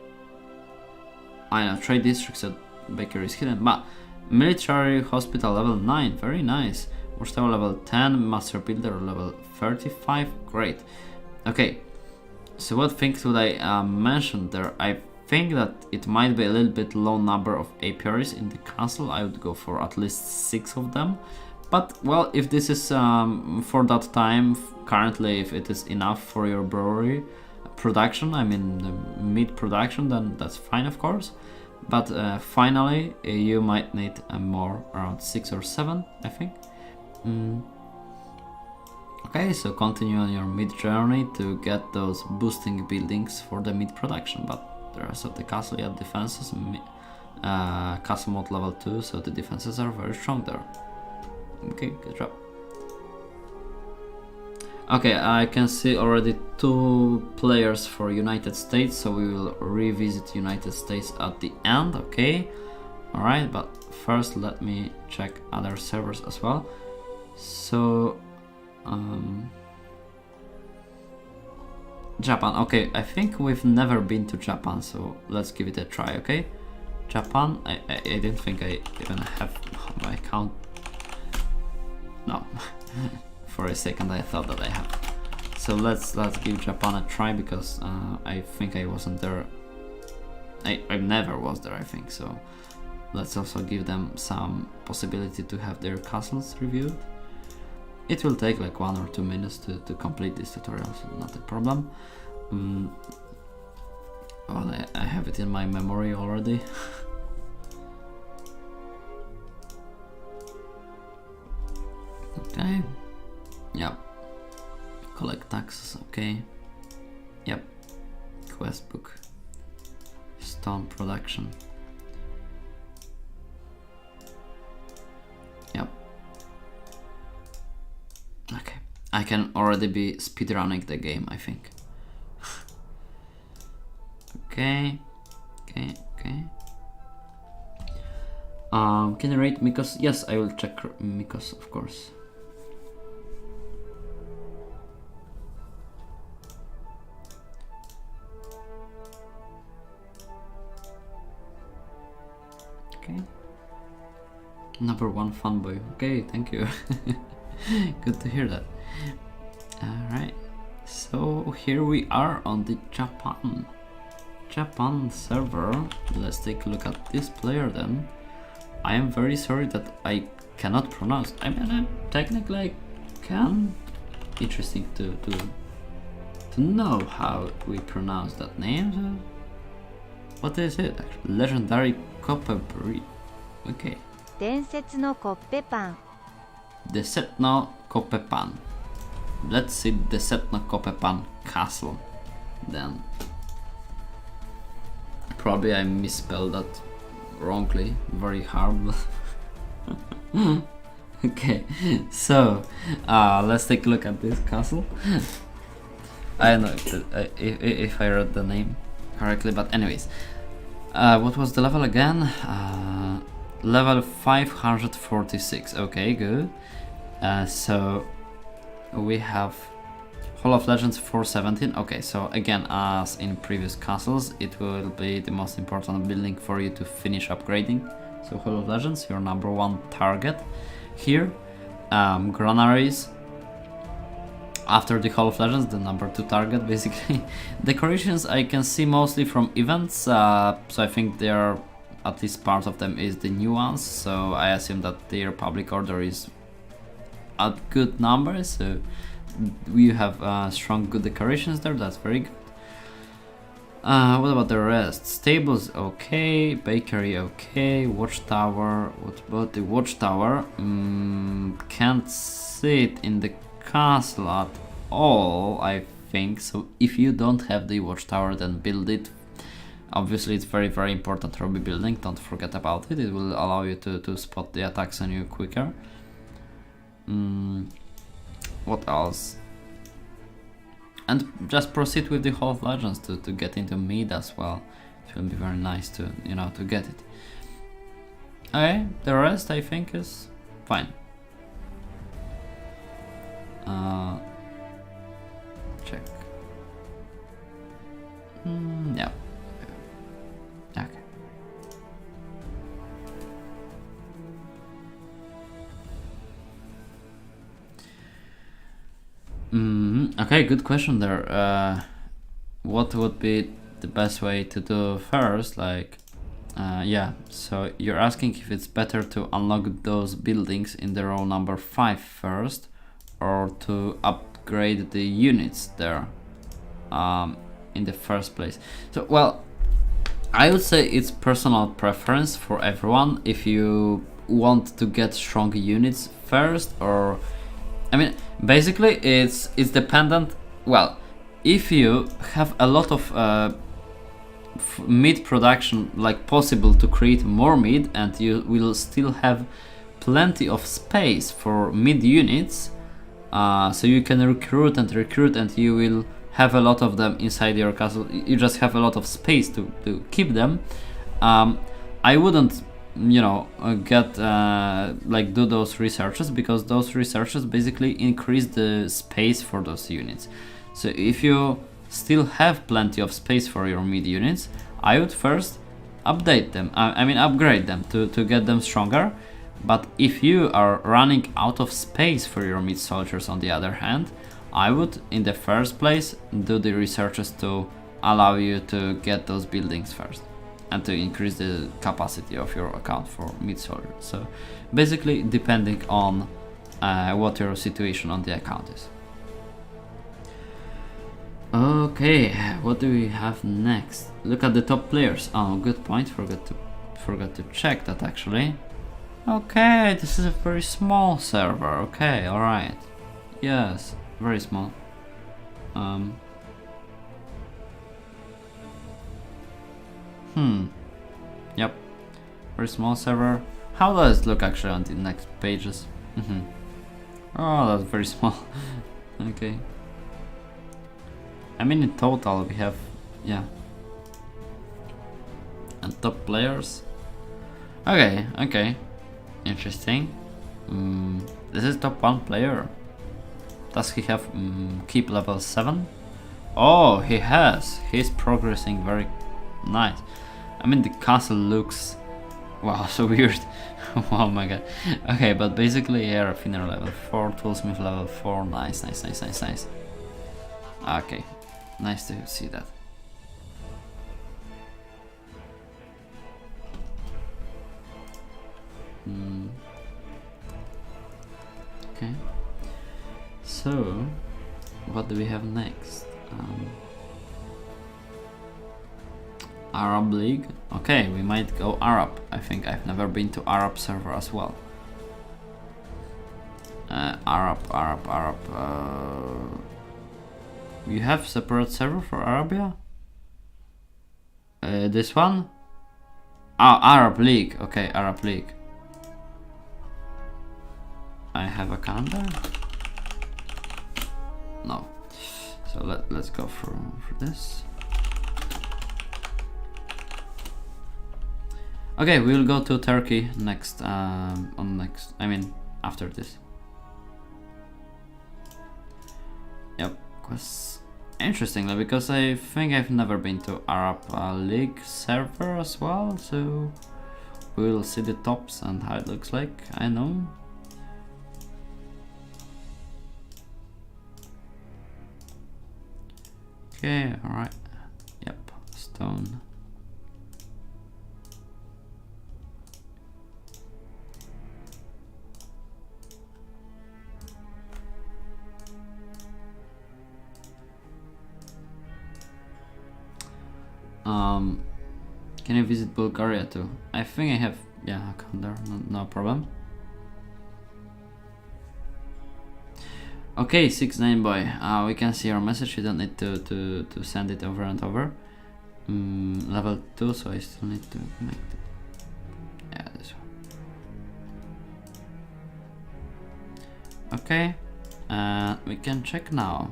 A: I know, trade districts at bakery is hidden, but military hospital level 9, very nice. Watchtower level 10, Master Builder level 35, great. Okay, so what things would I mention there? I think that it might be a little bit low number of apiaries in the castle. I would go for at least 6 of them. But, well, if this is for that time, currently, if it is enough for your brewery production, I mean the meat production, then that's fine, of course. But finally, you might need more, around 6 or 7, I think. Okay, so continue on your mid journey to get those boosting buildings for the mid production, but the rest of the castle, yeah, defenses, castle mode level 2, so the defenses are very strong there. Okay, good job. Okay, I can see already 2 players for United States, so we will revisit United States at the end, okay? Alright, but first let me check other servers as well. So, Japan, okay, I think we've never been to Japan, so let's give it a try, okay? Japan, I didn't think I even have my account. No, for a second I thought that I have. So let's give Japan a try, because I think I wasn't there. I never was there, I think, so let's also give them some possibility to have their castles reviewed. It will take like 1 or 2 minutes to complete this tutorial, so not a problem. Well, I have it in my memory already. Okay. Yep. Collect taxes, okay. Yep. Quest book. Stone production. Yep. Okay. I can already be speedrunning the game, I think. Okay. Okay. Can you rate Mikos? Yes, I will check Mikos, of course. Okay. #1 fanboy. Okay, thank you. Good to hear that. Alright. So here we are on the Japan server. Let's take a look at this player then. I am very sorry that I cannot pronounce. I mean, technically I can. Interesting to know how we pronounce that name. So what is it? Actually? Legendary copper breed. Okay.
B: 伝説のコッペパン
A: Desetno Kopepan. Let's see Desetno Kopepan castle. Then probably I misspelled that wrongly, very hard. Okay, so let's take a look at this castle. I don't know if I read the name correctly, but anyways, what was the level again? Level 546. Okay, good. So we have Hall of Legends 417. Okay, so again, as in previous castles, it will be the most important building for you to finish upgrading. So Hall of Legends, your number one target here. Granaries after the Hall of Legends, the number two target basically. Decorations I can see mostly from events, so I think they are, at least part of them is the new ones, so I assume that their public order is at good numbers, so we have strong good decorations there, that's very good. What about the rest? Stables okay, bakery okay, watchtower, what about the watchtower? Can't see it in the castle at all, I think, so if you don't have the watchtower then build it. Obviously it's very important Ruby building, don't forget about it, it will allow you to spot the attacks on you quicker. What else? And just proceed with the Hall of Legends to get into mid as well. It will be very nice to, you know, to get it. Okay, the rest I think is fine. Check. Yeah. Okay. Okay, good question there. What would be the best way to do first? Like, yeah, so you're asking if it's better to unlock those buildings in the row number 5 first, or to upgrade the units there in the first place. So, well, I would say it's personal preference for everyone. If you want to get strong units first, or I mean, basically it's dependent. Well, if you have a lot of mid production, like possible to create more mid, and you will still have plenty of space for mid units, so you can recruit and you will have a lot of them inside your castle. You just have a lot of space to keep them. I wouldn't, you know, get like do those researches, because those researches basically increase the space for those units. So if you still have plenty of space for your mid units, I would first update them, I mean upgrade them to get them stronger. But if you are running out of space for your mid soldiers, on the other hand, I would in the first place do the researches to allow you to get those buildings first, and to increase the capacity of your account for mid soldiers. So basically depending on what your situation on the account is. Okay, what do we have next? Look at the top players. Oh, good point, forgot to check that actually. Okay, this is a very small server. Okay, alright. Yes, very small. Yep, very small server. How does it look actually on the next pages? Oh, that's very small. Okay. I mean, in total we have, yeah. And top players. Okay. Interesting. This is top 1 player. Does he have keep level 7? Oh, he has. He's progressing very nice. I mean, the castle looks, wow, so weird. Oh my god. Okay, but basically, yeah, Raffiner level 4, Toolsmith level 4. Nice. Okay, nice to see that. Okay. So, what do we have next? Arab League. Okay, we might go Arab. I think I've never been to Arab server as well. Arab. You have separate server for Arabia? This one? Ah, Arab League. Okay, Arab League. I have a calendar? No. So let's go for this. Okay, we'll go to Turkey next. After this. Yep, quest. Interestingly, because I think I've never been to Arab League server as well, so we'll see the tops and how it looks like. I know. Okay, alright. Yep, stone. Can you visit Bulgaria too? I think I have, yeah, a calendar, no problem. Okay, 6-9 boy. We can see our message. You don't need to send it over and over. Level 2, so I still need to make this one. Okay, we can check now.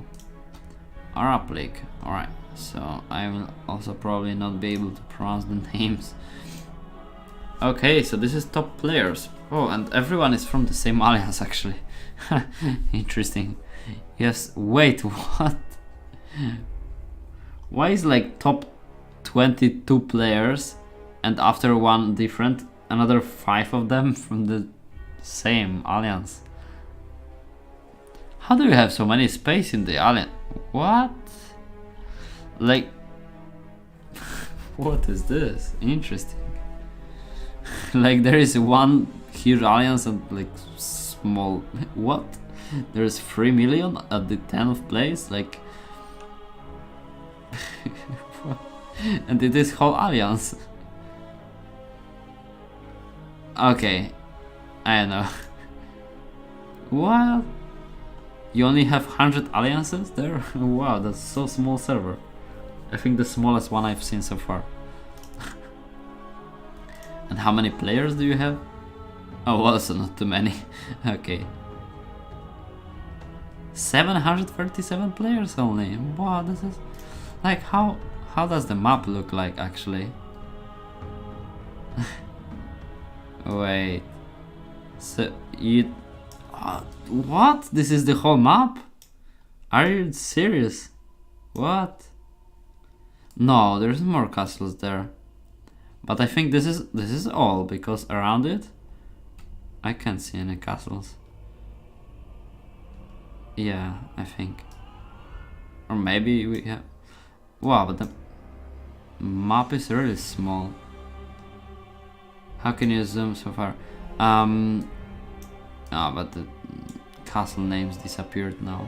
A: Arab League. Alright, so I will also probably not be able to pronounce the names. Okay, so this is top players. Oh, and everyone is from the same alliance actually. Interesting. Yes, wait, what? Why is like top 22 players and after one different, another 5 of them from the same alliance? How do you have so many space in the alliance? What? Like, what is this? Interesting. Like there is one huge alliance and like small. What? There's 3 million at the 10th place. Like, and it is whole alliance. Okay, I don't know. What? You only have 100 alliances there? Wow, that's so small server. I think the smallest one I've seen so far. And how many players do you have? Oh, also not too many. Okay. 737 players only. Wow, this is like how does the map look like actually? Wait. So you what? This is the whole map? Are you serious? What? No, there's more castles there. But I think this is all, because around it I can't see any castles. Yeah, I think. Or maybe we have. Wow, but the map is really small. How can you zoom so far? But the castle names disappeared now.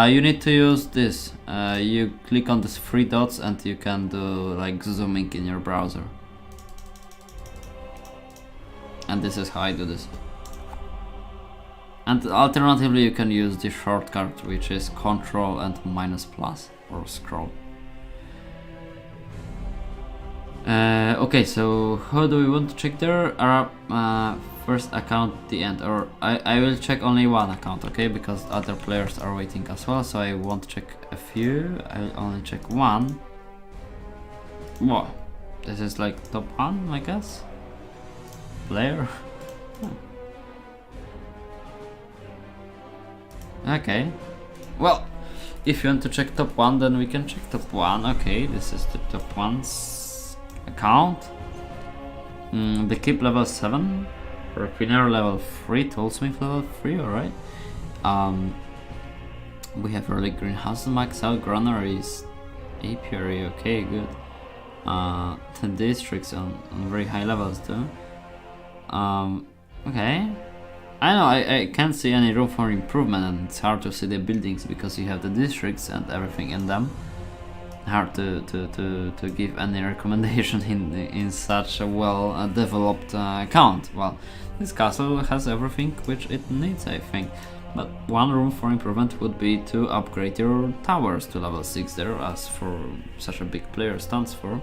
A: You need to use this. You click on these 3 dots and you can do like zooming in your browser. And this is how I do this. And alternatively you can use the shortcut, which is Ctrl and -+ or scroll. Okay, so how do we want to check there? Arab first account at the end, or I will check only one account, okay, because other players are waiting as well, so I won't check a few, I will only check one. Whoa, this is like top 1, I guess, player. Okay, well, if you want to check top 1, then we can check top 1. Okay, this is the top 1's account. The keep level 7, Refiner level 3, Toolsmith level 3, alright. We have early greenhouse max out, granaries, apiary, okay, good. 10 districts on very high levels too. Okay. I know, I can't see any room for improvement, and it's hard to see the buildings because you have the districts and everything in them. Hard to give any recommendation in such a well developed account. Well, this castle has everything which it needs, I think. But one room for improvement would be to upgrade your towers to level 6 there, as for such a big player stands for.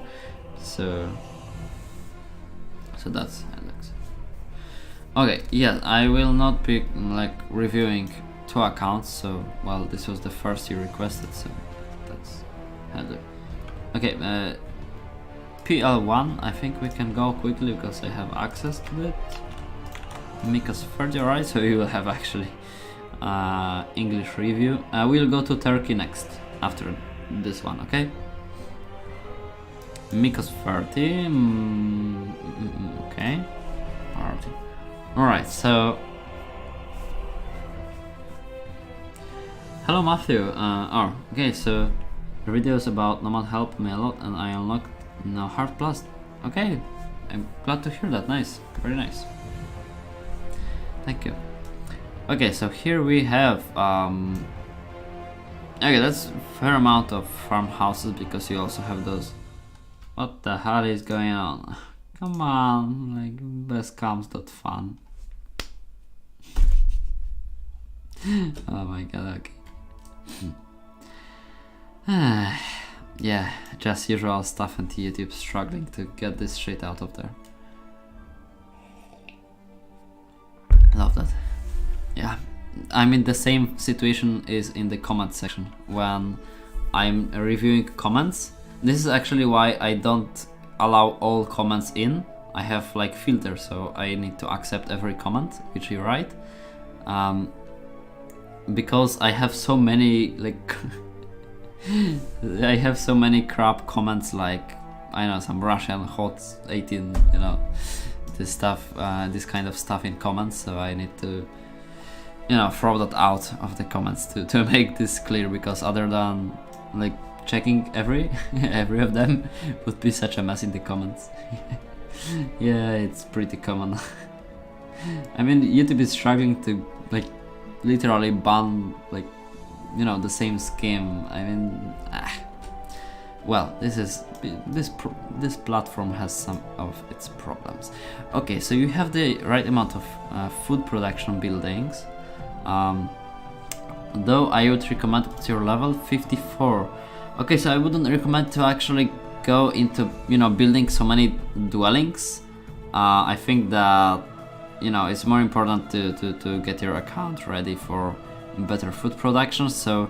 A: So that's Endex. Okay, yeah, I will not be like reviewing 2 accounts, so well, this was the first you requested, so that's handy. Okay, PL1, I think we can go quickly because I have access to it. Mika's 30, alright, so you will have actually English review. We'll go to Turkey next after this one, okay? Mika's 30. Okay. Party. Alright, so. Hello, Matthew. Okay, so the videos about Nomad helped me a lot and I unlocked now Hard Plus. Okay, I'm glad to hear that. Nice. Very nice. Thank you. Okay, so here we have okay, that's a fair amount of farmhouses because you also have those. What the hell is going on? Come on, like best comes fun. Oh my god, okay. Yeah, just usual stuff, and YouTube struggling to get this shit out of there. Love that. Yeah, I'm in the same situation is in the comment section when I'm reviewing comments. This is actually why I don't allow all comments in. I have like filters, so I need to accept every comment which you write, because I have so many like I have so many crap comments, like I know some Russian hot 18, you know, this stuff, this kind of stuff in comments, so I need to, you know, throw that out of the comments to make this clear, because other than like checking every of them would be such a mess in the comments. Yeah, it's pretty common. I mean, YouTube is struggling to like literally ban, like, you know, the same scheme. I mean, well, this platform has some of its problems. Okay, so you have the right amount of food production buildings. Though I would recommend what's your level 54. Okay, so I wouldn't recommend to actually go into, you know, building so many dwellings. I think that, you know, it's more important to get your account ready for better food production. So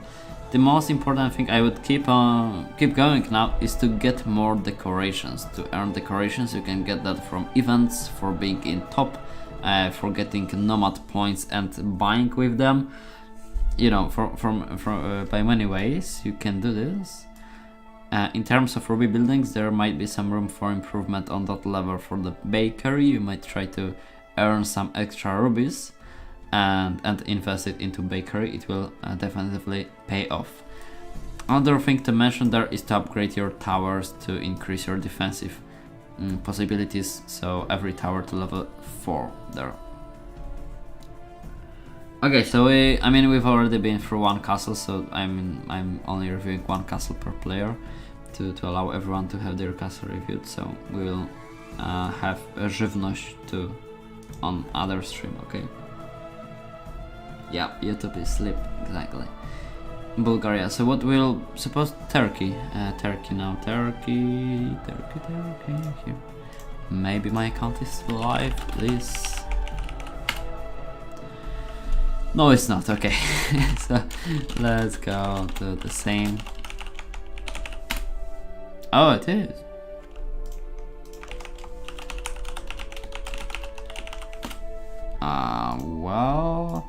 A: the most important thing I would keep going now is to get more decorations. To earn decorations, you can get that from events, for being in top, for getting Nomad points and buying with them. You know, from by many ways you can do this. In terms of ruby buildings, there might be some room for improvement on that level. For the bakery, you might try to earn some extra rubies and invest it into bakery. It will definitely pay off. Another thing to mention there is to upgrade your towers to increase your defensive possibilities. So every tower to level 4 there. Okay, so we've already been through one castle, so I'm only reviewing one castle per player to allow everyone to have their castle reviewed. So we will have a żywność too on other stream, okay? Yeah, YouTube is sleep, exactly. Bulgaria, so what we'll suppose Turkey. Turkey now, Turkey here. Maybe my account is live, please. No, it's not. Okay, so let's go to the same. Oh, it is. Well,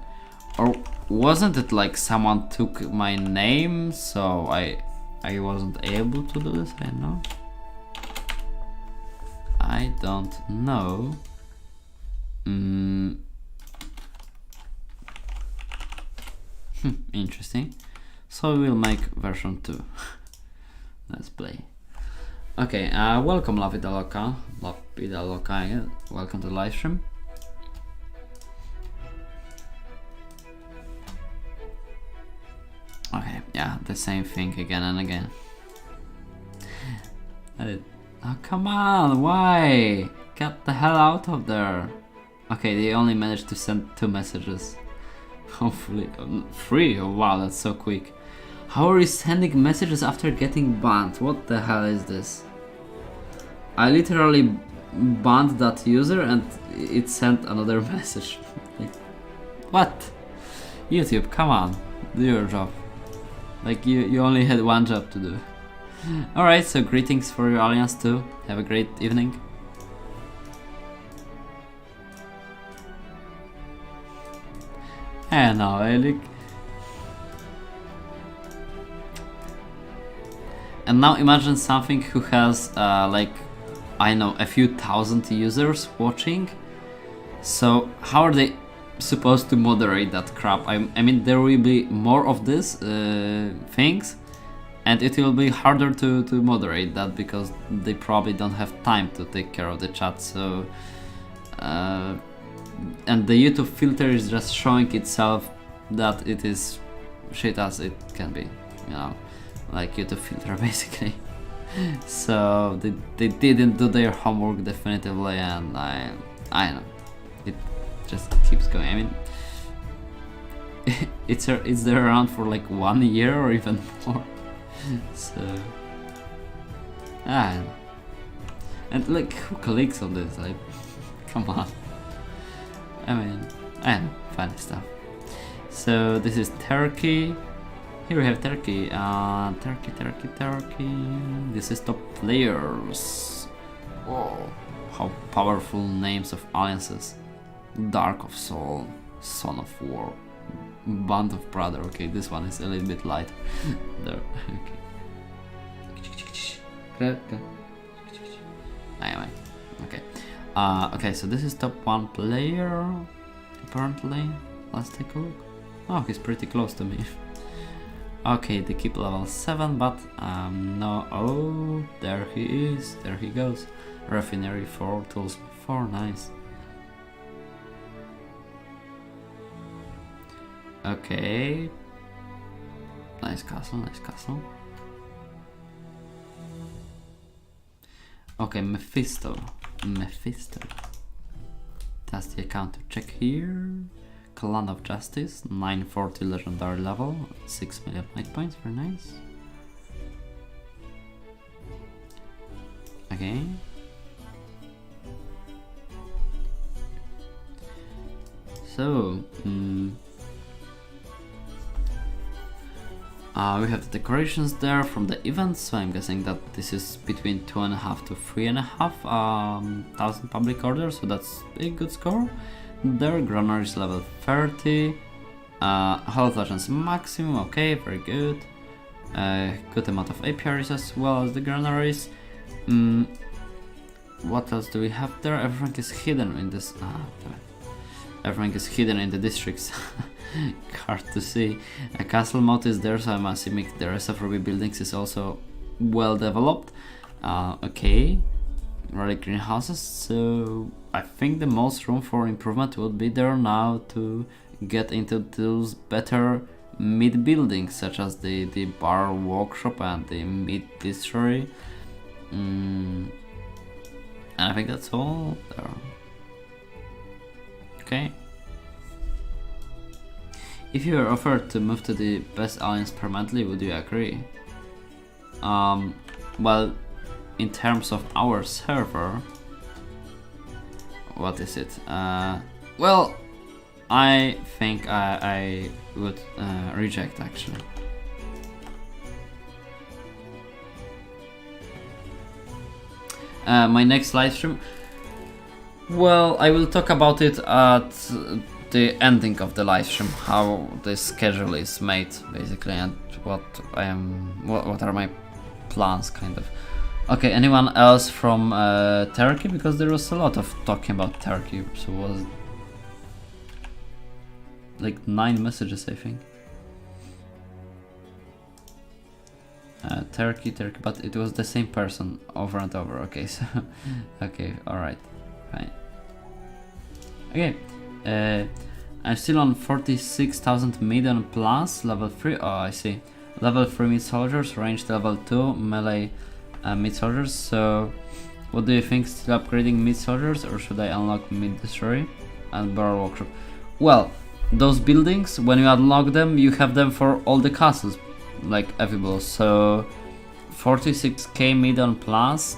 A: or wasn't it like someone took my name, so I wasn't able to do this? I know. I don't know. Interesting. So we'll make version 2. Let's play. Okay, welcome Lapidaloka. Welcome to the live stream. Okay, yeah, the same thing again and again. Oh, come on, why? Get the hell out of there. Okay, they only managed to send 2 messages. Hopefully, 3, oh wow, that's so quick. How are you sending messages after getting banned? What the hell is this? I literally banned that user and it sent another message. Like, what? YouTube, come on, do your job. Like, you only had one job to do. Alright, so greetings for your alliance too. Have a great evening. And now, Elik. And now imagine something who has like, I know, a few thousand users watching. So how are they supposed to moderate that crap? I mean, there will be more of these things, and it will be harder to moderate that because they probably don't have time to take care of the chat. So and the YouTube filter is just showing itself that it is shit as it can be, you know, like YouTube filter basically. So they didn't do their homework definitively, and I know, it just keeps going. I mean, it's there around for like 1 year or even more. So I don't know. And like, who clicks on this? Like, come on. I mean, I know, funny stuff. So this is Turkey. Here we have Turkey. Turkey. This is top players. Whoa, how powerful names of alliances. Dark of Soul, Son of War, Band of Brother. Okay, this one is a little bit light. There. Okay. Anyway, okay. Okay, so this is top 1 player, apparently. Let's take a look. Oh, he's pretty close to me. Okay, they keep level 7, but no. Oh, there he is. There he goes. Refinery 4, tools 4, nice. Okay. Nice castle, nice castle. Okay, Mephisto. That's the account to check here. Clan of Justice, 940 legendary level, 6 million night points, very nice. Okay. So, we have the decorations there from the events, so I'm guessing that this is between 2.5 to 3.5 thousand public orders, so that's a good score. Their granary is level 30, health legends maximum, okay, very good. Good amount of apiaries as well as the granaries. What else do we have there? Everything is hidden in this. Everything is hidden in the districts. Hard to see. A castle mode is there, so I'm assuming the rest of Ruby buildings is also well developed. Okay, relic greenhouses. So I think the most room for improvement would be there now to get into those better mid buildings, such as the bar workshop and the mid distillery. And I think that's all there. Okay. If you were offered to move to the best alliance permanently, would you agree? Well, in terms of our server, what is it? Well, I think I would reject actually. My next live stream, well, I will talk about it at the ending of the live stream, how the schedule is made basically, and what are my plans, kind of. Okay, anyone else from Turkey? Because there was a lot of talking about Turkey, so it was like 9 messages, I think. Turkey, but it was the same person over and over. Okay, so okay, all right, fine. Okay, I'm still on 46,000 median plus, level 3, oh I see. Level 3 mid soldiers, ranged level 2, melee mid soldiers, so what do you think, still upgrading mid soldiers or should I unlock mid destroy and barrel workshop? Well, those buildings, when you unlock them, you have them for all the castles, like available, so 46k median plus,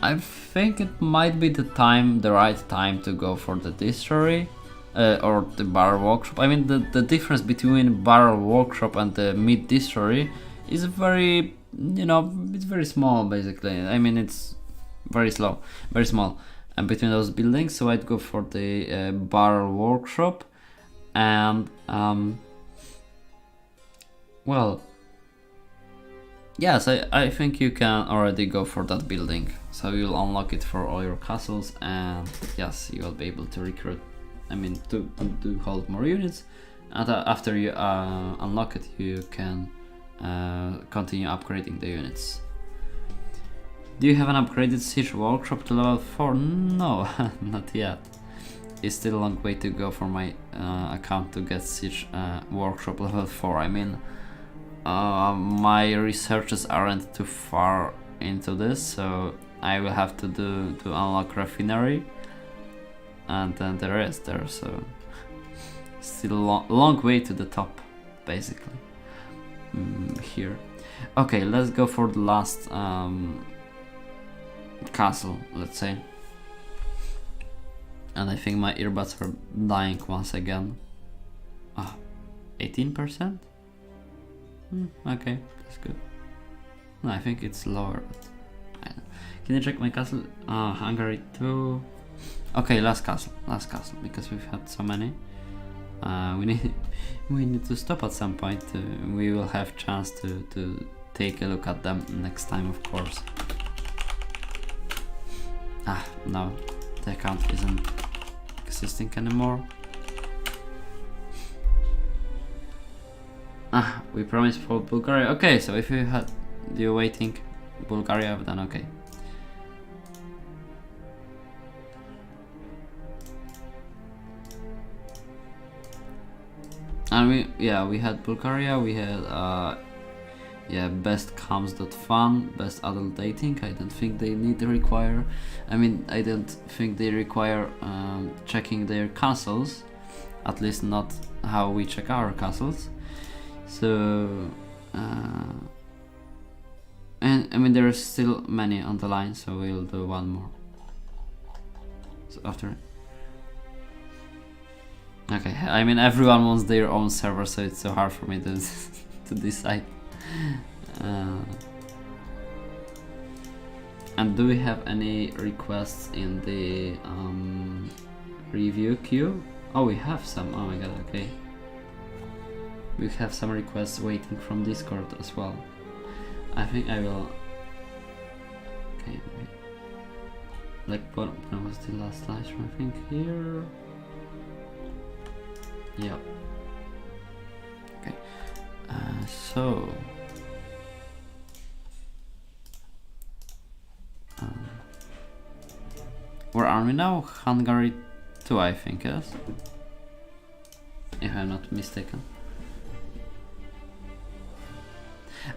A: I think it might be the right time to go for the destroy or the barrel workshop. I mean, the difference between barrel workshop and the mid destroy is very, you know, it's very small basically. I mean, it's very small, and between those buildings. So I'd go for the barrel workshop, and well, yes, I think you can already go for that building. So you'll unlock it for all your castles, and yes, you will be able to recruit. I mean, to hold more units, and after you unlock it, you can continue upgrading the units. Do you have an upgraded siege workshop to level 4? No, not yet. It's still a long way to go for my account to get siege workshop level 4. I mean, my researches aren't too far into this, so I will have to unlock refinery and then the rest there, so still a long way to the top basically. Here, okay, let's go for the last castle, let's say, and I think my earbuds are dying once again. 18%? Okay, that's good. No, I think it's lower, but I don't know. Can you check my castle? Hungary 2. Okay, last castle, because we've had so many. We need to stop at some point. We will have chance to take a look at them next time, of course. No, the account isn't existing anymore. We promised for Bulgaria. Okay, so if you're waiting Bulgaria, then okay. And we had Bulgaria, we had best comms.fun, best adult dating. I don't think they require checking their castles, at least not how we check our castles. So and I mean, there are still many on the line, so we'll do one more. So after, okay, I mean, everyone wants their own server, so it's so hard for me to to decide. And do we have any requests in the review queue? Oh, we have some. Oh my god, okay. We have some requests waiting from Discord as well. I think I will. Okay, wait. Like, when was the last live stream? I think here. Yep. Okay. So. Where are we now? Hungary 2, I think, yes? If I'm not mistaken.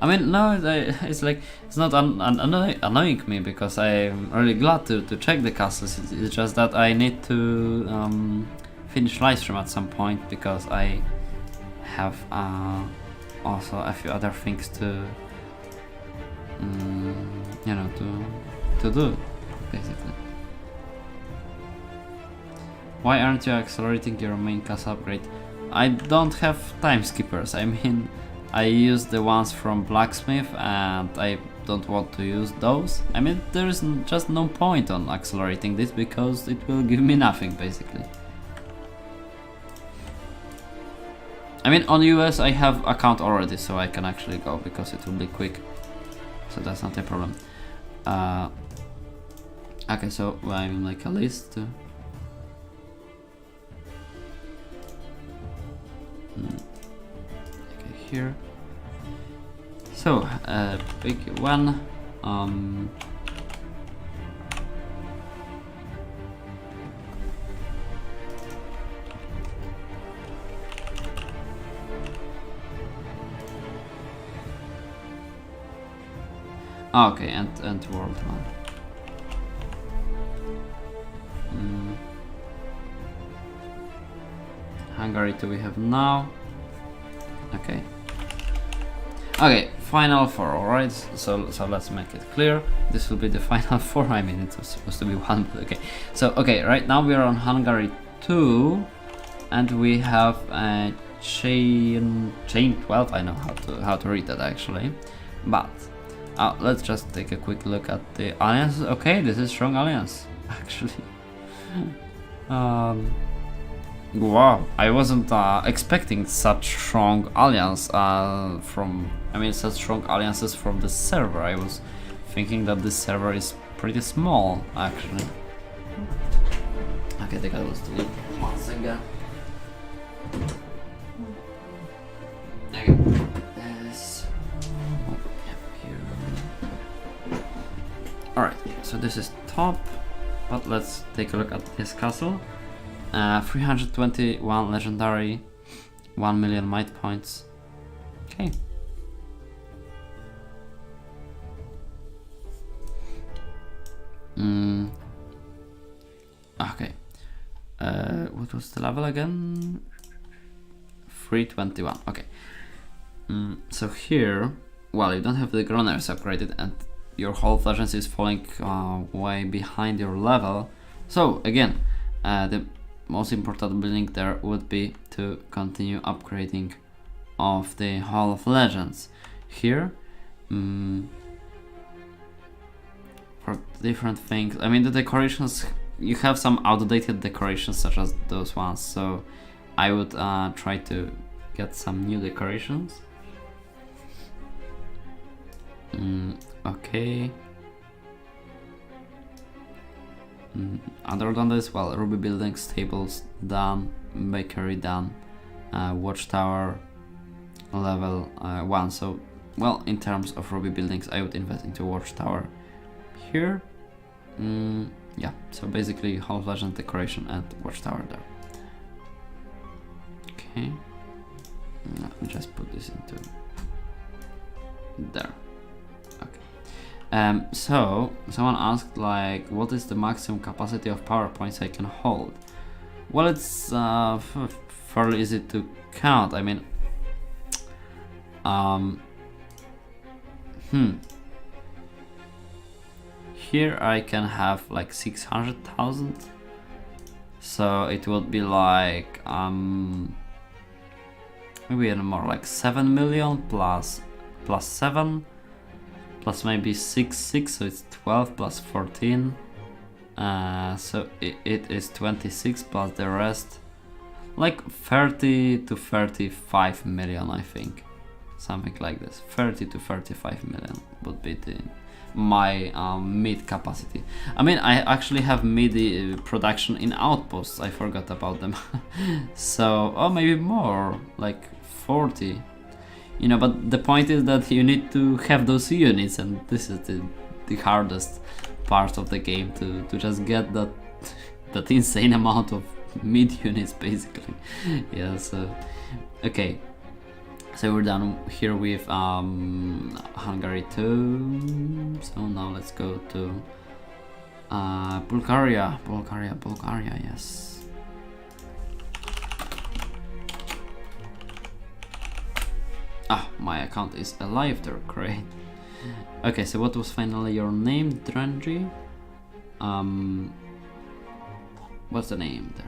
A: I mean, no, it's like, it's not annoying me, because I'm really glad to check the castles. It's just that I need to finish live stream at some point, because I have also a few other things to you know, to do, basically. Why aren't you accelerating your main castle upgrade? I don't have time skippers. I mean, I use the ones from blacksmith, and I don't want to use those. I mean, there is just no point on accelerating this, because it will give me nothing, basically. I mean, on US I have account already, so I can actually go, because it will be quick. So that's not a problem. Okay, so I'm like a list. Okay, here. So, big one. Okay, and World 1. Hungary 2 we have now. Okay. Okay, final 4, alright? So let's make it clear. This will be the final 4. I mean, it was supposed to be 1, but okay. So, okay, right now we are on Hungary 2, and we have a chain 12. I know how to read that actually, but let's just take a quick look at the alliances. Okay, this is strong alliance actually. Wow, I wasn't expecting such strong alliance such strong alliances from the server. I was thinking that this server is pretty small actually. Okay, the guy was doing once again. Okay, this. Alright, so this is top, but let's take a look at this castle. 321 legendary, 1 million might points. Okay. Okay. What was the level again? 321. Okay. So here, well, you don't have the Groners upgraded, and your whole legends is falling way behind your level. So again, the most important building there would be to continue upgrading of the Hall of Legends. Here, for different things, I mean the decorations, you have some outdated decorations such as those ones, so I would try to get some new decorations. Okay. Other than this, well, Ruby building, stables done, bakery done, watchtower level 1. So, well, in terms of Ruby buildings, I would invest into watchtower here. Yeah, so basically Hall of Legend decoration and watchtower there. Okay, let me just put this into there. So someone asked, like, what is the maximum capacity of PowerPoints I can hold? Well, it's fairly easy to count. I mean, here I can have like 600,000, so it would be like maybe more like 7 million plus 7 plus maybe 6, so it's 12 plus 14. So it is 26 plus the rest, like 30 to 35 million, I think, something like this. 30 to 35 million would be my mid capacity. I mean, I actually have mid production in outposts. I forgot about them. So, or maybe more, like 40. You know, but the point is that you need to have those units, and this is the hardest part of the game, to just get that insane amount of mid units, basically. Yeah, so okay, so we're done here with Hungary 2. So now let's go to Bulgaria, yes. Ah, my account is alive there, great. Okay, so what was finally your name, Drenji? What's the name there?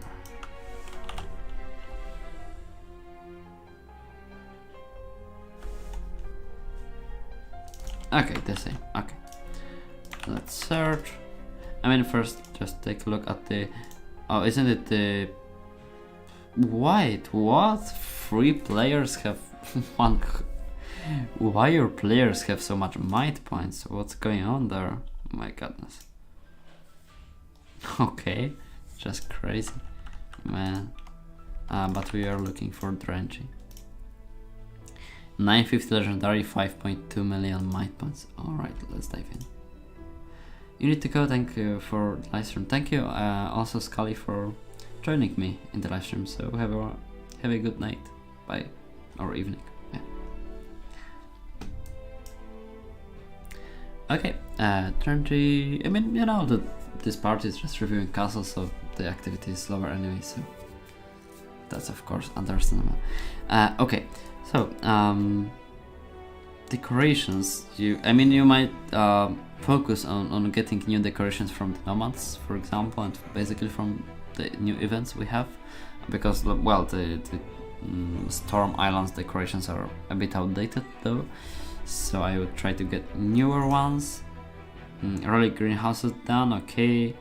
A: Okay, the same, okay. Let's search. I mean, first, just take a look at the... Oh, isn't it the... Wait, what? 3 players have... one. Why your players have so much might points? What's going on there? Oh my goodness. Okay, just crazy, man. But we are looking for Drenji. 950 legendary, 5.2 million might points. Alright, let's dive in. You need to go. Thank you for the live stream. Thank you also Scully for joining me in the live stream. So have a good night. Bye. Or evening. Yeah. Okay, turn 3. I mean, you know, this part is just reviewing castles, so the activity is slower anyway, so that's of course understandable. Okay, so decorations. You might focus on getting new decorations from the nomads, for example, and basically from the new events we have, because well, the Storm Islands decorations are a bit outdated though, so I would try to get newer ones. Relic greenhouses done, okay.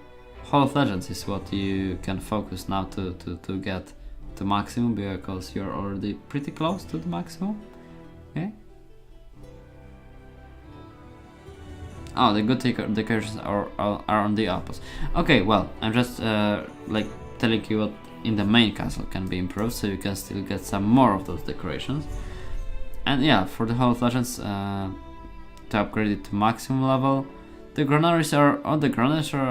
A: Hall of Legends is what you can focus now to get to maximum, because you're already pretty close to the maximum. Okay. Oh, the good decorations are on the opposite. Okay, well, I'm just like telling you what in the main castle can be improved, so you can still get some more of those decorations. And yeah, for the Hall of Legends, to upgrade it to maximum level, the granaries are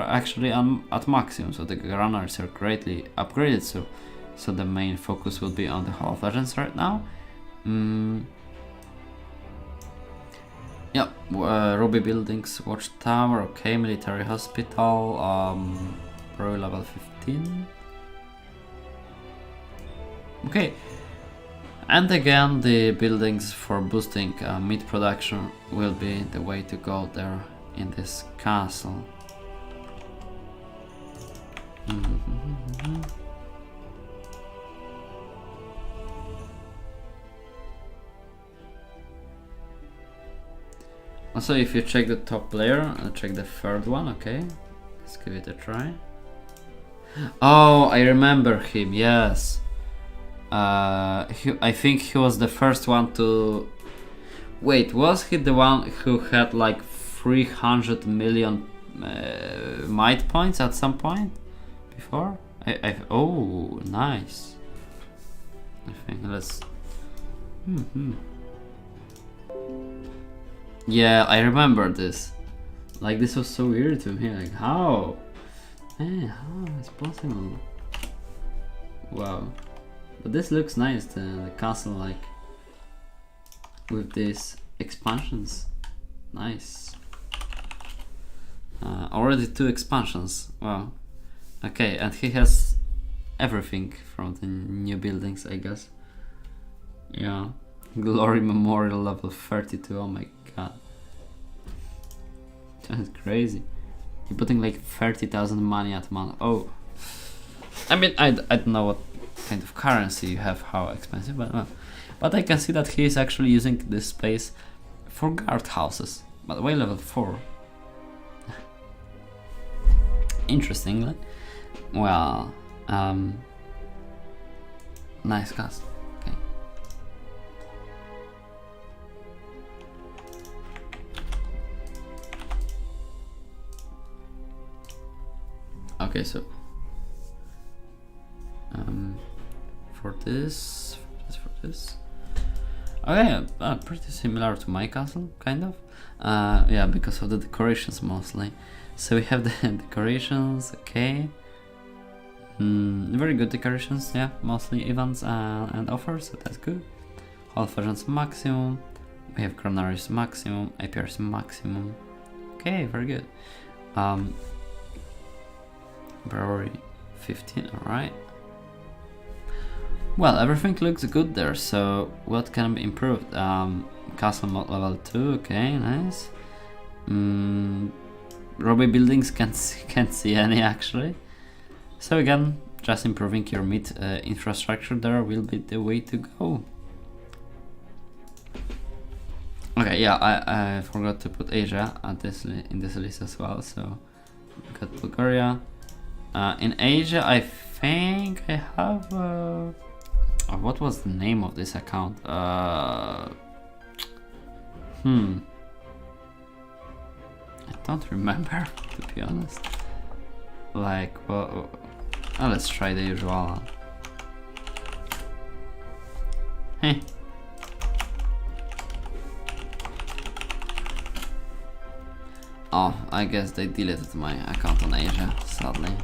A: actually at maximum, so the granaries are greatly upgraded. So the main focus will be on the Hall of Legends right now. Yeah, Ruby Buildings, Watchtower, okay, Military Hospital, probably level 15. Okay, and again, the buildings for boosting meat production will be the way to go there in this castle. Also, if you check the top layer, check the third one, okay? Let's give it a try. Oh, I remember him, yes. I think he was the first one to... Wait, was he the one who had like 300 million might points at some point before? Oh, nice. I think let's... Yeah, I remember this. Like, this was so weird to me. Like, how? Hey, how is possible? Wow. But this looks nice, the castle, like, with these expansions. Nice. Already 2 expansions. Wow. Okay, and he has everything from the new buildings, I guess. Yeah. Glory Memorial level 32. Oh my god. That's crazy. You're putting like 30,000 money at a month. Oh. I mean, I don't know what kind of currency you have, how expensive, but I can see that he is actually using this space for guard houses. By the way, level 4. Interestingly. Well, nice cast. Okay. Okay, so for this. Okay, pretty similar to my castle, kind of. Yeah, because of the decorations mostly. So we have the decorations, okay. Very good decorations, yeah, mostly events and offers, so that's good. Hall of Legends maximum. We have granaries maximum, APRs maximum. Okay, very good. Brewery 15, alright. Well, everything looks good there, so what can be improved? Castle mod level 2, okay, nice. Ruby buildings can't see any actually. So again, just improving your meat infrastructure there will be the way to go. Okay, yeah, I forgot to put Asia at in this list as well, so we got Bulgaria. In Asia, I think I have... what was the name of this account? I don't remember, to be honest. Like, well, let's try the usual one. Hey. Oh, I guess they deleted my account on Asia, sadly.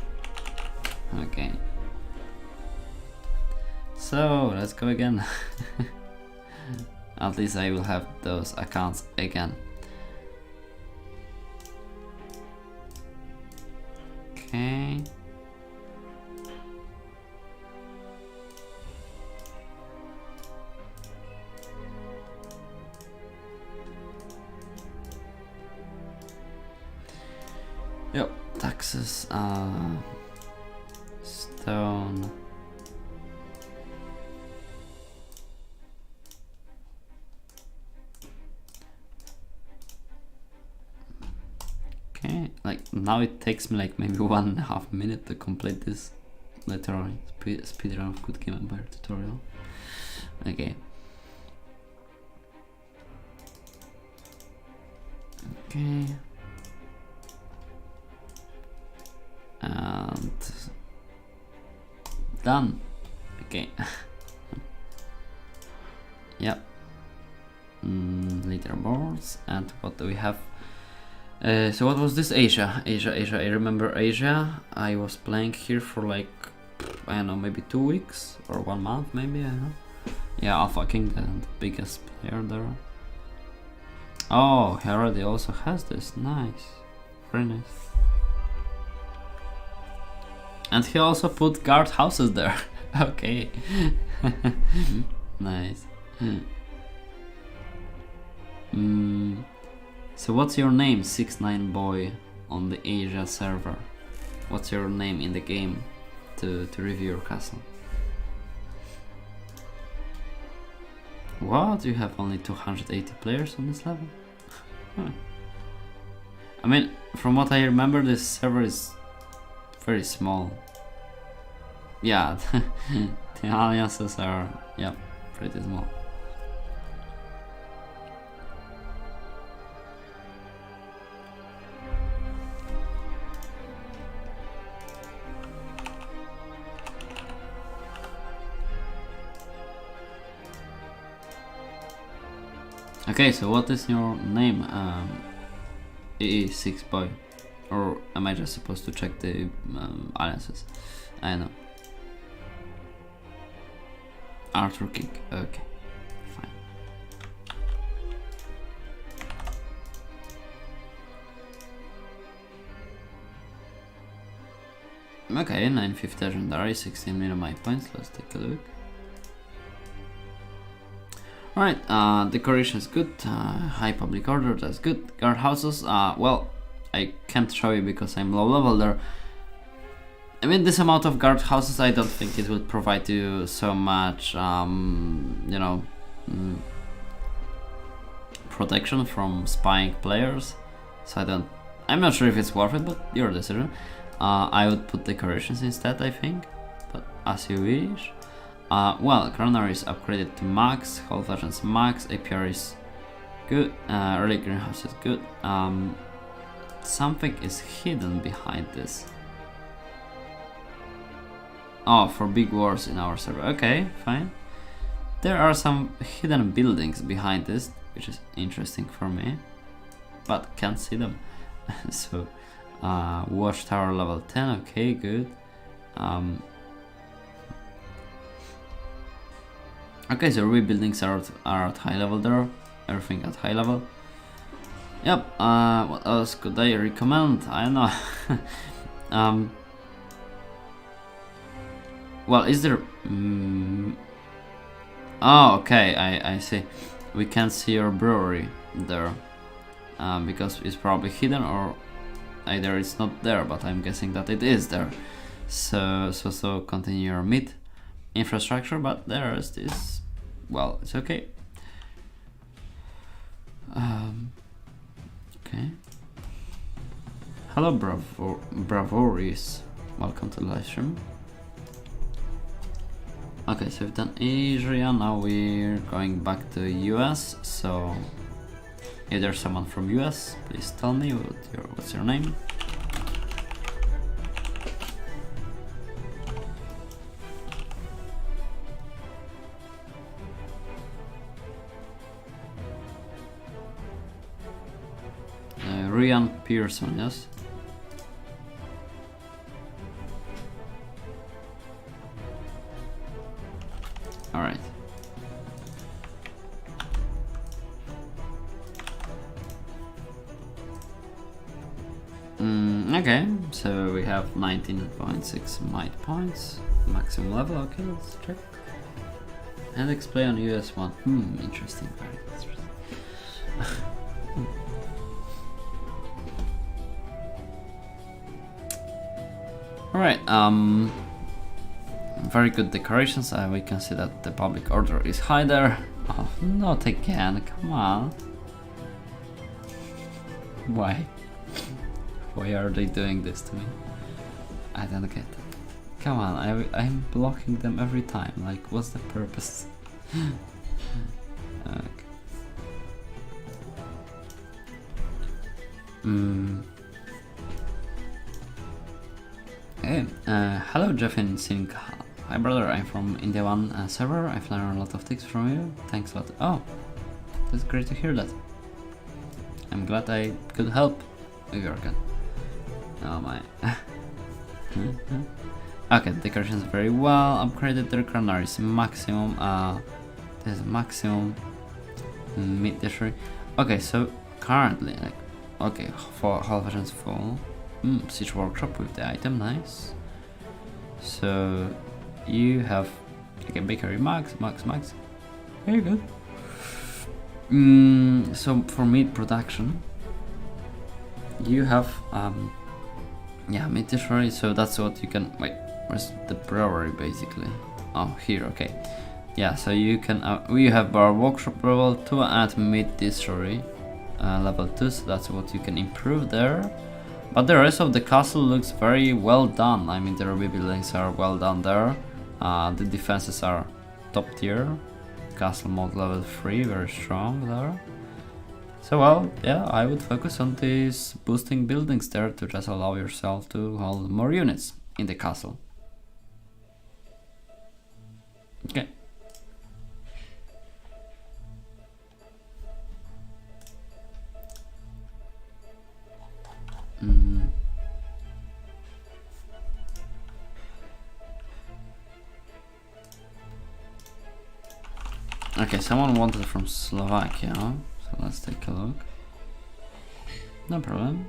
A: Okay. So, let's go again. At least I will have those accounts again. Okay. Yep, taxes, stone. Okay, like now it takes me like maybe 1.5 minutes to complete this literally speedrun of Good Game Empire tutorial. Okay. Okay. And done. Okay. Yep. Leaderboards, and what do we have? So what was this? Asia. I remember Asia. I was playing here for like, I don't know, maybe 2 weeks or 1 month, maybe, I don't know. Yeah, Alpha King, the biggest player there. Oh, he already also has this. Nice. Very nice. And he also put guard houses there. Okay. Nice. So what's your name, 69boy, on the Asia server? What's your name in the game to review your castle? What? You have only 280 players on this level? Huh. I mean, from what I remember, this server is very small. Yeah, the alliances are, yeah, pretty small. Okay, so what is your name, EE6boy? Or am I just supposed to check the alliances? I know. Arthur King, okay, fine. Okay, 950 legendary, 16 million my points, let's take a look. Alright, decoration is good, high public order, that's good. Guard houses, well, I can't show you because I'm low level there. I mean, this amount of guard houses, I don't think it would provide you so much, you know, protection from spying players. So I'm not sure if it's worth it, but your decision. I would put decorations instead, I think, but as you wish. Well, Coronary is upgraded to max, Whole Versions max, APR is good, early greenhouse is good. Something is hidden behind this. Oh, for big wars in our server. Okay, fine. There are some hidden buildings behind this, which is interesting for me, but can't see them. So, watchtower level 10. Okay, good. Okay, so rebuildings are at high level there. Everything at high level. Yep. What else could I recommend? I don't know. Well, is there... Oh, okay, I see. We can't see your brewery there. Because it's probably hidden, or either it's not there, but I'm guessing that it is there. So continue your meat infrastructure, but there is this... Well, it's okay. Okay. Hello, Bravoris. Welcome to the live stream. Okay, so we've done Asia, now we're going back to US, so if there's someone from US, please tell me what's your name. Ryan Pearson, yes? Alright. Okay, So we have 19.6 might points, maximum level. Okay, let's check. Endex play on US1. Interesting, very interesting. Alright, very good decorations. We can see that the public order is high there. Oh, not again, come on. Why? Why are they doing this to me? I don't get it. Come on, I'm blocking them every time. Like, what's the purpose? Okay. Hey, hello Jeff in Sync. Hi brother, I'm from India 1 server. I've learned a lot of tips from you. Thanks a lot. Oh, that's great to hear that. I'm glad I could help with your gun. Oh my. Okay, decorations very well upgraded. The granaries maximum. There's maximum mid tertiary. Okay, so currently, like, okay, for half versions full. Siege workshop with the item, nice. So you have okay, bakery max. Very good. So for meat production, you have yeah, meat tertiary. So that's what you can wait. Where's the brewery basically? Oh, here. Okay. Yeah. So you can we have bar workshop level 2 and meat tertiary level 2. So that's what you can improve there. But the rest of the castle looks very well done. I mean, the ruby buildings are well done there. The defenses are top tier. Castle mode level 3, very strong there. So well, yeah, I would focus on these boosting buildings there to just allow yourself to hold more units in the castle. Okay. Okay, someone wanted from Slovakia, so let's take a look. No problem.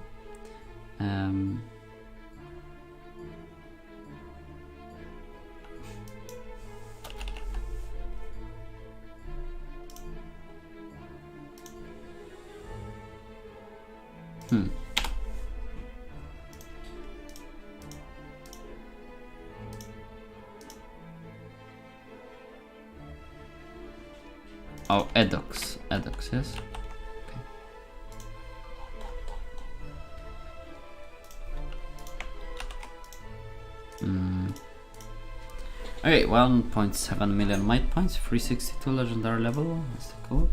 A: Oh, Endex, yes. Okay, 1.7 million might points, 362 legendary level. Let's take a look.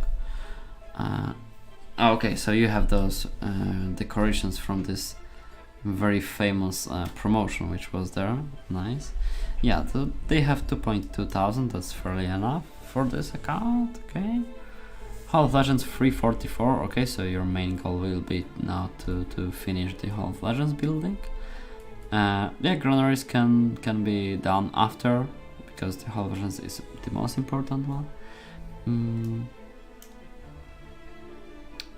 A: Okay, so you have those decorations from this very famous promotion which was there. Nice. Yeah, they have 2.2 thousand. That's fairly enough for this account. Okay. Hall of Legends 344. Okay, so your main goal will be now to finish the Hall of Legends building. Yeah, granaries can be done after, because the Hall of Legends is the most important one.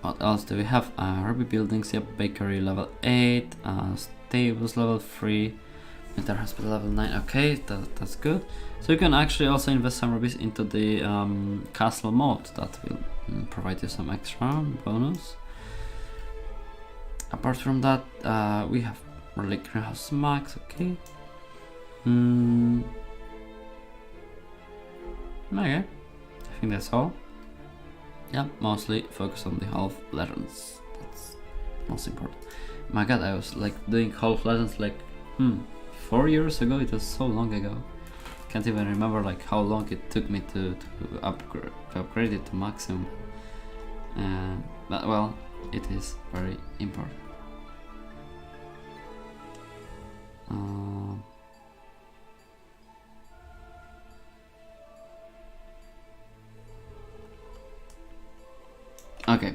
A: What else do we have? Ruby buildings, yep, bakery level 8, stables level 3, military hospital level 9. Okay, that's good. So you can actually also invest some rubies into the castle mode. That will provide you some extra bonus. Apart from that, we have relic greenhouse max. Okay. Okay, I think that's all. Yeah, mostly focus on the Hall of Legends. That's most important. My god, I was like doing Hall of Legends like 4 years ago. It was so long ago. Can't even remember like how long it took me to upgrade it to maximum. But well, it is very important. Okay.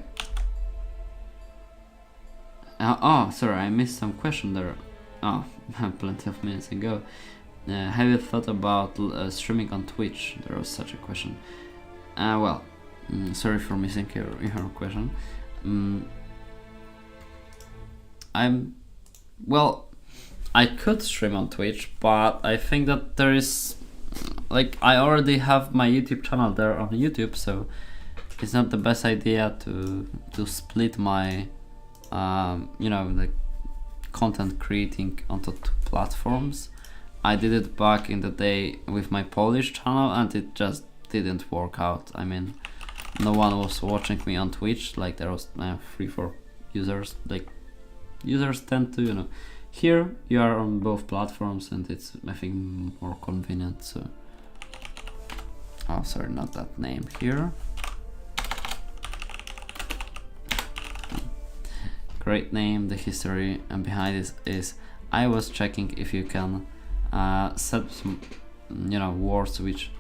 A: Oh, sorry, I missed some question there. Oh, plenty of minutes ago. Have you thought about streaming on Twitch? There was such a question. Well, sorry for missing your question. Well, I could stream on Twitch, but I think that there is, like, I already have my YouTube channel there on YouTube, so it's not the best idea to split my you know, the content creating onto 2 platforms. I did it back in the day with my Polish channel and it just didn't work out. I mean, no one was watching me on Twitch, like there was 3-4 users. Like, users tend to, you know, here you are on both platforms and it's, I think, more convenient. So, oh sorry, not that name here. Great name. The history and behind this is I was checking if you can set some, you know, words which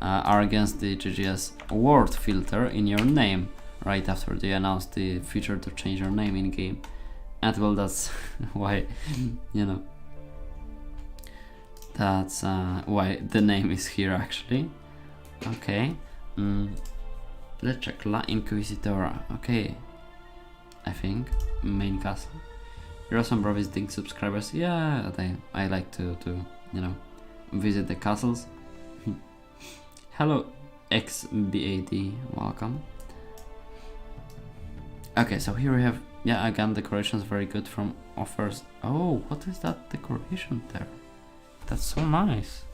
A: are against the GGS word filter in your name right after they announced the feature to change your name in game. And well, that's why, you know, that's why the name is here actually. Okay, let's check La Inquisitora. Okay, I think main castle. Heroes and bro visiting subscribers. Yeah, I like to you know, visit the castles. Hello XBAD, welcome. Okay, so here we have, yeah, again, decorations very good from offers. Oh, what is that decoration there? That's so nice.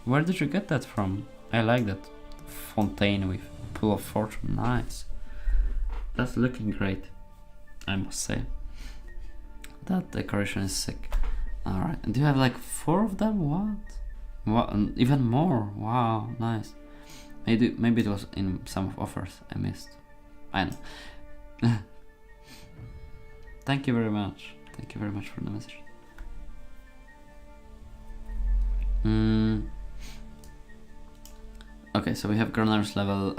A: Where did you get that from? I like that fontaine with pool of fortune. Nice. That's looking great, I must say. That decoration is sick. Alright, and do you have like 4 of them? What? Even more? Wow, nice. Maybe it was in some offers I missed. I know. Thank you very much. Thank you very much for the message. Okay, so we have Grenadiers level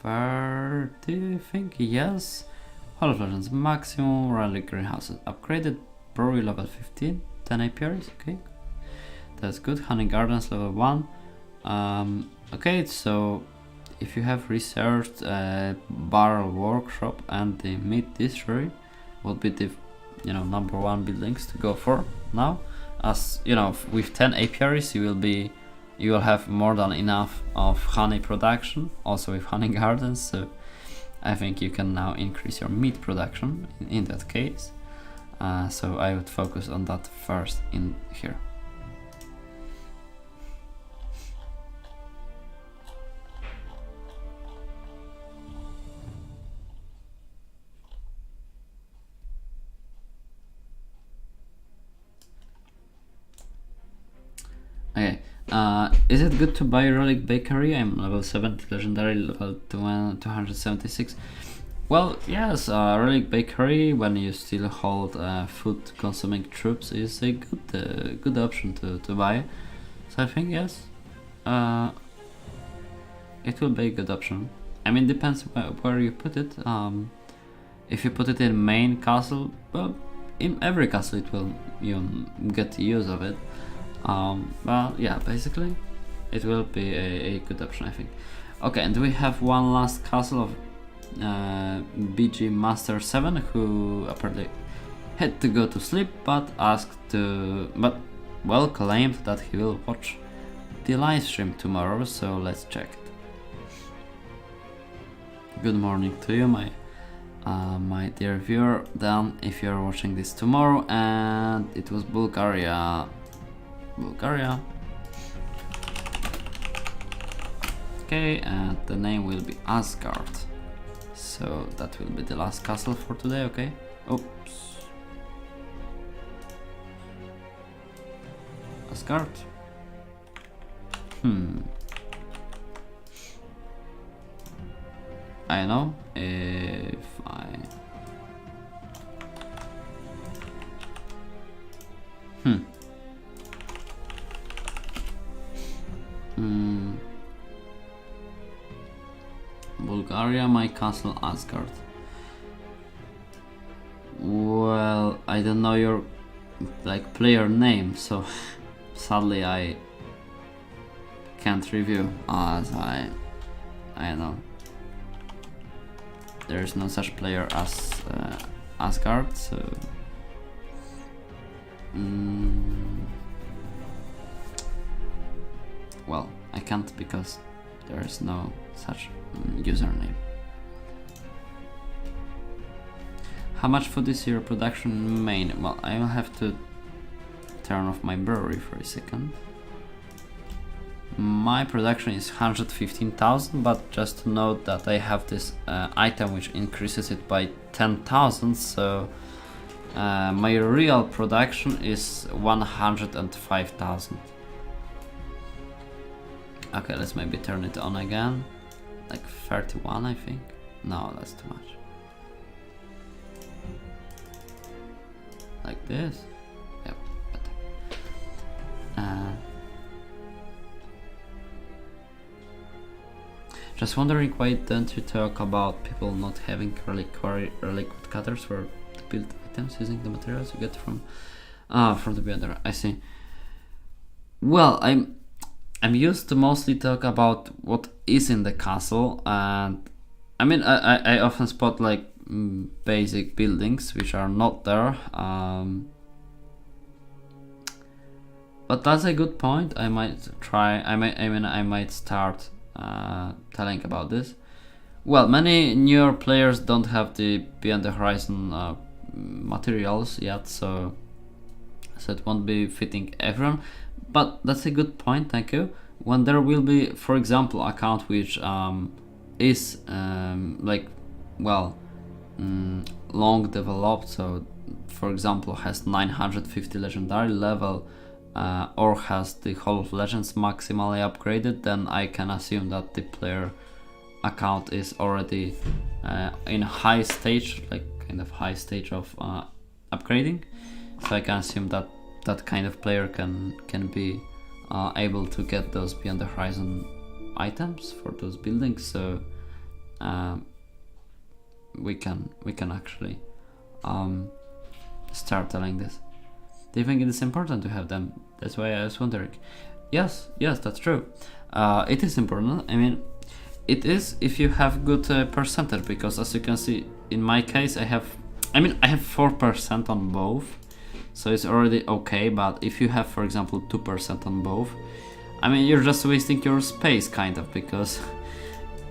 A: 30, I think, yes. Hall of Legends maximum, Relic Greenhouses upgraded, Brewery level 15, 10 apiaries, okay. That's good. Honey Gardens level 1. Okay, so if you have researched Barrel Workshop and the Meat Distillery, would be the, you know, number 1 buildings to go for now. As you know, with 10 apiaries, you will have more than enough of honey production, also with Honey Gardens. So I think you can now increase your meat production in that case. So I would focus on that first in here. Okay, is it good to buy Relic Bakery? I'm level 70, legendary level 276. Well, yes, Relic Bakery, when you still hold food consuming troops, is a good option to buy. So I think yes, it will be a good option. I mean, depends where you put it. If you put it in main castle, well, in every castle it will, you get use of it. But yeah, basically it will be a good option, I think. Okay, and we have one last castle of BG Master 7, who apparently had to go to sleep, but well claimed that he will watch the live stream tomorrow. So let's check it. Good morning to you, my dear viewer. Then, if you are watching this tomorrow, and it was Bulgaria. Okay, and the name will be Asgard. So that will be the last castle for today, okay? Oops. Asgard. I know if I... Bulgaria, my castle, Asgard. Well, I don't know your like player name, so sadly I can't review, as I know there is no such player as Asgard. So Well, I can't because there is no such username. How much food is your production main? Well, I will have to turn off my brewery for a second. My production is 115,000, but just to note that I have this item which increases it by 10,000, so my real production is 105,000. Okay, let's maybe turn it on again. Like 31, I think. No, that's too much. Like this. Yep, better. Just wondering why don't you talk about people not having liquid cutters for to build items using the materials you get from the builder. I see. Well, I'm used to mostly talk about what is in the castle, and I mean I often spot like basic buildings which are not there. But that's a good point. I might try. I might start telling about this. Well, many newer players don't have the Beyond the Horizon materials yet, so it won't be fitting everyone. But that's a good point, thank you. When there will be, for example, account which is like, well, long developed, so for example has 950 legendary level, or has the Hall of Legends maximally upgraded, then I can assume that the player account is already in high stage, like kind of high stage of upgrading. So I can assume that that kind of player can be able to get those Beyond the Horizon items for those buildings. So we can actually start telling this. Do you think it is important to have them? That's why I was wondering. Yes, that's true. It is important. I mean, it is if you have good percentage, because as you can see, in my case, I have 4% on both, so it's already okay. But if you have, for example, 2% on both, I mean, you're just wasting your space, kind of, because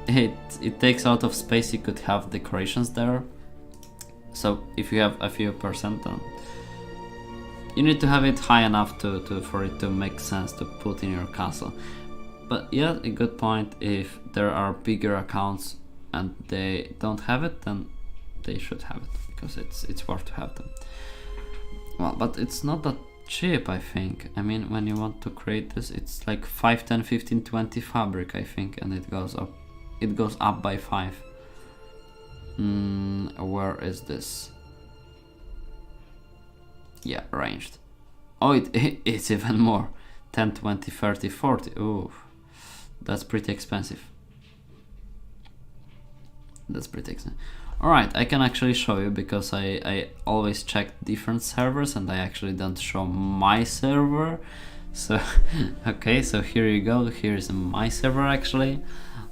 A: it takes a lot of space. You could have decorations there. So if you have a few percent, then you need to have it high enough for it to make sense to put in your castle. But yeah, a good point. If there are bigger accounts and they don't have it, then they should have it, because it's worth to have them. Well, but it's not that cheap, I think. I mean, when you want to create this, it's like 5, 10, 15, 20 fabric, I think, and it goes up. It goes up by 5. Where is this? Yeah, ranged. Oh, it's even more. 10, 20, 30, 40. Ooh, that's pretty expensive. Alright, I can actually show you, because I always check different servers and I actually don't show my server. So, okay, so here you go. Here's my server actually.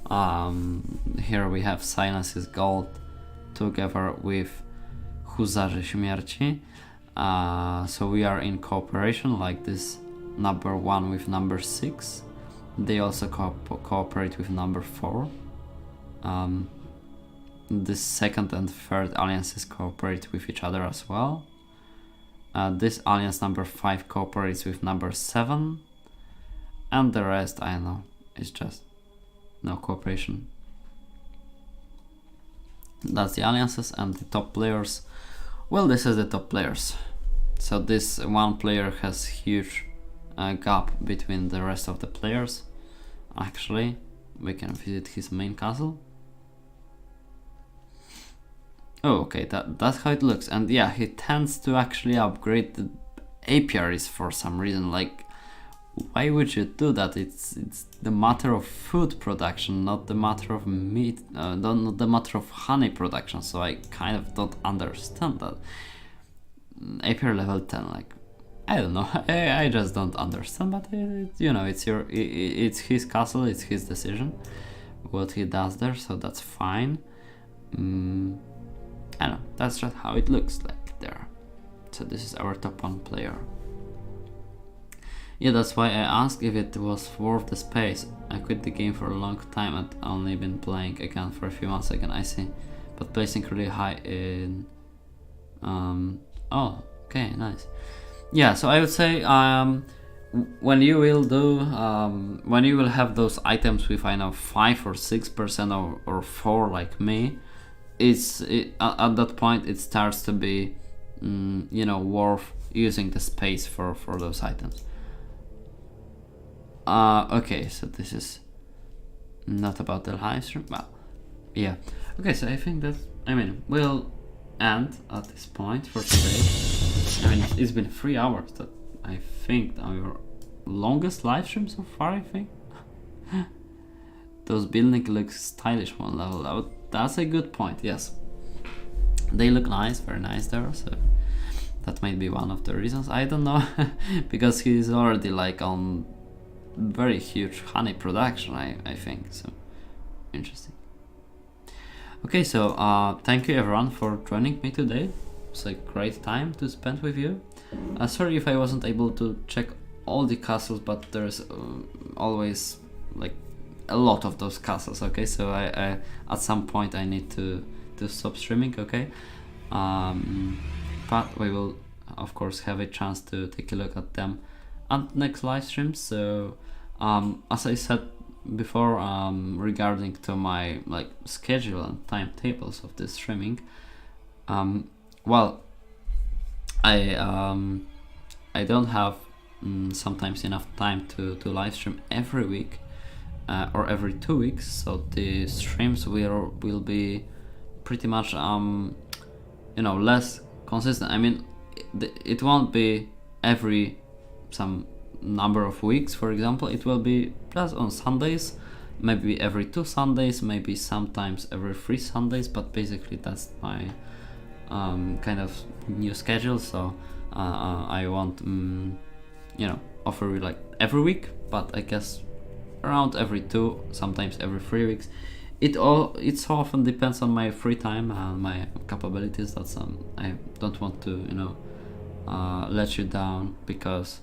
A: Here we have Silence's Gold together with Huzarzy Śmierci. So we are in cooperation, like this number 1 with number 6. They also cooperate with number 4. The second and third alliances cooperate with each other as well. This alliance number 5 cooperates with number 7. And the rest, I don't know, it's just no cooperation. That's the alliances. And the top players, well, this is the top players. So this one player has huge gap between the rest of the players. Actually, we can visit his main castle. Oh, okay, that's how it looks. And yeah, he tends to actually upgrade the apiaries for some reason. Like, why would you do that? It's the matter of food production, not the matter of meat, not the matter of honey production. So I kind of don't understand that. Apiary level 10, like, I don't know. I just don't understand. But you know, it's his castle, it's his decision what he does there, so that's fine. I don't know, that's just how it looks like there. So this is our top 1 player. Yeah, that's why I asked if it was worth the space. I quit the game for a long time and only been playing again for a few months again, I see. But placing really high in... oh, okay, nice. Yeah, so I would say when you will do, when you will have those items with, I know, 5 or 6% or 4 like me, at that point it starts to be, you know, worth using the space for those items. Okay, so this is not about the live stream. Well, yeah. Okay, so I think that, I mean, we'll end at this point for today. I mean, it's been 3 hours. That I think our longest live stream so far, I think. Those buildings look stylish one level. That's a good point, yes. They look nice, very nice there, so that might be one of the reasons. I don't know, because he's already like on very huge honey production, I think, so interesting. Okay, so thank you everyone for joining me today. It's a great time to spend with you. Sorry if I wasn't able to check all the castles, but there's always like a lot of those castles, okay? So I at some point I need to stop streaming, okay? But we will of course have a chance to take a look at them and next live stream. So as I said before, regarding to my like schedule and timetables of this streaming, well, I don't have sometimes enough time to live stream every week or every 2 weeks, so the streams will be pretty much you know, less consistent. I mean, it won't be every some number of weeks, for example. It will be just on Sundays, maybe every 2 Sundays, maybe sometimes every 3 Sundays, but basically that's my kind of new schedule. So I won't you know, offer you like every week, but I guess around every 2, sometimes every 3 weeks. It so often depends on my free time and my capabilities. That's I don't want to, you know, let you down because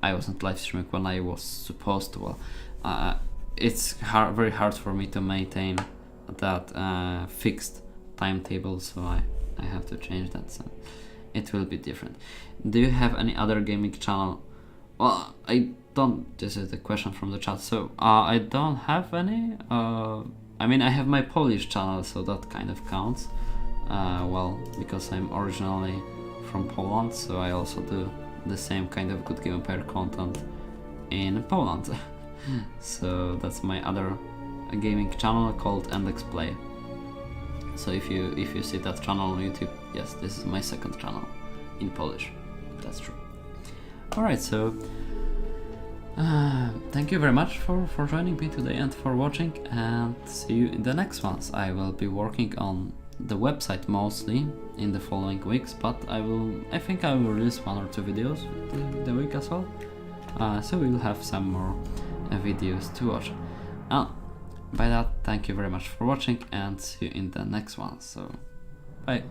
A: I wasn't live streaming when I was supposed to. Well, it's very hard for me to maintain that fixed timetable, so I have to change that. So it will be different. Do you have any other gaming channel? Well, I don't. This is the question from the chat. So I don't have any. I mean, I have my Polish channel, so that kind of counts. Well, because I'm originally from Poland, so I also do the same kind of Good Game Empire content in Poland. So that's my other gaming channel called Endex Play. So if you see that channel on YouTube, yes, this is my second channel in Polish. That's true. Alright, so thank you very much for joining me today and for watching, and see you in the next ones. I will be working on the website mostly in the following weeks, but I think I will release 1 or 2 videos the week as well. So we'll have some more videos to watch. By that, thank you very much for watching and see you in the next one. So bye.